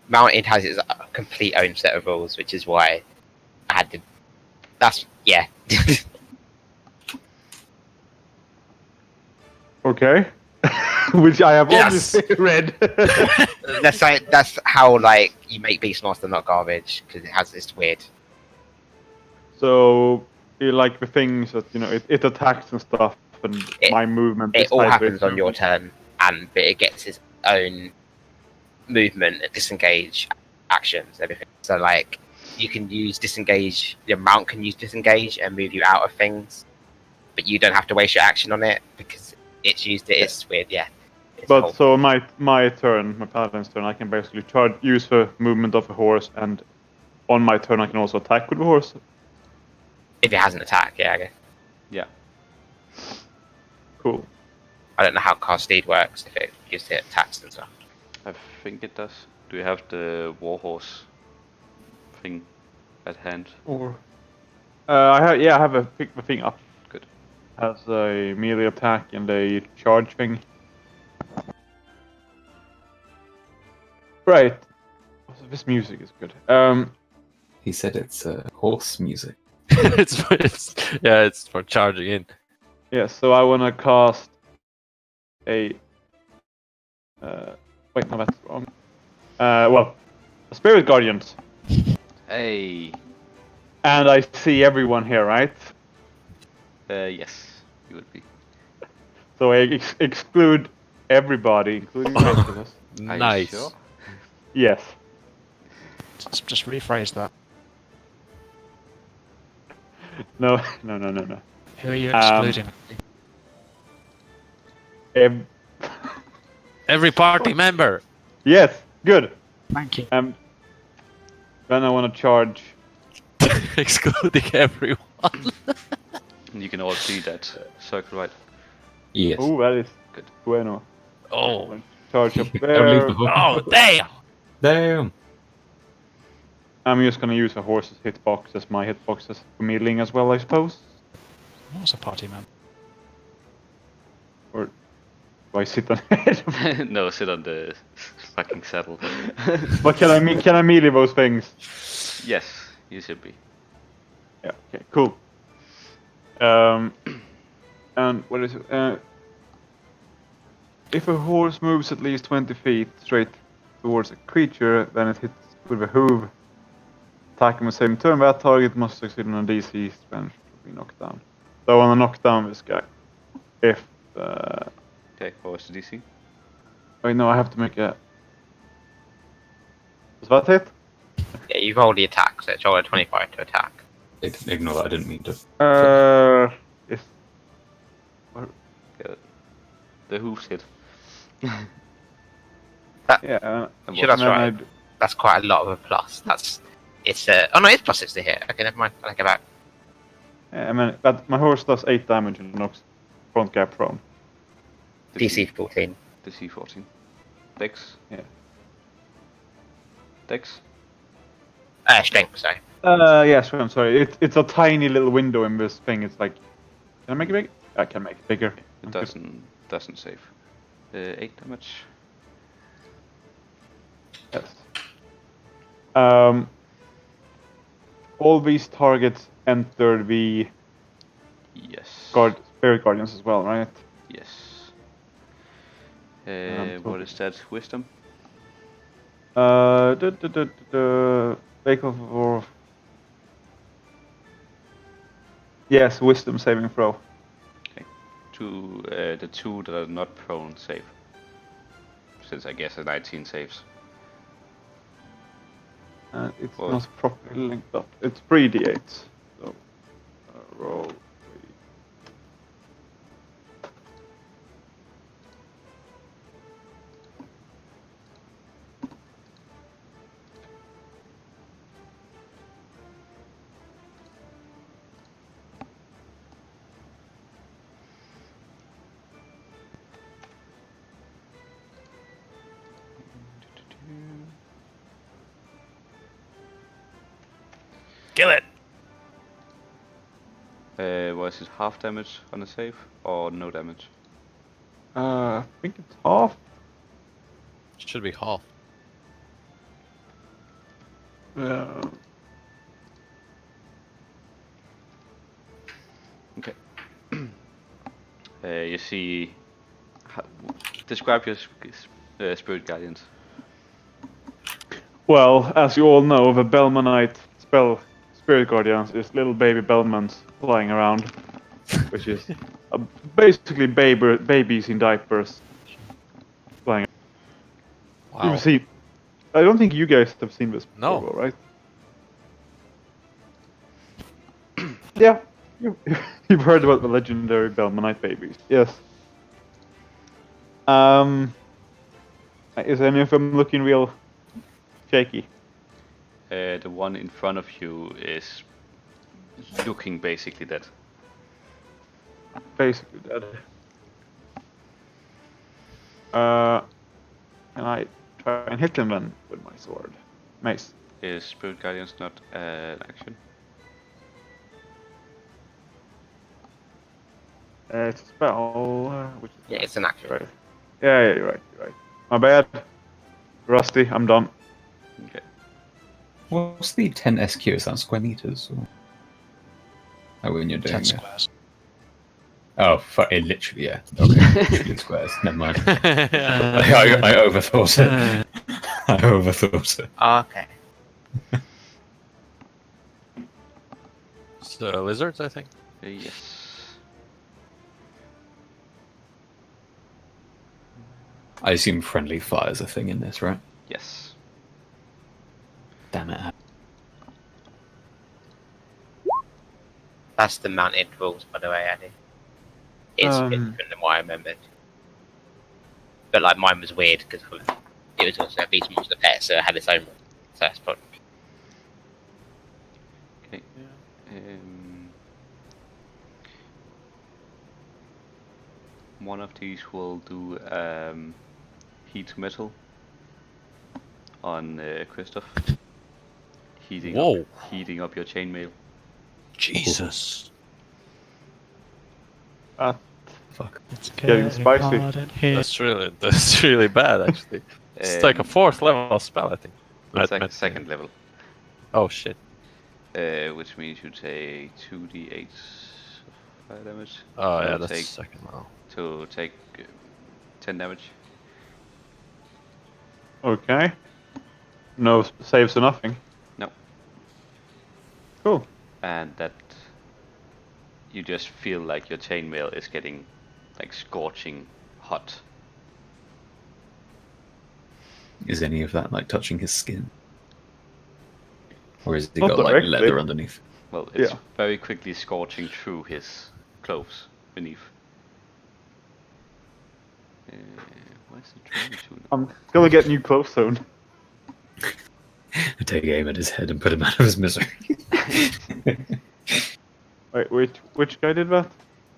mounted has its complete own set of rules, which is why I had to. That's yeah. Okay. Which I have Yes. obviously read. that's how like you make Beastmaster not garbage because it's weird. So, like the things that, it attacks and stuff, and my movement It is all tied to happens its on your movement. turn, but it gets its own movement, disengage, actions, everything. So like you can use disengage. Your mount can use disengage and move you out of things, but you don't have to waste your action on it because it's used it. It's weird, yeah. It's a whole- But so my turn, my paladin's turn, I can basically use the movement of a horse, and on my turn I can also attack with the horse. if it has an attack, yeah. I guess. Yeah. Cool. I don't know how Carsteed works if it gives it attacks and stuff. I think it does. Do you have the warhorse thing at hand? Or I have pick the thing up. Good. Has a melee attack and a charge thing. Right. This music is good. He said it's horse music. it's for charging in. Yeah, so I want to cast a. Wait, no, that's wrong. Well, a Spirit Guardians. Hey. And I see everyone here, right? Yes, you would be. So I exclude everybody, including Nicholas. Are you Nice. sure? Yes. Just rephrase that. No. Who are you Um, excluding? Every party member. Yes, good. Thank you. Then I want to charge. Excluding everyone. You can all see that circle, right? Yes. Oh, that is Good. bueno. Oh. Charge up Don't leave there. the horse. Oh, damn. Damn. I'm just gonna use a horse's hitbox as my hitboxes for meddling as well, I suppose. What's a party man? Or do I sit on it? No, sit on the fucking saddle. But can I melee those things? Yes, you should be. Yeah. Okay. Cool. And what is it? If a horse moves at least 20 feet straight towards a creature, then it hits with a hoof. Attack on the same turn. That target must succeed on a DC strength to be knocked down. So I want to knock down this guy. If Okay, what was the DC? wait, no, I have to make a. Does that hit? Yeah, you roll the attack, so it's roll a 25 to attack. Ignore that. I didn't mean to. Yes. Yeah, the hooves hit. Yeah. And Sure, what- that's right. That's quite a lot of a plus. It's oh no, it's plus 60 here. Okay, never mind. I go back. I mean, but my horse does 8 damage and knocks front guy prone. DC 14. DC 14. Dex. Yeah. Dex. Strength, sorry. Yes, I'm sorry. It's a tiny little window in this thing. It's like, can I make it big? I can make it bigger. It doesn't save. 8 damage. Yes. All these targets enter the Yes. Spirit Guardians as well, right? Yes. cool. What is that? Wisdom? Make for. Yes, wisdom saving throw. The two that are not prone save. Since I guess a 19 saves. It's Well- not properly linked up. It's 3d8. So, roll 3. Kill it. Was it half damage on a save or no damage? I think it's half. Should be half. Okay. You see. Describe your spirit guardians. Well, as you all know, the Belmanite spell Spirit Guardians is little baby Belmans flying around, which is basically babies in diapers flying. Wow. You've seen. I don't think you guys have seen this No. before, right? Yeah, you've heard about the legendary Belmanite babies. Yes. Is any of them looking real shaky? The one in front of you is looking basically dead. Basically dead. Can I try and hit him then with my sword? Mace. Is spirit guardians not an action? It's a spell, which is Yeah, it's an action. right. Yeah, you're right. My bad. Rusty, I'm done. Okay. What's the 10 SQ? Is that square meters? Or... Oh, when you're 10 doing it. squares. Oh, it literally, yeah. Okay, literally squares. Never mind. I overthought it. I overthought it. Oh, okay. So lizards, I think. Yes. I assume friendly fire is a thing in this, right? Yes. Damn it. That's the mounted rules, by the way, Addy. It's different than what I remembered. But like mine was weird because it was also a beast monster pet, so it had its own rules. So that's probably. Okay. One of these will do heat metal on Christoph. Heating up your chainmail. Jesus. Fuck. It's Getting spicy. hard in here. That's really bad, actually. It's like a 4th level spell, I think. It's like a second level. Oh shit. Which means you take 2d8 fire damage. Oh So yeah, that's take, second level. to take 10 damage. Okay. No saves or nothing. No. Cool. And that you just feel like your chainmail is getting like scorching hot. Is any of that like touching his skin? Or has he Not got like directly. leather underneath? Well, it's Yeah. very quickly scorching through his clothes beneath. Where's the drawing tool? I'm gonna get new clothes soon. I take aim at his head and put him out of his misery. Wait, which guy did that?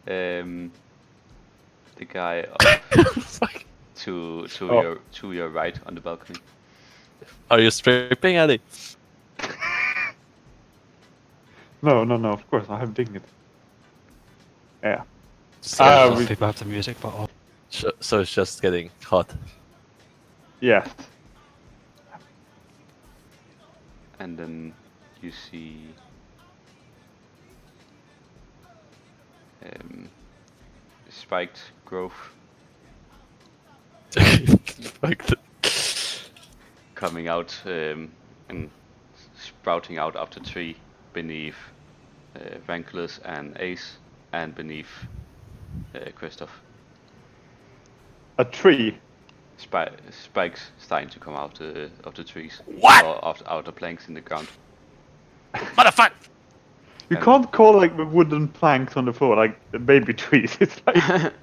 The guy Fuck. to Oh. your right on the balcony. Are you stripping, Eddie? No, of course, I have dignity. Yeah. So, we- People have the music bottle. so it's just getting hot. Yes. And then you see spiked growth Fuck the- coming out and sprouting out of the tree beneath Ranculus and Ace, and beneath Christoph. A tree. Spikes starting to come out of the trees. What? Or out the planks in the ground. Motherfucker! You can't call like the wooden planks on the floor like the baby trees. It's like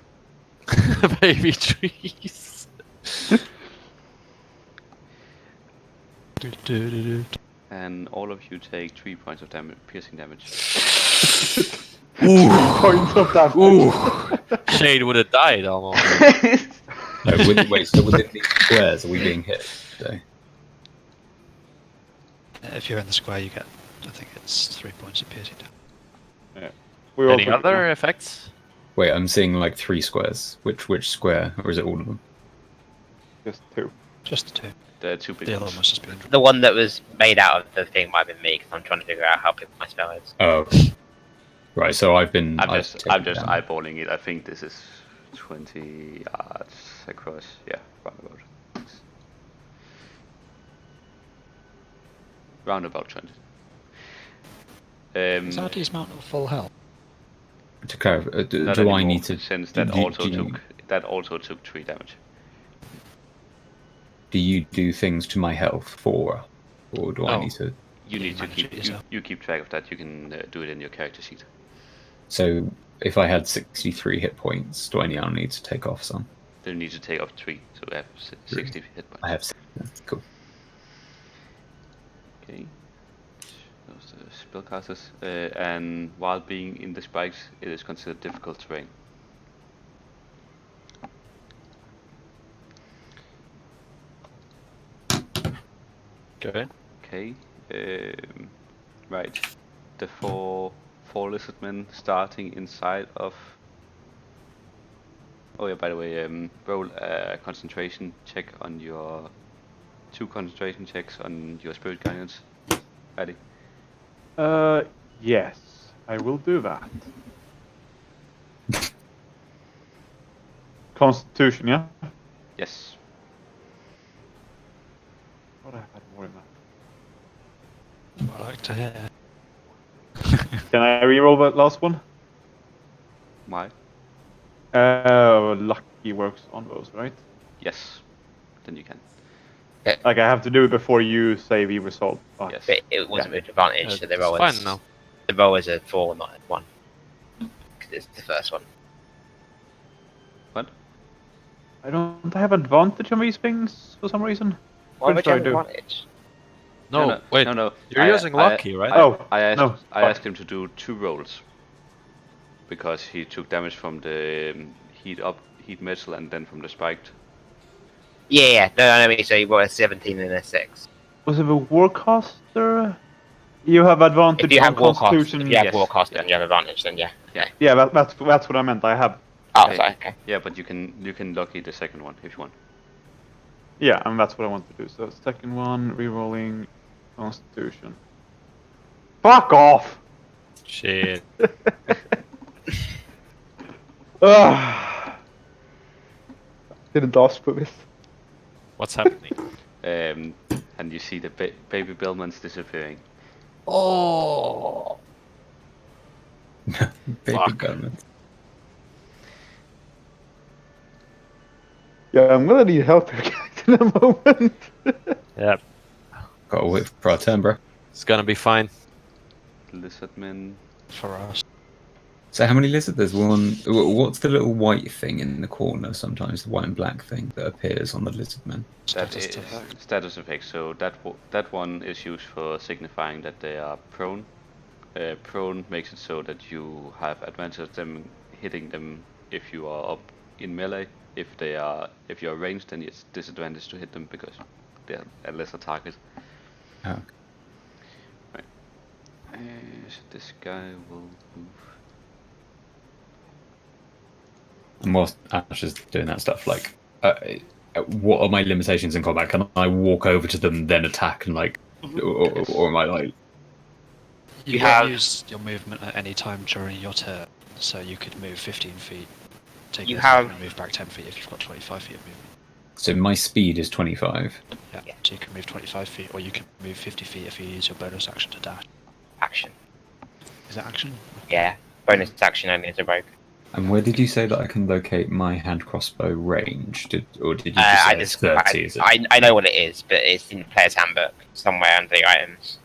Baby trees. And all of you take 3 points of damage, piercing damage. points of damage. Shade would have died almost. No, wait, so within these squares, are we being hit? So, If you're in the square, you get, I think it's 3 points of piercing damage. We're all Any pretty other effects? wait, I'm seeing like 3 squares. Which square, or is it all of them? Just two. Just the two. The two big The other ones. one must have been. The one that was made out of the thing might have been me, because I'm trying to figure out how big my spell is. Oh, okay. Right. So I've I'm just taken damage. eyeballing it. I think this is 20 yards across. Yeah, roundabout. Roundabout 20. Is Artie's mount at full health? To clarify, Not do anymore, I need to? since that also took 3 damage. Do you do things to my health for, or do I Oh. need to? You need to manage keep it yourself. you keep track of that. You can do it in your character sheet. So if I had 63 hit points, do I now need to take off some? Then you need to take off 3, so we have 60 hit points. I have 6. That's cool. Okay. Those are spellcasters. And while being in the spikes, it is considered difficult terrain. Okay. Okay. Right. The four lizard men starting inside of. Oh yeah. By the way, roll a concentration check on your 2 concentration checks on your spirit guidance, Addy. Yes, I will do that. Constitution, yeah? Yes. What I had more in that. I like to hear. Can I reroll that last one? Why? Lucky works on those, right? Yes. Then you can. Like I have to do it before you say we resolve. Oh, Yes. But it wasn't with advantage, so the roll It's is fine now. the roll is a 4, not a 1. Because it's the first one. What? I don't have advantage on these things for some reason. Why Pretty would you sure I have do. advantage? No, wait. No. You're using lucky, right? I asked, no, I fuck. asked him to do 2 rolls because he took damage from the heat metal and then from the spiked. Yeah. No, so you roll a 17 and a 6. Was it a Warcaster? You have advantage If you on have Warcast, Constitution. if you have Yes, Warcast yeah. and you have advantage, then yeah. Okay. Yeah, that's what I meant. I have. Oh, Okay. sorry, okay. Yeah, but you can lucky the second one if you want. Yeah, and that's what I want to do. So second one, rerolling Constitution. Fuck off! Shit. Ugh. Didn't ask for this. What's happening? And you see the baby Billman's disappearing. Oh. Baby Fuck. garment. Yeah, I'm gonna need help here in a moment. Yep. Gotta wait for our turn, bro. It's gonna be fine. Lizardmen. For us. So how many lizards? There's one. What's the little white thing in the corner? Sometimes the white and black thing that appears on the lizard man. That Status is effect. status effect. So that one is used for signifying that they are prone. Prone makes it so that you have advantage them hitting them if you are up in melee. If you're ranged, then it's disadvantage to hit them because they're a lesser target. Oh. Right. So this guy will move. And whilst Ash is doing that stuff, like, what are my limitations in combat? Can I walk over to them, then attack, and like, or am I like? You have- can use your movement at any time during your turn, so you could move 15 feet, take You this have- and move back 10 feet if you've got 25 feet of movement. So my speed is 25. Yeah, Yeah. so you can move 25 feet, or you can move 50 feet if you use your bonus action to dash. Action. Is that action? Yeah. Bonus action only as a rogue. And where did you say that I can locate my hand crossbow range? Or did you just I say it's 30? Is it? I know what it is, but it's in the player's handbook somewhere under the items.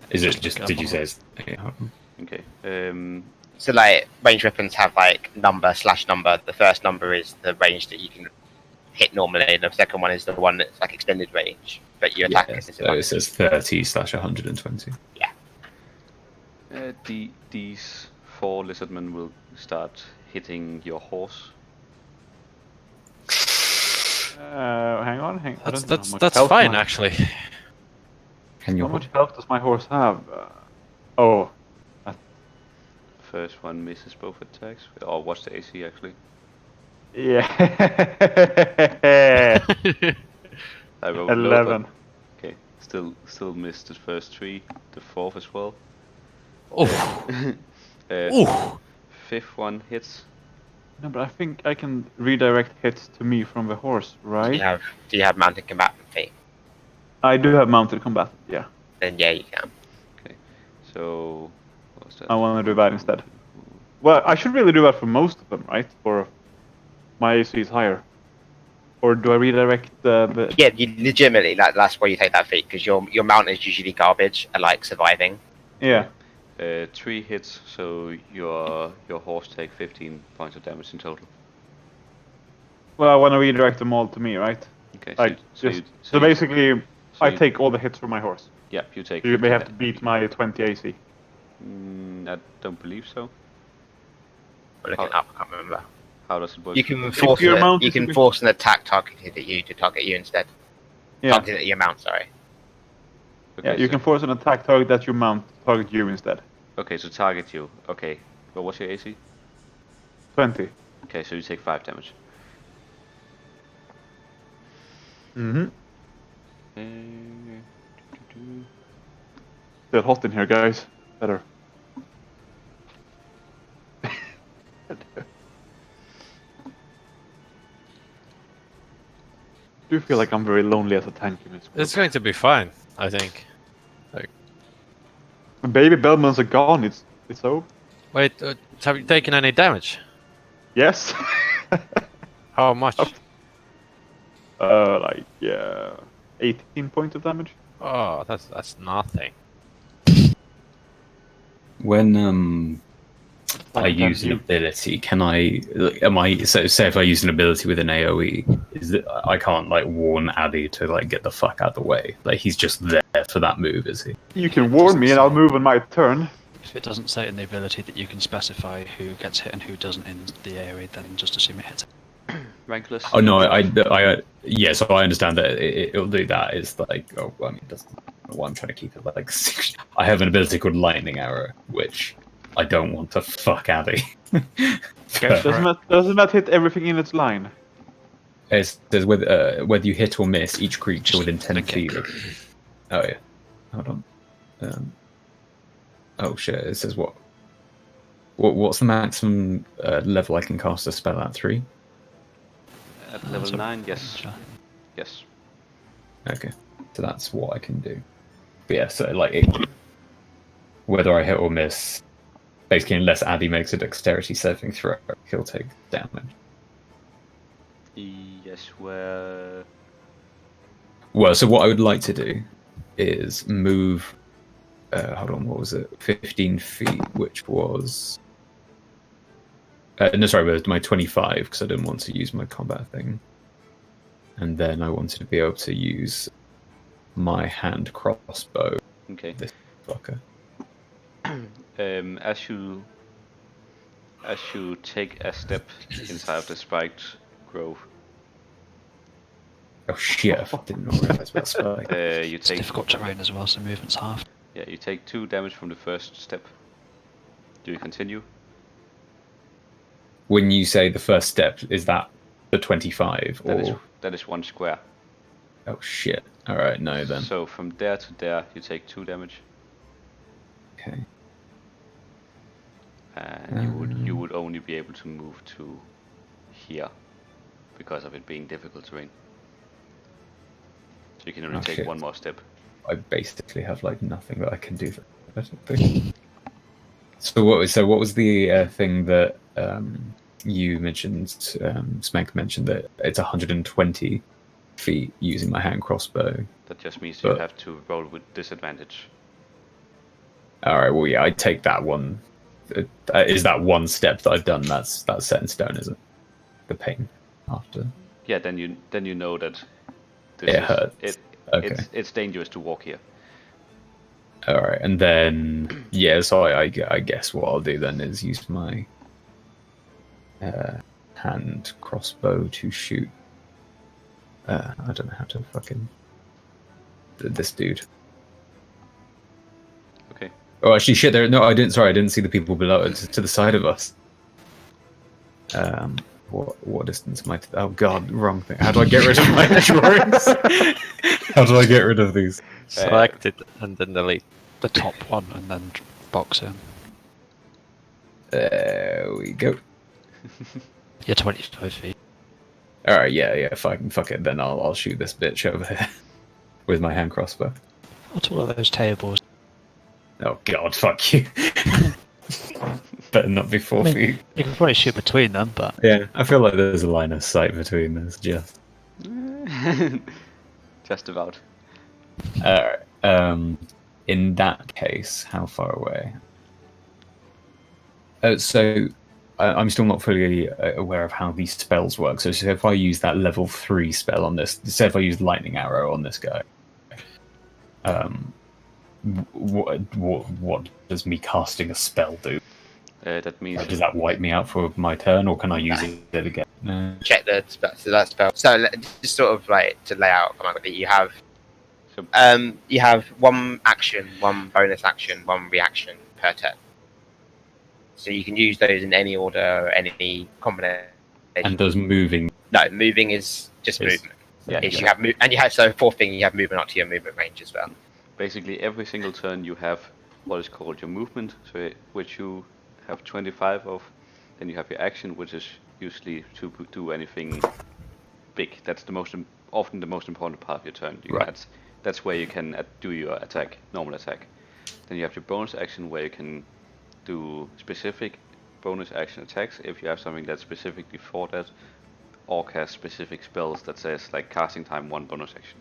Is it Just just? look it Did up you on say? the- It's, Okay. So like range weapons have like number/number. The first number is the range that you can hit normally, and the second one is the one that's like extended range. But your attack yeah, is so it says 30/120. These 4 lizardmen will start hitting your horse. Hang on. I don't know how That's much health fine my- actually. Can you? How much health does my horse have? Oh, First one misses both attacks. Or what's the AC actually? yeah. I rolled low, 11. but- Okay, still missed the first 3. The 4th as well. Oh. Uh, 5th one hits. No, but I think I can redirect hits to me from the horse, right? Do you have mounted combatant feet? I do have mounted combat. Yeah, Then yeah, you can. So what was that? I want to do that instead. Well, I should really do that for most of them, right? For my AC is higher. Or do I redirect the? Yeah, you legitimately that's why you take that feat because your mount is usually garbage and like surviving. Yeah. 3 hits, so your horse take 15 points of damage in total. Well, I want to redirect them all to me, right? Okay, Like so basically, I you- take all the hits from my horse. Yeah, you take. So you may 15 have to beat my 20 AC. I don't believe so. We're looking up, I can't remember. How does it work? You can If force your mount you is a can bit- force an attack targeted at you to target you instead. Yeah. Targeted at your mount, sorry. Yeah, Okay, you so- can force an attack target that you mount target you instead. Okay, so target you. Okay, but what's your AC? 20. Okay, so you take 5 damage. Mm-hmm. Still hot in here, guys. Better. I do feel like I'm very lonely as a tank in this group. It's going to be fine, I think. When baby Bellmans are gone, it's over. Wait, have you taken any damage? Yes. How much? Like 18 points of damage. Oh, that's nothing. When I use an ability, can I? So say if I use an ability with an AOE, is it I can't like warn Addy to like get the fuck out of the way? Like he's just there for that move, is he? You can warn me, and I'll move on my turn. If it doesn't say in the ability that you can specify who gets hit and who doesn't in the area, then just assume it hits. Rankless. Oh no, yeah. So I understand that it'll do that. It's like, oh, I mean, that's why I'm trying to keep it like. I have an ability called Lightning Arrow, which I don't want to fuck Addy. Doesn't that hit everything in its line? It says whether you hit or miss each creature within 10 feet. Oh yeah, hold on. Oh shit! It says what's the maximum level I can cast a spell at? 3. At level 9, yes. Yes. Okay, so that's what I can do. But yeah, so like whether I hit or miss, basically, unless Addy makes a dexterity saving throw, he'll take damage. Yes, where... Well, so what I would like to do is move. Hold on, what was it? 15 feet, which was. No, sorry, but my 25, because I didn't want to use my combat thing. And then I wanted to be able to use my hand crossbow. Okay. This fucker. As you take a step inside of the spiked grove, Oh shit, I didn't realize about spike. you It's take difficult terrain as well, so movement's half. Yeah, you take 2 damage from the first step. Do you continue? When you say the first step, is that the 25 or? That is 1 square. Oh shit! All right, no then. So from there to there, you take 2 damage, Okay. and you would only be able to move to here because of it being difficult terrain. So you can only take shit. 1 more step. I basically have like nothing that I can do. I don't think. So what was the thing that you mentioned? Smank mentioned that it's 120 feet using my hand crossbow. That just means you have to roll with disadvantage. All right. Well, yeah, I take that one. Is that one step that I've done? That's set in stone, is it? The pain after. Yeah, then you know that It hurts. Okay. It's dangerous to walk here. All right, and then yeah, so I guess what I'll do then is use my hand crossbow to shoot. I don't know how to fucking this dude. Okay. Oh, actually, shit! There. No, I didn't. Sorry, I didn't see the people below to the side of us. What distance am I? Oh god, wrong thing. How do I get rid of my drawings? How do I get rid of these? Select it and then delete. The top one and then box in. There we go. You're 25 feet. All right, yeah. Fuck it. Then I'll shoot this bitch over here with my hand crossbow. What's all of those tables? Oh god, fuck you. Better not be 4 feet. You can probably shoot between them, but Yeah, I feel like there's a line of sight between us, just. Just about. Alright. In that case, how far away? So, I'm still not fully aware of how these spells work. So if I use that level 3 spell on this, say if I use Lightning Arrow on this guy, what does me casting a spell do? That means Does that wipe me out for my turn, or can I use it again? No. Check the spell. So that spell. So just sort of like to lay out, you have you have 1 action, 1 bonus action, 1 reaction per turn. So you can use those in any order, or any combination. And does moving? No, moving is just movement. Yeah, If you have and you have so fourth thing, you have movement up to your movement range as well. basically every single turn you have what is called your movement, which you have 25 of. Then you have your action, which is usually to do anything big. That's often the most important part of your turn. That's where you can do your attack, normal attack. Then you have your bonus action, where you can do specific bonus action attacks if you have something that's specifically for that, or cast specific spells that says like casting time 1 bonus action.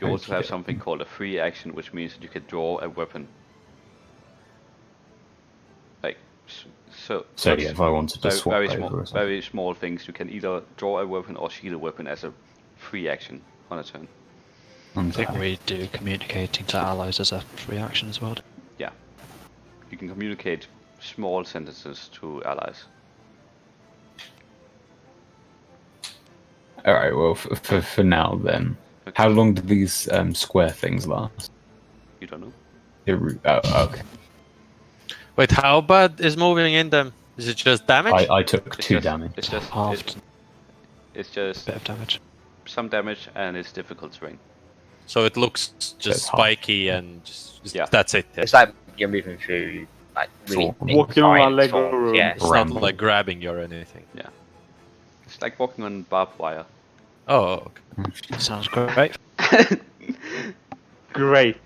You also have something called a free action, which means that you can draw a weapon. Like so yeah, if I wanted to swap very over small, or something. very small things, you can either draw a weapon or shield a weapon as a free action on a turn. I think we do communicating to allies as a free action as well. Yeah, you can communicate small sentences to allies. All right. Well, for now then, Okay. how long do these square things last? You don't know. Okay. Wait, how bad is moving in them? Is it just damage? I took It's 2 just- damage. It's just Halved. It's just Bit of damage. some damage, and it's difficult terrain. So it looks It's just half. spiky and just Yeah. that's it. It's like you're moving through like really Thorns. big Walking around giant Lego thorns, room. Yeah. It's not Bramble. like grabbing you or anything. It's like walking on barbed wire. Oh, okay. Sounds great. Great.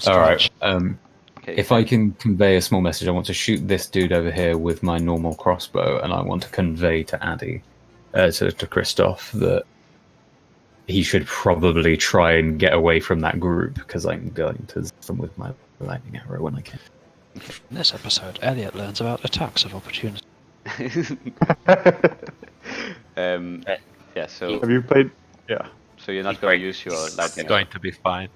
All right. Okay. If I can convey a small message, I want to shoot this dude over here with my normal crossbow, and I want to convey to Addy, to Christoph, that he should probably try and get away from that group, because I'm going to zap them with my lightning arrow when I can. In this episode, Elliot learns about attacks of opportunity. Yeah. So Have you played? Yeah. so you're not He's going very- to use your It's lightning. going to be fine.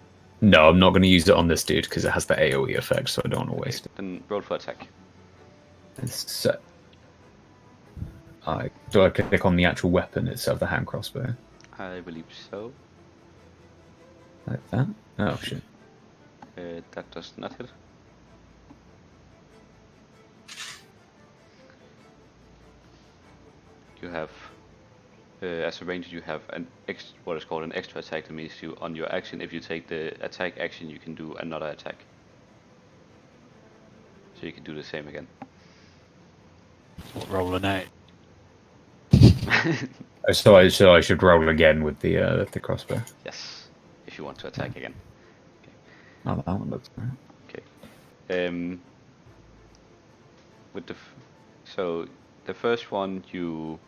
No, I'm not going to use it on this dude because it has the AoE effect, so I don't want to waste it. Then roll for attack. So, do I click on the actual weapon itself, the hand crossbow? I believe so. Like that? Oh, shit. That does not hit. You have, as a ranger, you have what is called an extra attack. That means you, on your action, if you take the attack action, you can do another attack. So you can do the same again. Roll an 8. So I should roll again with the crossbow. Yes, if you want to attack again. Oh, that one looks nice. With so the first one, you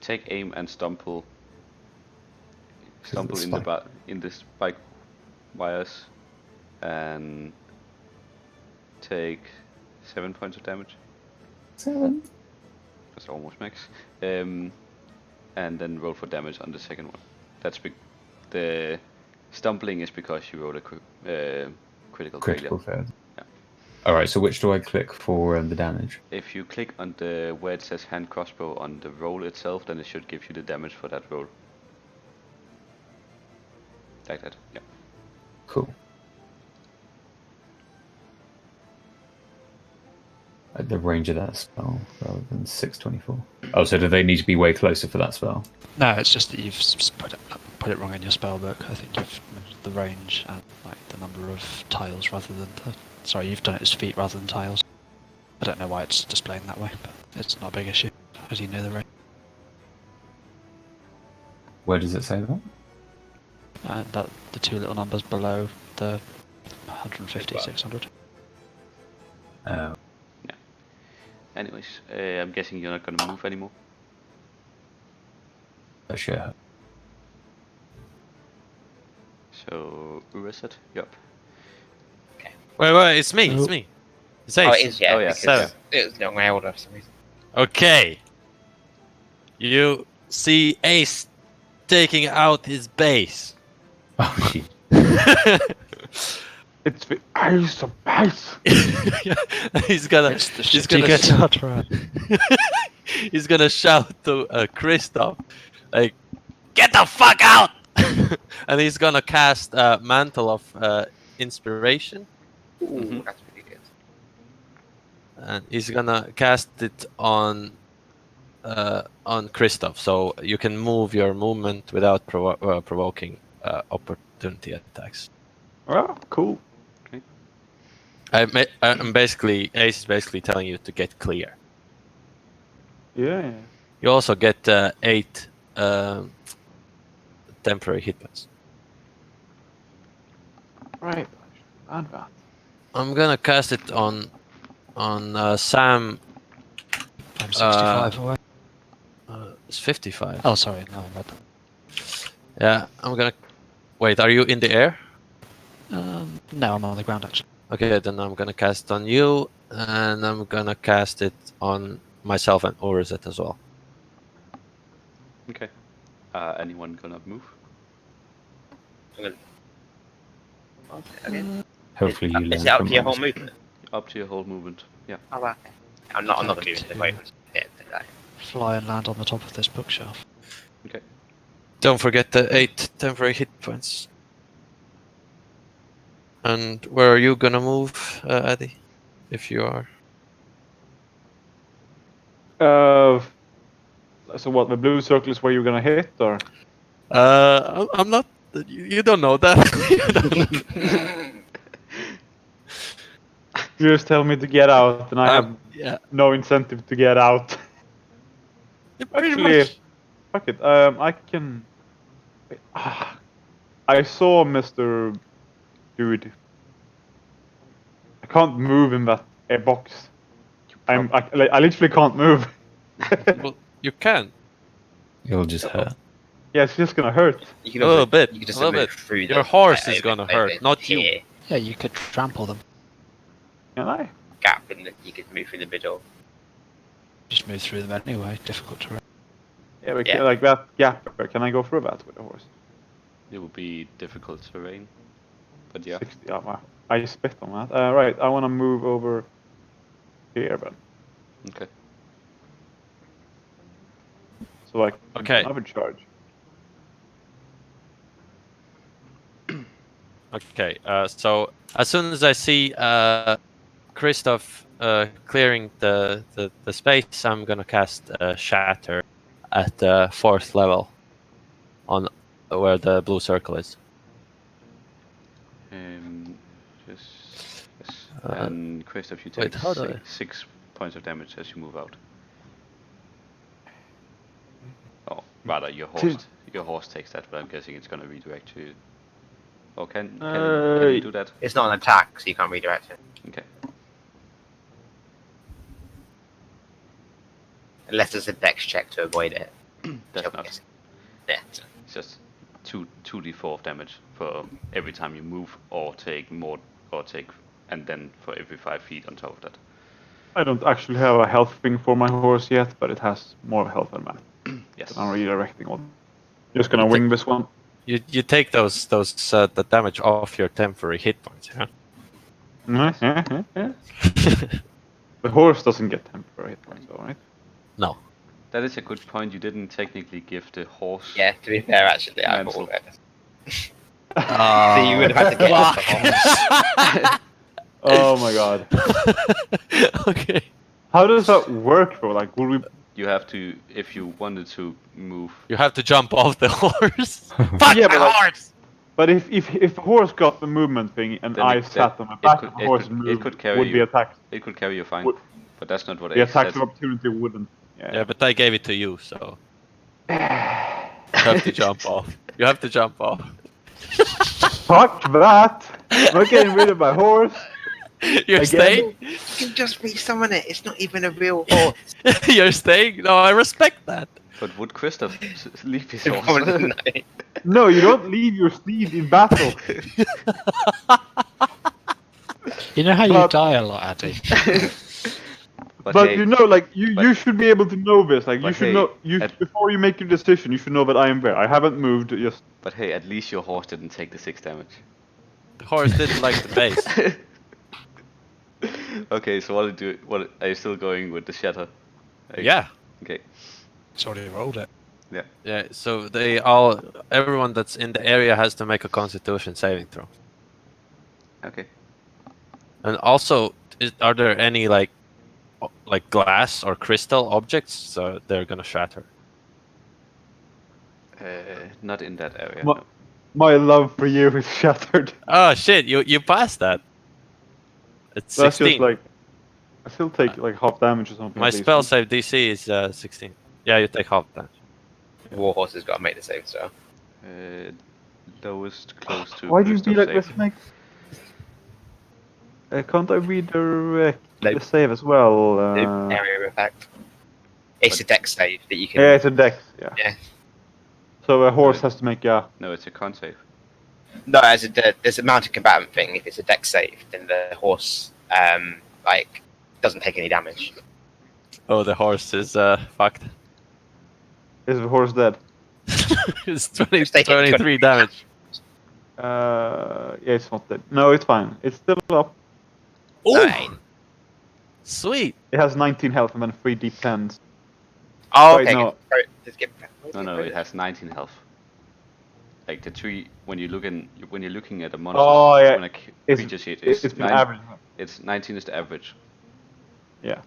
take aim and stumble in the spike wires, and take 7 points of damage. 7. That's almost max. And then roll for damage on the second one. That's the stumbling is because you rolled a critical Critical failure. failure. Yeah. Alright, so which do I click for the damage? If you click on the where it says hand crossbow on the roll itself, then it should give you the damage for that roll. Like that, yeah. Cool. At the range of that spell rather than 624. Oh, so do they need to be way closer for that spell? No, it's just that you've put it wrong in your spell book. I think you've mentioned the range and like the number of tiles rather than sorry, you've done it as feet rather than tiles. I don't know why it's displaying that way, but it's not a big issue as you know the range. Where does it say that? And that the two little numbers below the 150, 600. Anyways, I'm guessing you're not going to move anymore. Sure. So, Uraset, yup. Wait, it's me. It's me. It's Ace. Oh, it is, yeah. Oh, yeah. because Seven. it was long way older for some reason. Okay. You see Ace taking out his base. Oh, shit. It's the ice of ice. He's gonna. It's the He's shit you gonna. get out, right? He's gonna shout to Christoph, like, "Get the fuck out!" And he's gonna cast Mantle of Inspiration, Ooh, that's pretty good. and he's gonna cast it on on Christoph, so you can move your movement without provoking opportunity attacks. Oh, cool. I'm basically Ace is basically telling you to get clear. Yeah. You also get 8 temporary hit points. Right. Add that. I'm gonna cast it on Sam. I'm 65 away. It's 55. Oh, sorry, no, I read that. Yeah, I'm gonna. Wait, are you in the air? No, I'm on the ground actually. Okay, then I'm gonna cast on you, and I'm gonna cast it on myself and Orizet as well. Okay. Anyone gonna move? Okay. Hopefully you Is learn it up from to your us. whole movement? Up to your whole movement. Yeah. Oh, okay. I'm not moving to the point. Yeah, like, Fly and land on the top of this bookshelf. Okay. Don't forget the 8 temporary hit points. And where are you gonna move, Addy? If you are. So what? The blue circle is where you're gonna hit, or? I'm not. You don't know that. You just tell me to get out, and I have Yeah. no incentive to get out. Pretty Actually, much. fuck it. I can. Wait, I saw Mr. Dude. I can't move in that box. I literally can't move. Well, you can. It'll just hurt. Yeah, it's just gonna hurt. you can A little also- bit, You can just a little move bit. through Your the, horse is over- gonna over hurt, not you. here Yeah, you could trample them. Can I? Gap in the, you could move through the middle. Just move through them anyway. Difficult to. Yeah, but Yeah. like that gap. Can I go through that with a horse? It will be difficult terrain. But yeah. 60. Wow. I spit on that. Right. I want to move over here, but Okay. so like Okay. another charge. Okay, so as soon as I see Christoph clearing the space, I'm gonna cast Shatter at the 4th level on where the blue circle is. Just yes. Uh, And Christoph, you wait, take how do I- 6 points of damage as you move out. Oh, rather your horse. Your horse takes that, but I'm guessing it's gonna redirect to. Or can you do that? It's not an attack, so you can't redirect it. Okay. Unless there's a dex check to avoid it. That's I'm not. guessing. Yeah. It's just 2d4 of damage for every time you move or take more and then for every 5 feet on top of that. I don't actually have a health thing for my horse yet, but it has more health than mine. Yes. I'm redirecting one. Just gonna wing this one. You take those the damage off your temporary hit points, yeah? The horse doesn't get temporary hit points, alright? No. That is a good point. You didn't technically give the horse. Yeah, to be fair, actually, I Mental. thought that. So you would have had to get off the horse. Oh my god. Okay. How does that work though? Like, will we? You have to, if you wanted to move. You have to jump off the horse. Fuck Yeah, my but like- horse! But if the horse got the movement thing and Then I it- sat on the it back could- of the it horse could- and it moved, could carry would be you. attacked. It could carry you fine, Would- but that's not what The Ace attack said. of opportunity wouldn't. Yeah, but I gave it to you, so you have to jump off. You have to jump off. Fuck that! I'm not getting rid of my horse. You're Again? staying. You can just re-summon it. It's not even a real horse. You're staying. No, I respect that. But would Christoph leave his No. horse? No, you don't leave your steed in battle. You know how you But- die a lot, Addy. But hey, you know, like you but- should be able to know this. Like you but should hey, know. You at- before you make your decision, you should know that I am there. I haven't moved. Just But hey, at least your horse didn't take the 6 damage. The horse didn't like the base. Okay, so what are you still going with the shatter? Yeah. Okay. It's already rolled it. Yeah. So everyone that's in the area has to make a Constitution saving throw. Okay. And also, are there any like like glass or crystal objects, so they're gonna shatter. Not in that area. My, No. my love for you is shattered. Oh shit! You passed that. It's That's 16. just like I still take like half damage or something. My at least. spell save DC is 16. Yeah, you take half damage. Warhorse has got to make the save, so. Lowest close to Why do you be Christoph like save. this, Mike? Can't I redirect Nope. the save as well? Area of impact. It's a deck save that you can. Yeah, it's a dex. Yeah. Yeah. So a horse has to make a. No, it's a con save. No, there's a mounted combatant thing. If it's a deck save, then the horse like doesn't take any damage. Oh, the horse is fucked. Is the horse dead? It's 20, Just take it, 23 damage. Yeah, it's not dead. No, it's fine. It's still up. Oh, Nine. sweet. It has 19 health and then 3 d10s. Oh, Wait, okay. no. Just give, No, it has 19 health. Like the tree, when you're looking at a monster, Oh, yeah. when a creature sheet, It's been average. It's 19 is the average. Yeah.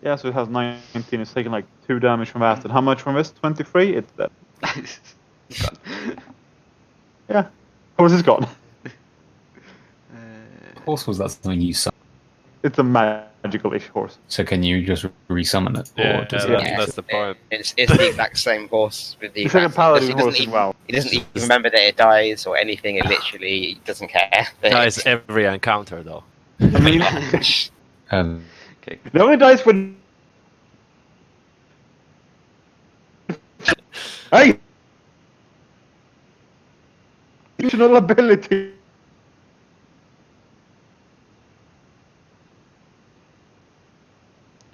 Yeah, so it has 19. It's taking like 2 damage from that. And how much from this? 23? It's dead. It's gone. Yeah. Horse is gone. Horse, was that something you summon? It's a magical-ish horse. So can you just resummon it? Yeah, Or does yeah, it Yeah. that's the point. It's the exact same horse with the. It's like a exact- paladin he doesn't horse as even- well. He doesn't even remember that it dies or anything. It literally doesn't care. Dies every encounter though. I mean, Okay. it only dies when. Hey! Additional ability.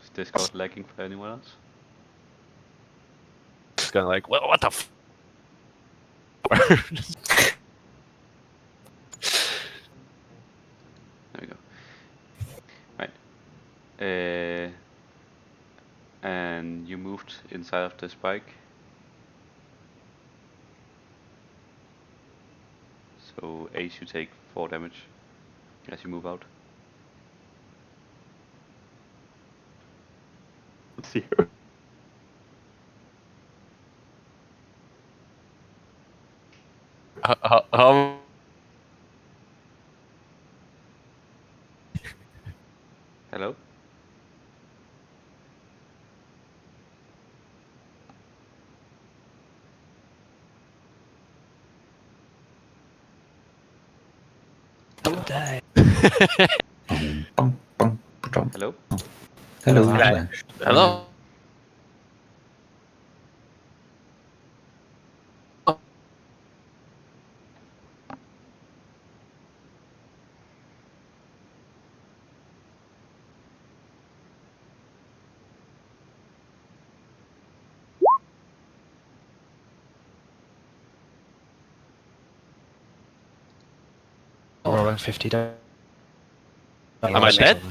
Is Discord lagging for anyone else? It's gonna like, well, what the f? There we go. Right. And you moved inside of the spike. So Ace, you take 4 damage as you move out. Let's see. How Hello? Bum, bum, ba-dum. Hello? Hello, Hello. Flash. Hello? Rolling 50 damage. Am I dead?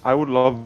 I would love